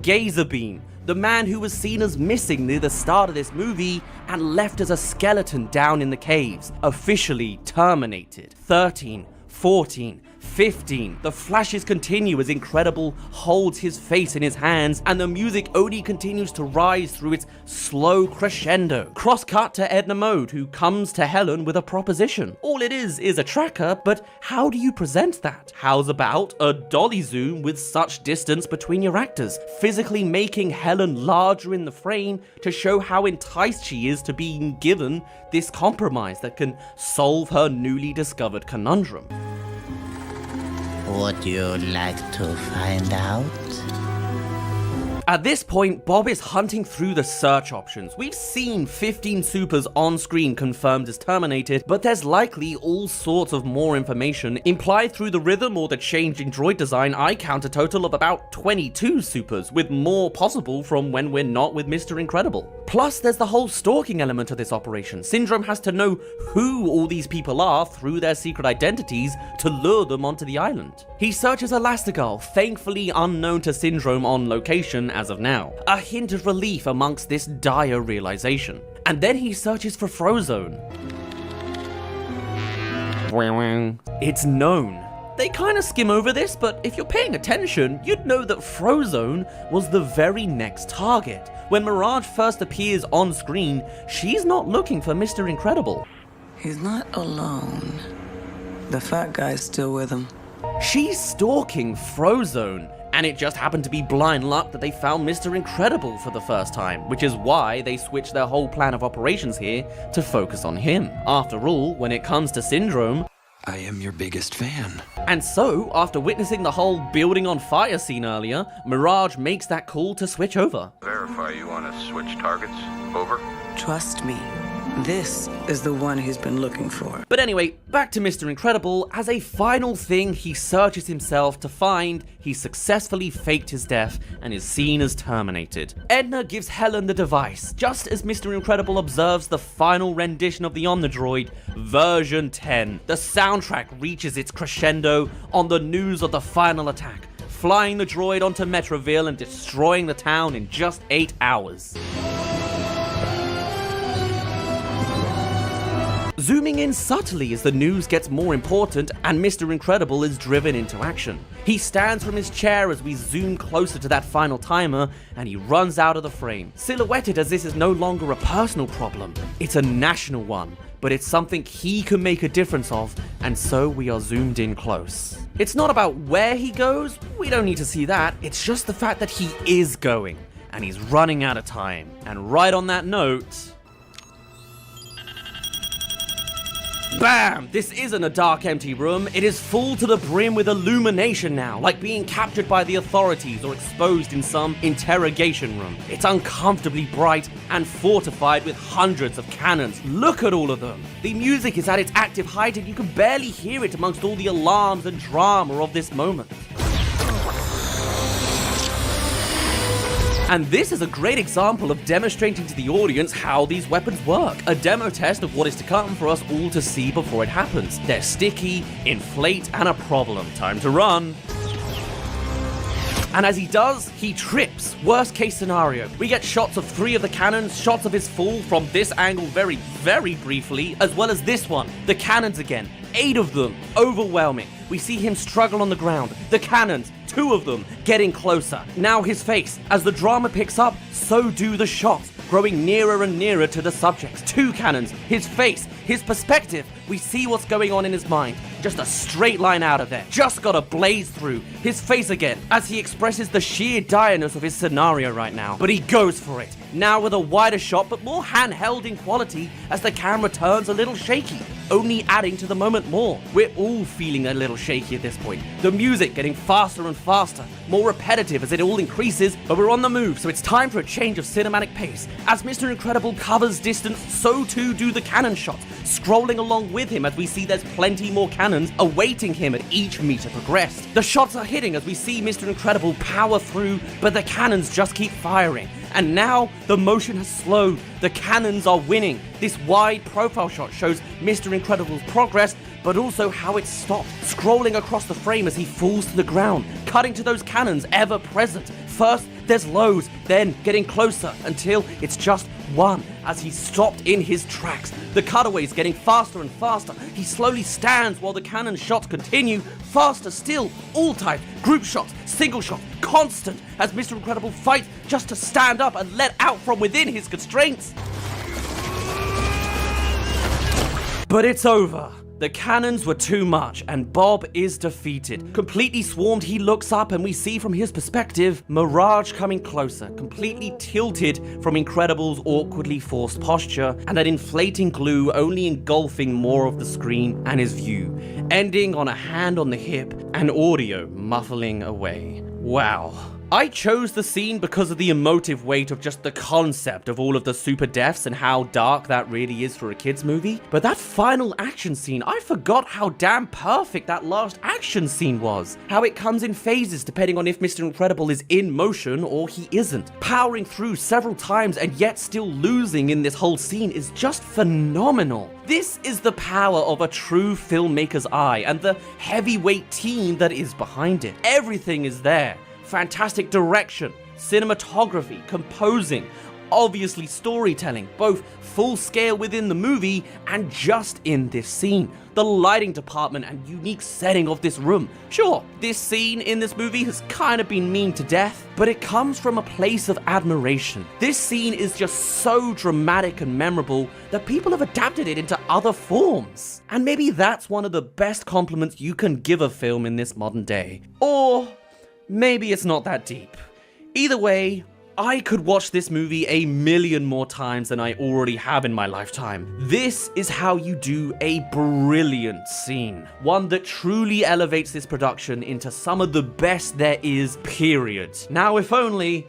Bean, the man who was seen as missing near the start of this movie and left as a skeleton down in the caves, officially terminated. 13, 14, 15. The flashes continue as Incredible holds his face in his hands, and the music only continues to rise through its slow crescendo. Cross-cut to Edna Mode, who comes to Helen with a proposition. All it is a tracker, but how do you present that? How's about a dolly zoom with such distance between your actors, physically making Helen larger in the frame to show how enticed she is to being given this compromise that can solve her newly discovered conundrum. Would you like to find out? At this point, Bob is hunting through the search options. We've seen 15 supers on screen confirmed as terminated, but there's likely all sorts of more information implied through the rhythm or the change in droid design. I count a total of about 22 supers, with more possible from when we're not with Mr. Incredible. Plus, there's the whole stalking element of this operation. Syndrome has to know who all these people are through their secret identities to lure them onto the island. He searches Elastigirl, thankfully unknown to Syndrome on location as of now. A hint of relief amongst this dire realization. And then he searches for Frozone. It's known. They kind of skim over this, but if you're paying attention, you'd know that Frozone was the very next target. When Mirage first appears on screen, she's not looking for Mr. Incredible. He's not alone. The fat guy's still with him. She's stalking Frozone, and it just happened to be blind luck that they found Mr. Incredible for the first time, which is why they switched their whole plan of operations here to focus on him. After all, when it comes to Syndrome, I am your biggest fan. And so, after witnessing the whole building on fire scene earlier, Mirage makes that call to switch over. Verify you want to switch targets. Over. Trust me, this is the one he's been looking for. But anyway, back to Mr. Incredible. As a final thing, he searches himself to find he successfully faked his death and is seen as terminated. Edna gives Helen the device, just as Mr. Incredible observes the final rendition of the Omnidroid, version 10. The soundtrack reaches its crescendo on the news of the final attack, flying the droid onto Metroville and destroying the town in just 8 hours. Zooming in subtly as the news gets more important and Mr. Incredible is driven into action. He stands from his chair as we zoom closer to that final timer, and he runs out of the frame, silhouetted as this is no longer a personal problem. It's a national one, but it's something he can make a difference of, and so we are zoomed in close. It's not about where he goes, we don't need to see that, it's just the fact that he is going, and he's running out of time. And right on that note, bam! This isn't a dark, empty room. It is full to the brim with illumination now, like being captured by the authorities or exposed in some interrogation room. It's uncomfortably bright and fortified with hundreds of cannons. Look at all of them. The music is at its active height and you can barely hear it amongst all the alarms and drama of this moment. And this is a great example of demonstrating to the audience how these weapons work. A demo test of what is to come for us all to see before it happens. They're sticky, inflate, and a problem. Time to run. And as he does, he trips. Worst case scenario. We get shots of 3 of the cannons, shots of his fall from this angle very, very briefly, as well as this one. The cannons again. 8 of them. Overwhelming. We see him struggle on the ground. The cannons, 2 of them, getting closer. Now his face. As the drama picks up, so do the shots, growing nearer and nearer to the subjects. 2 cannons, his face, his perspective. We see what's going on in his mind. Just a straight line out of there. Just got a blaze through. His face again, as he expresses the sheer direness of his scenario right now. But he goes for it. Now with a wider shot, but more handheld in quality, as the camera turns a little shaky, only adding to the moment more. We're all feeling a little shaky at this point. The music getting faster and faster, more repetitive as it all increases, but we're on the move, so it's time for a change of cinematic pace. As Mr. Incredible covers distance, so too do the cannon shots, scrolling along with him as we see there's plenty more cannons awaiting him at each meter progressed. The shots are hitting as we see Mr. Incredible power through, but the cannons just keep firing. And now, the motion has slowed. The cannons are winning. This wide profile shot shows Mr. Incredible's progress, but also how it stopped, scrolling across the frame as he falls to the ground, cutting to those cannons ever present. First, there's lows, then getting closer until it's just one as he stopped in his tracks. The cutaways getting faster and faster. He slowly stands while the cannon shots continue. Faster still, all types, group shots, single shots, constant as Mr. Incredible fights just to stand up and let out from within his constraints. But it's over. The cannons were too much, and Bob is defeated. Completely swarmed, he looks up, and we see from his perspective, Mirage coming closer, completely tilted from Incredible's awkwardly forced posture, and that inflating glue only engulfing more of the screen and his view, ending on a hand on the hip and audio muffling away. Wow. I chose the scene because of the emotive weight of just the concept of all of the super deaths and how dark that really is for a kids movie. But that final action scene, I forgot how damn perfect that last action scene was. How it comes in phases depending on if Mr. Incredible is in motion or he isn't. Powering through several times and yet still losing in this whole scene is just phenomenal. This is the power of a true filmmaker's eye and the heavyweight team that is behind it. Everything is there. Fantastic direction, cinematography, composing, obviously storytelling, both full scale within the movie and just in this scene. The lighting department and unique setting of this room. Sure, this scene in this movie has kind of been mean to death, but it comes from a place of admiration. This scene is just so dramatic and memorable that people have adapted it into other forms. And maybe that's one of the best compliments you can give a film in this modern day. Or maybe it's not that deep. Either way, I could watch this movie a million more times than I already have in my lifetime. This is how you do a brilliant scene. One that truly elevates this production into some of the best there is, period. Now, if only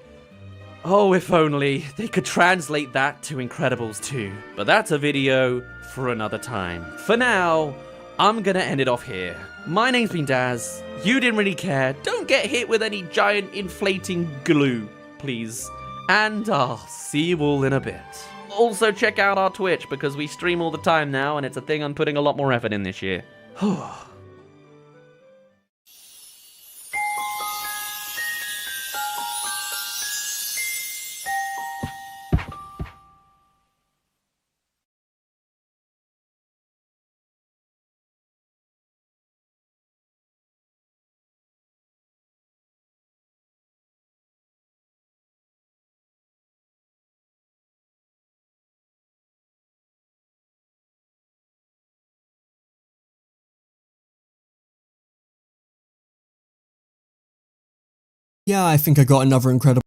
they could translate that to Incredibles 2. But that's a video for another time. For now, I'm gonna end it off here. My name's been Daz. You didn't really care. Don't get hit with any giant inflating glue, please. And I'll see you all in a bit. Also check out our Twitch because we stream all the time now and it's a thing I'm putting a lot more effort in this year. Yeah, I think I got another Incredible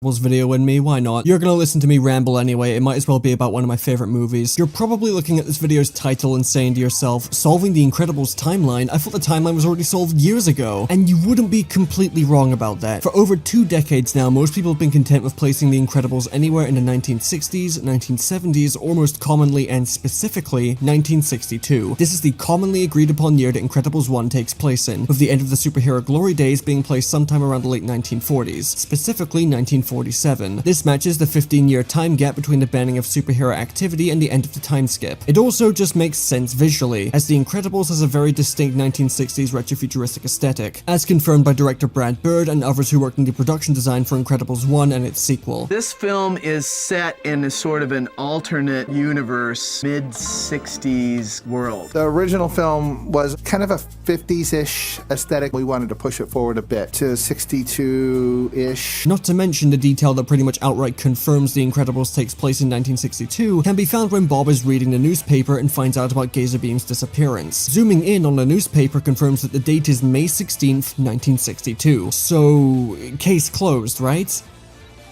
video in me, why not? You're gonna listen to me ramble anyway, it might as well be about one of my favorite movies. You're probably looking at this video's title and saying to yourself, solving the Incredibles timeline? I thought the timeline was already solved years ago. And you wouldn't be completely wrong about that. For over 2 decades now, most people have been content with placing the Incredibles anywhere in the 1960s, 1970s, or most commonly and specifically 1962. This is the commonly agreed upon year that Incredibles 1 takes place in, with the end of the superhero glory days being placed sometime around the late 1940s, specifically 1947. This matches the 15-year time gap between the banning of superhero activity and the end of the time skip. It also just makes sense visually, as The Incredibles has a very distinct 1960s retrofuturistic aesthetic, as confirmed by director Brad Bird and others who worked in the production design for Incredibles 1 and its sequel. This film is set in a sort of an alternate universe, mid-60s world. The original film was kind of a 50s-ish aesthetic. We wanted to push it forward a bit to 62-ish. Not to mention the detail that pretty much outright confirms The Incredibles takes place in 1962 can be found when Bob is reading the newspaper and finds out about Gazerbeam's disappearance. Zooming in on the newspaper confirms that the date is May 16th, 1962. So, case closed, right?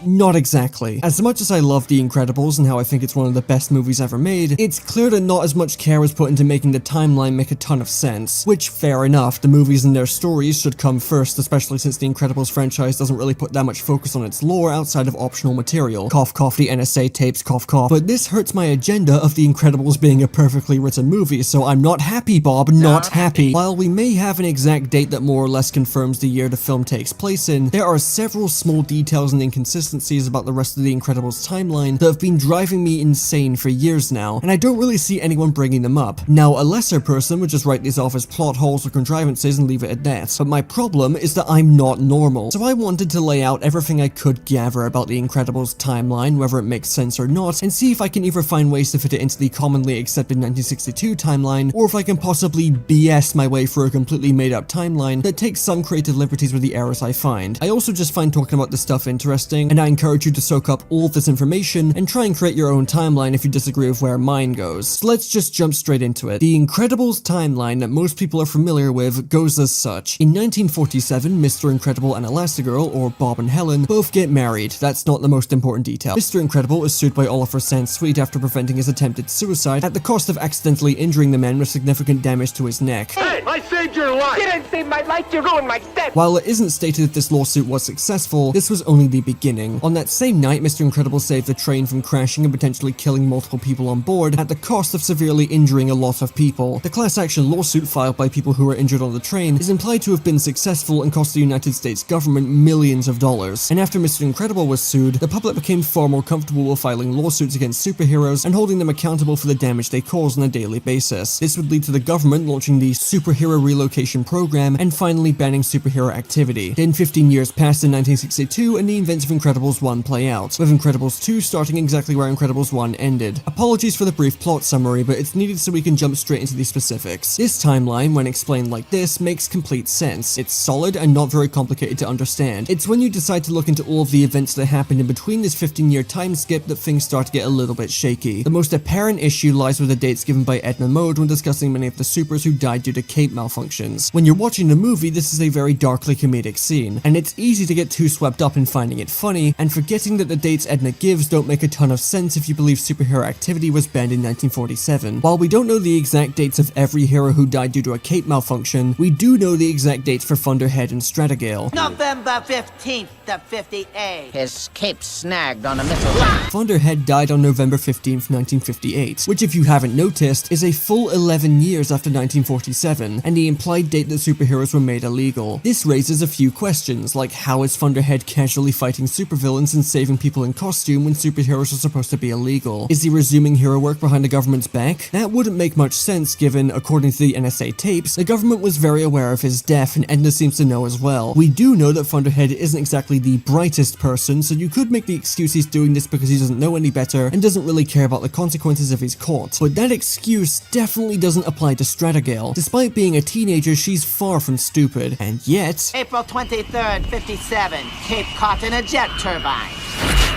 Not exactly. As much as I love The Incredibles and how I think it's one of the best movies ever made, it's clear that not as much care was put into making the timeline make a ton of sense. Which, fair enough, the movies and their stories should come first, especially since the Incredibles franchise doesn't really put that much focus on its lore outside of optional material. Cough cough, the NSA tapes, cough cough. But this hurts my agenda of The Incredibles being a perfectly written movie, so I'm not happy, Bob, not happy. While we may have an exact date that more or less confirms the year the film takes place in, there are several small details and inconsistencies about the rest of the Incredibles timeline that have been driving me insane for years now, and I don't really see anyone bringing them up. Now, a lesser person would just write these off as plot holes or contrivances and leave it at that, but my problem is that I'm not normal. So I wanted to lay out everything I could gather about the Incredibles timeline, whether it makes sense or not, and see if I can either find ways to fit it into the commonly accepted 1962 timeline, or if I can possibly BS my way through a completely made up timeline that takes some creative liberties with the errors I find. I also just find talking about this stuff interesting, and and I encourage you to soak up all of this information and try and create your own timeline if you disagree with where mine goes. So let's just jump straight into it. The Incredibles timeline that most people are familiar with goes as such. In 1947, Mr. Incredible and Elastigirl, or Bob and Helen, both get married. That's not the most important detail. Mr. Incredible is sued by Oliver Sandsweet after preventing his attempted suicide at the cost of accidentally injuring the man with significant damage to his neck. Hey, I saved your life! You didn't save my life, you ruined my step! While it isn't stated if this lawsuit was successful, this was only the beginning. On that same night, Mr. Incredible saved the train from crashing and potentially killing multiple people on board at the cost of severely injuring a lot of people. The class action lawsuit filed by people who were injured on the train is implied to have been successful and cost the United States government millions of dollars. And after Mr. Incredible was sued, the public became far more comfortable with filing lawsuits against superheroes and holding them accountable for the damage they cause on a daily basis. This would lead to the government launching the Superhero Relocation Program and finally banning superhero activity. Then 15 years passed in 1962 and the events of Incredibles 1 play out, with Incredibles 2 starting exactly where Incredibles 1 ended. Apologies for the brief plot summary, but it's needed so we can jump straight into the specifics. This timeline, when explained like this, makes complete sense. It's solid and not very complicated to understand. It's when you decide to look into all of the events that happened in between this 15-year time skip that things start to get a little bit shaky. The most apparent issue lies with the dates given by Edna Mode when discussing many of the supers who died due to cape malfunctions. When you're watching the movie, this is a very darkly comedic scene, and it's easy to get too swept up in finding it funny and forgetting that the dates Edna gives don't make a ton of sense if you believe superhero activity was banned in 1947. While we don't know the exact dates of every hero who died due to a cape malfunction, we do know the exact dates for Thunderhead and Stratigale. November 15th to 58. His cape snagged on a missile. Thunderhead died on November 15th, 1958, which if you haven't noticed, is a full 11 years after 1947, and the implied date that superheroes were made illegal. This raises a few questions, like how is Thunderhead casually fighting supervillains and saving people in costume when superheroes are supposed to be illegal? Is he resuming hero work behind the government's back? That wouldn't make much sense given, according to the NSA tapes, the government was very aware of his death and Edna seems to know as well. We do know that Thunderhead isn't exactly the brightest person, so you could make the excuse he's doing this because he doesn't know any better and doesn't really care about the consequences if he's caught. But that excuse definitely doesn't apply to Stratigale. Despite being a teenager, she's far from stupid, and yet... April 23rd, 57. Cape caught in a jet turbine.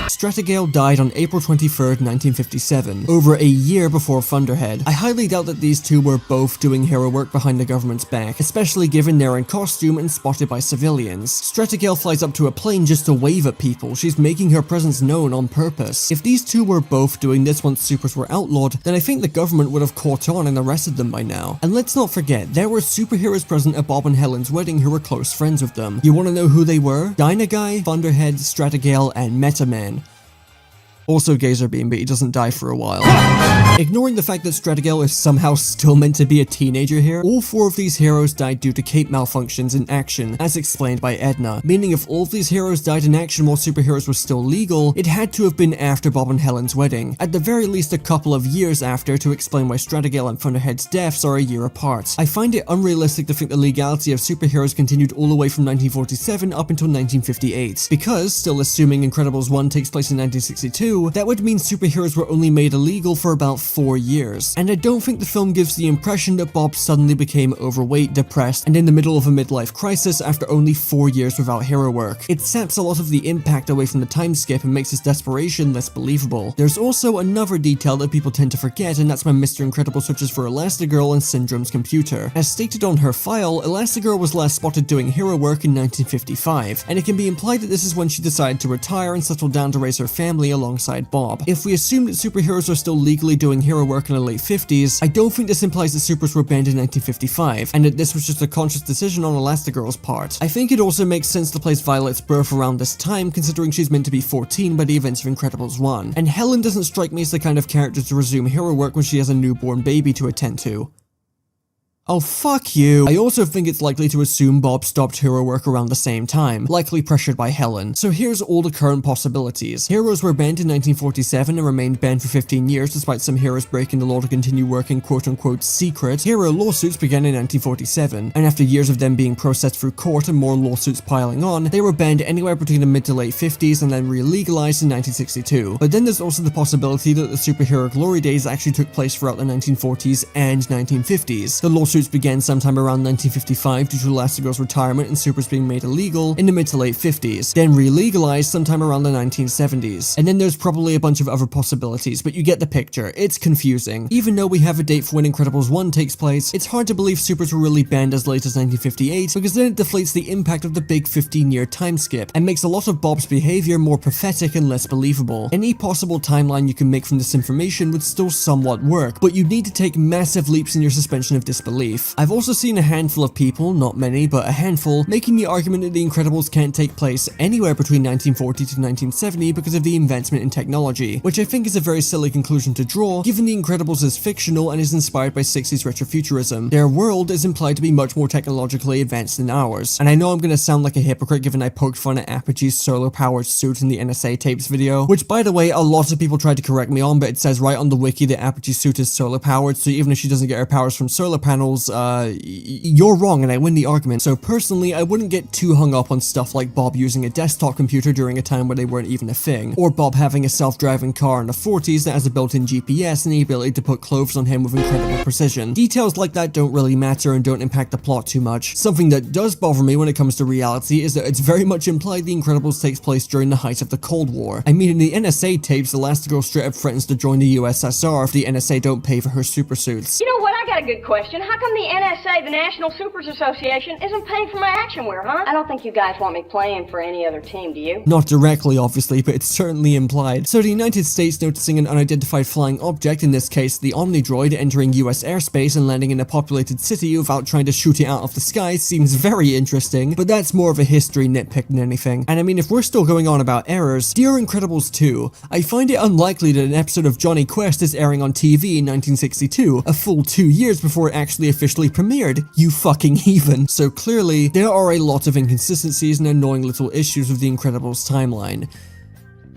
Stratigale died on April 23rd, 1957, over a year before Thunderhead. I highly doubt that these two were both doing hero work behind the government's back, especially given they're in costume and spotted by civilians. Stratigale flies up to a plane just to wave at people. She's making her presence known on purpose. If these two were both doing this once supers were outlawed, then I think the government would have caught on and arrested them by now. And let's not forget, there were superheroes present at Bob and Helen's wedding who were close friends with them. You want to know who they were? Dynaguy, Thunderhead, Stratigale, and Metaman. Also Gazerbeam, but he doesn't die for a while. Ignoring the fact that Stratigale is somehow still meant to be a teenager here, all four of these heroes died due to cape malfunctions in action, as explained by Edna. Meaning if all of these heroes died in action while superheroes were still legal, it had to have been after Bob and Helen's wedding. At the very least a couple of years after, to explain why Stratigale and Thunderhead's deaths are a year apart. I find it unrealistic to think the legality of superheroes continued all the way from 1947 up until 1958. Because, still assuming Incredibles 1 takes place in 1962, that would mean superheroes were only made illegal for about 4 years. And I don't think the film gives the impression that Bob suddenly became overweight, depressed, and in the middle of a midlife crisis after only 4 years without hero work. It saps a lot of the impact away from the time skip and makes his desperation less believable. There's also another detail that people tend to forget, and that's when Mr. Incredible searches for Elastigirl on Syndrome's computer. As stated on her file, Elastigirl was last spotted doing hero work in 1955, and it can be implied that this is when she decided to retire and settle down to raise her family alongside Bob. If we assume that superheroes are still legally doing hero work in the late 50s, I don't think this implies that supers were banned in 1955, and that this was just a conscious decision on Elastigirl's part. I think it also makes sense to place Violet's birth around this time, considering she's meant to be 14 by the events of Incredibles 1, and Helen doesn't strike me as the kind of character to resume hero work when she has a newborn baby to attend to. Oh, fuck you. I also think it's likely to assume Bob stopped hero work around the same time, likely pressured by Helen. So here's all the current possibilities. Heroes were banned in 1947 and remained banned for 15 years despite some heroes breaking the law to continue working quote-unquote secret. Hero lawsuits began in 1947, and after years of them being processed through court and more lawsuits piling on, they were banned anywhere between the mid to late 50s and then re-legalized in 1962. But then there's also the possibility that the superhero glory days actually took place throughout the 1940s and 1950s. The lawsuit lawsuits began sometime around 1955 due to Elastigirl's retirement and supers being made illegal in the mid to late 50s, then re-legalized sometime around the 1970s. And then there's probably a bunch of other possibilities, but you get the picture. It's confusing. Even though we have a date for when Incredibles 1 takes place, it's hard to believe supers were really banned as late as 1958, because then it deflates the impact of the big 15-year time skip, and makes a lot of Bob's behavior more pathetic and less believable. Any possible timeline you can make from this information would still somewhat work, but you'd need to take massive leaps in your suspension of disbelief. I've also seen a handful of people, not many, but a handful, making the argument that The Incredibles can't take place anywhere between 1940 to 1970 because of the advancement in technology, which I think is a very silly conclusion to draw, given The Incredibles is fictional and is inspired by 60s retrofuturism. Their world is implied to be much more technologically advanced than ours, and I know I'm gonna sound like a hypocrite given I poked fun at Apogee's solar-powered suit in the NSA tapes video, which by the way, a lot of people tried to correct me on, but it says right on the wiki that Apogee's suit is solar-powered, so even if she doesn't get her powers from solar panels, you're wrong and I win the argument. So personally, I wouldn't get too hung up on stuff like Bob using a desktop computer during a time where they weren't even a thing, or Bob having a self-driving car in the 40s that has a built-in GPS and the ability to put clothes on him with incredible precision. Details like that don't really matter and don't impact the plot too much. Something that does bother me when it comes to reality is that it's very much implied The Incredibles takes place during the height of the Cold War. I mean, in the NSA tapes, Elastigirl straight up threatens to join the USSR if the NSA don't pay for her supersuits. You know what? I got a good question. How come the NSA, the National Supers Association, isn't paying for my action wear, huh? I don't think you guys want me playing for any other team, do you? Not directly, obviously, but it's certainly implied. So the United States noticing an unidentified flying object, in this case the Omnidroid, entering US airspace and landing in a populated city without trying to shoot it out of the sky seems very interesting, but that's more of a history nitpick than anything. And I mean, if we're still going on about errors, Dear Incredibles 2, I find it unlikely that an episode of Johnny Quest is airing on TV in 1962, a full 2 years before it actually officially premiered, you fucking heathen. So clearly, there are a lot of inconsistencies and annoying little issues with the Incredibles timeline.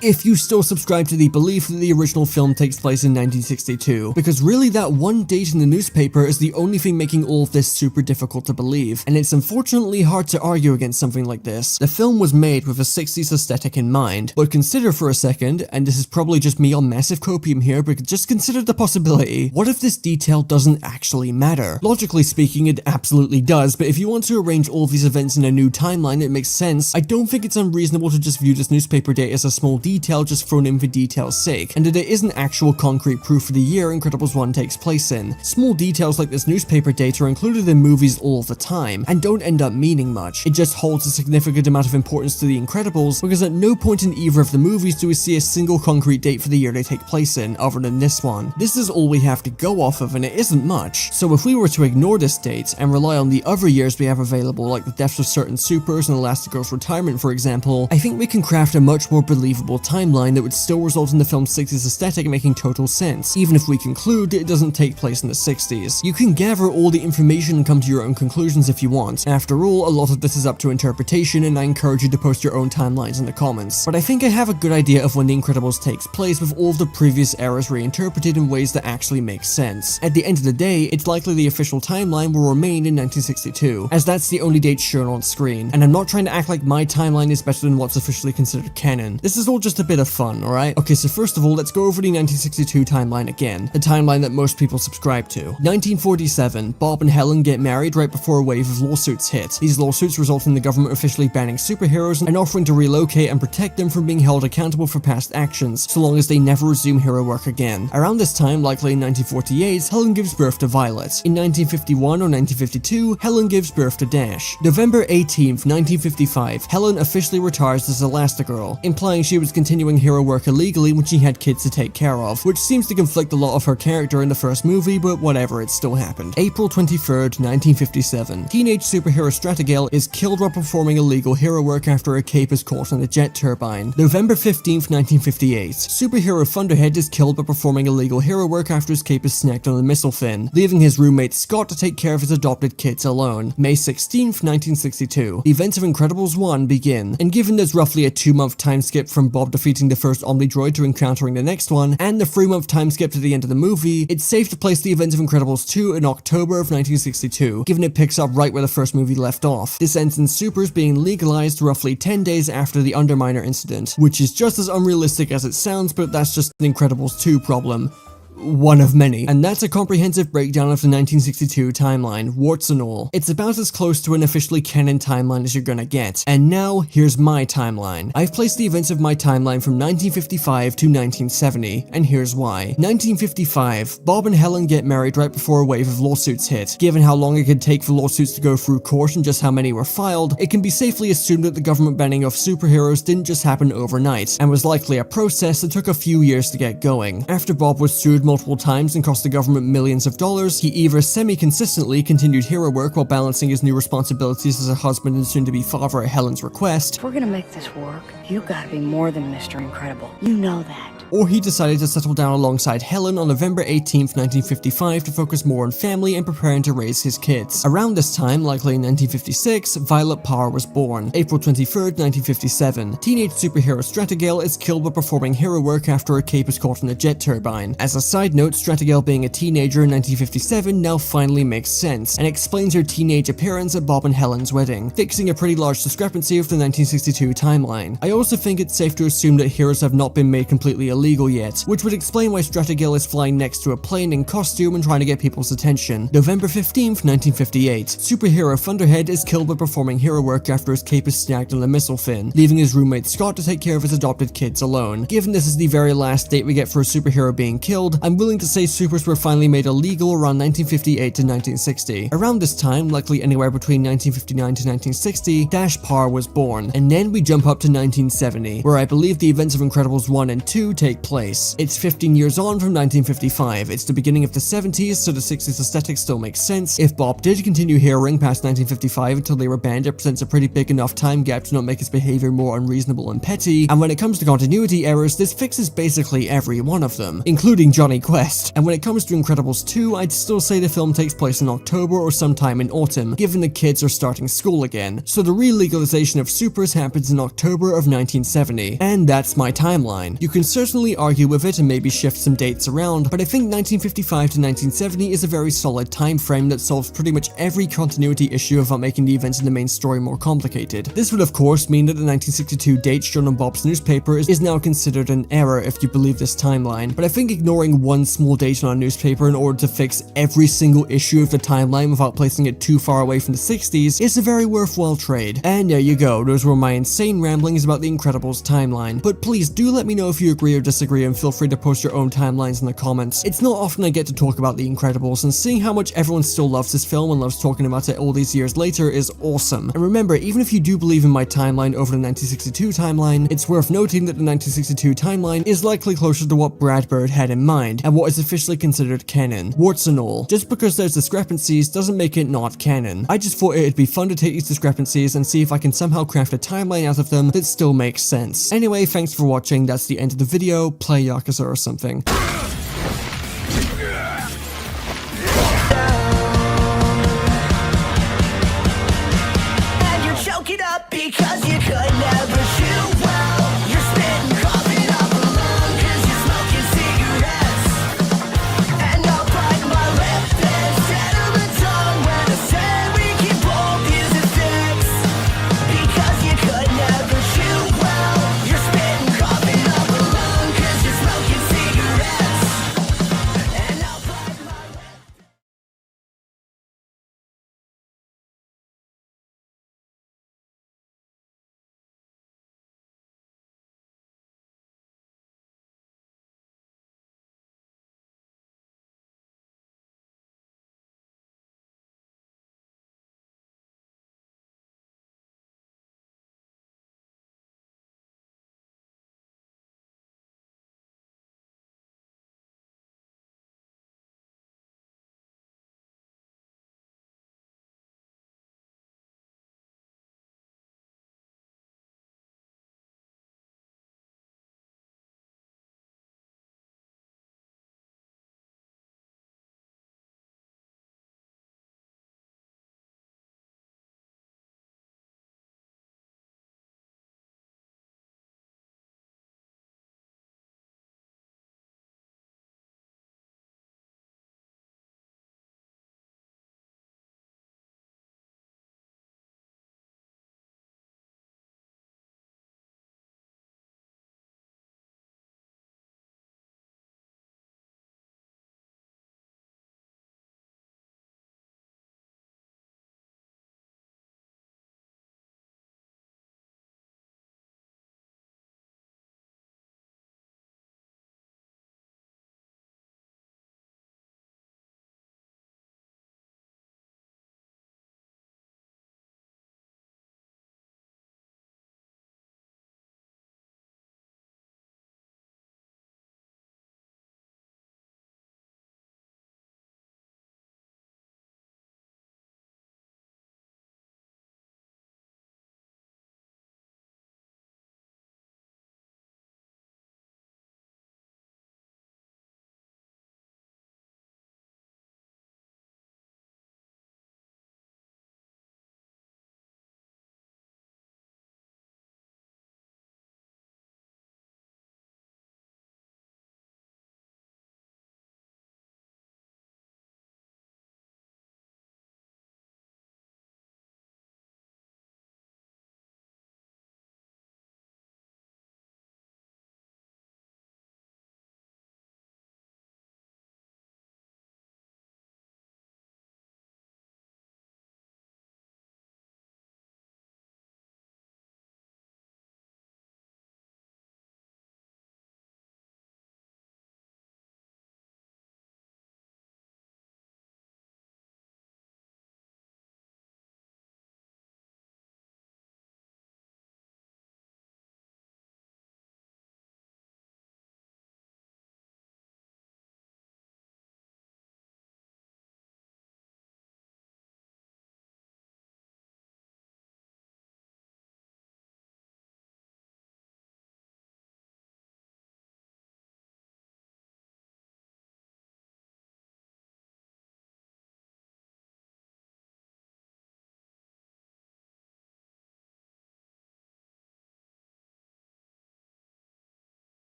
If you still subscribe to the belief that the original film takes place in 1962, because really that one date in the newspaper is the only thing making all of this super difficult to believe, and it's unfortunately hard to argue against something like this. The film was made with a 60s aesthetic in mind, but consider for a second, and this is probably just me on massive copium here, but just consider the possibility, what if this detail doesn't actually matter? Logically speaking, it absolutely does, but if you want to arrange all of these events in a new timeline that makes sense, I don't think it's unreasonable to just view this newspaper date as a small detail just thrown in for detail's sake, and that there isn't actual concrete proof for the year Incredibles 1 takes place in. Small details like this newspaper date are included in movies all the time, and don't end up meaning much. It just holds a significant amount of importance to the Incredibles, because at no point in either of the movies do we see a single concrete date for the year they take place in, other than this one. This is all we have to go off of, and it isn't much. So if we were to ignore this date, and rely on the other years we have available, like the deaths of certain supers and Elastigirl's retirement for example, I think we can craft a much more believable timeline that would still result in the film's 60s aesthetic making total sense, even if we conclude that it doesn't take place in the 60s. You can gather all the information and come to your own conclusions if you want. After all, a lot of this is up to interpretation, and I encourage you to post your own timelines in the comments. But I think I have a good idea of when The Incredibles takes place, with all of the previous eras reinterpreted in ways that actually make sense. At the end of the day, it's likely the official timeline will remain in 1962, as that's the only date shown on screen, and I'm not trying to act like my timeline is better than what's officially considered canon. This is all just a bit of fun, alright? Okay, so first of all, let's go over the 1962 timeline again, the timeline that most people subscribe to. 1947, Bob and Helen get married right before a wave of lawsuits hit. These lawsuits result in the government officially banning superheroes and offering to relocate and protect them from being held accountable for past actions, so long as they never resume hero work again. Around this time, likely in 1948, Helen gives birth to Violet. In 1951 or 1952, Helen gives birth to Dash. November 18th, 1955, Helen officially retires as Elastigirl, implying she was continuing hero work illegally when she had kids to take care of, which seems to conflict a lot of her character in the first movie, but whatever, it still happened. April 23rd, 1957, teenage superhero Stratigale is killed while performing illegal hero work after her cape is caught on a jet turbine. November 15th, 1958, superhero Thunderhead is killed by performing illegal hero work after his cape is snagged on a missile fin, leaving his roommate Scott to take care of his adopted kids alone. May 16th, 1962, the events of Incredibles 1 begin, and given there's roughly a 2-month time skip from Bob defeating the first Omnidroid to encountering the next one, and the 3-month time skip to the end of the movie, it's safe to place the events of Incredibles 2 in October of 1962, given it picks up right where the first movie left off. This ends in supers being legalized roughly 10 days after the Underminer incident, which is just as unrealistic as it sounds, but that's just an Incredibles 2 problem. one of many, and that's a comprehensive breakdown of the 1962 timeline, warts and all. It's about as close to an officially canon timeline as you're gonna get. And now, here's my timeline. I've placed the events of my timeline from 1955 to 1970, and here's why. 1955, Bob and Helen get married right before a wave of lawsuits hit. Given how long it could take for lawsuits to go through court and just how many were filed, it can be safely assumed that the government banning of superheroes didn't just happen overnight, and was likely a process that took a few years to get going. After Bob was sued multiple times and cost the government millions of dollars, he either semi-consistently continued hero work while balancing his new responsibilities as a husband and soon-to-be father at Helen's request. If we're gonna make this work, you gotta be more than Mr. Incredible. You know that. Or he decided to settle down alongside Helen on November 18th, 1955 to focus more on family and preparing to raise his kids. Around this time, likely in 1956, Violet Power was born. April 23rd, 1957. Teenage superhero Stratigale is killed while performing hero work after her cape is caught in a jet turbine. As a side note, Stratigale being a teenager in 1957 now finally makes sense, and explains her teenage appearance at Bob and Helen's wedding, fixing a pretty large discrepancy of the 1962 timeline. I also think it's safe to assume that heroes have not been made completely illegal yet, which would explain why Stratigale is flying next to a plane in costume and trying to get people's attention. November 15th, 1958. Superhero Thunderhead is killed by performing hero work after his cape is snagged on a missile fin, leaving his roommate Scott to take care of his adopted kids alone. Given this is the very last date we get for a superhero being killed, I'm willing to say supers were finally made illegal around 1958 to 1960. Around this time, likely anywhere between 1959 to 1960, Dash Parr was born, and then we jump up to 1970, where I believe the events of Incredibles 1 and 2 take place. It's 15 years on from 1955, it's the beginning of the 70s, so the 60s aesthetic still makes sense. If Bob did continue heroing past 1955 until they were banned, it presents a pretty big enough time gap to not make his behavior more unreasonable and petty, and when it comes to continuity errors, this fixes basically every one of them, including Johnny Quest. And when it comes to Incredibles 2, I'd still say the film takes place in October or sometime in autumn, given the kids are starting school again, so the re-legalization of supers happens in October of 1970, and that's my timeline. You can certainly argue with it and maybe shift some dates around, but I think 1955 to 1970 is a very solid time frame that solves pretty much every continuity issue without making the events in the main story more complicated. This would of course mean that the 1962 date shown on Bob's newspaper is now considered an error if you believe this timeline, but I think ignoring one small date on a newspaper in order to fix every single issue of the timeline without placing it too far away from the 60s is a very worthwhile trade. And there you go, those were my insane ramblings about the Incredibles timeline, but please do let me know if you agree or disagree and feel free to post your own timelines in the comments. It's not often I get to talk about the Incredibles, and seeing how much everyone still loves this film and loves talking about it all these years later is awesome. And remember, even if you do believe in my timeline over the 1962 timeline, it's worth noting that the 1962 timeline is likely closer to what Brad Bird had in mind, and what is officially considered canon, warts and all. Just because there's discrepancies doesn't make it not canon. I just thought it'd be fun to take these discrepancies and see if I can somehow craft a timeline out of them that still makes sense. Anyway, thanks for watching, that's the end of the video, play Yakuza or something.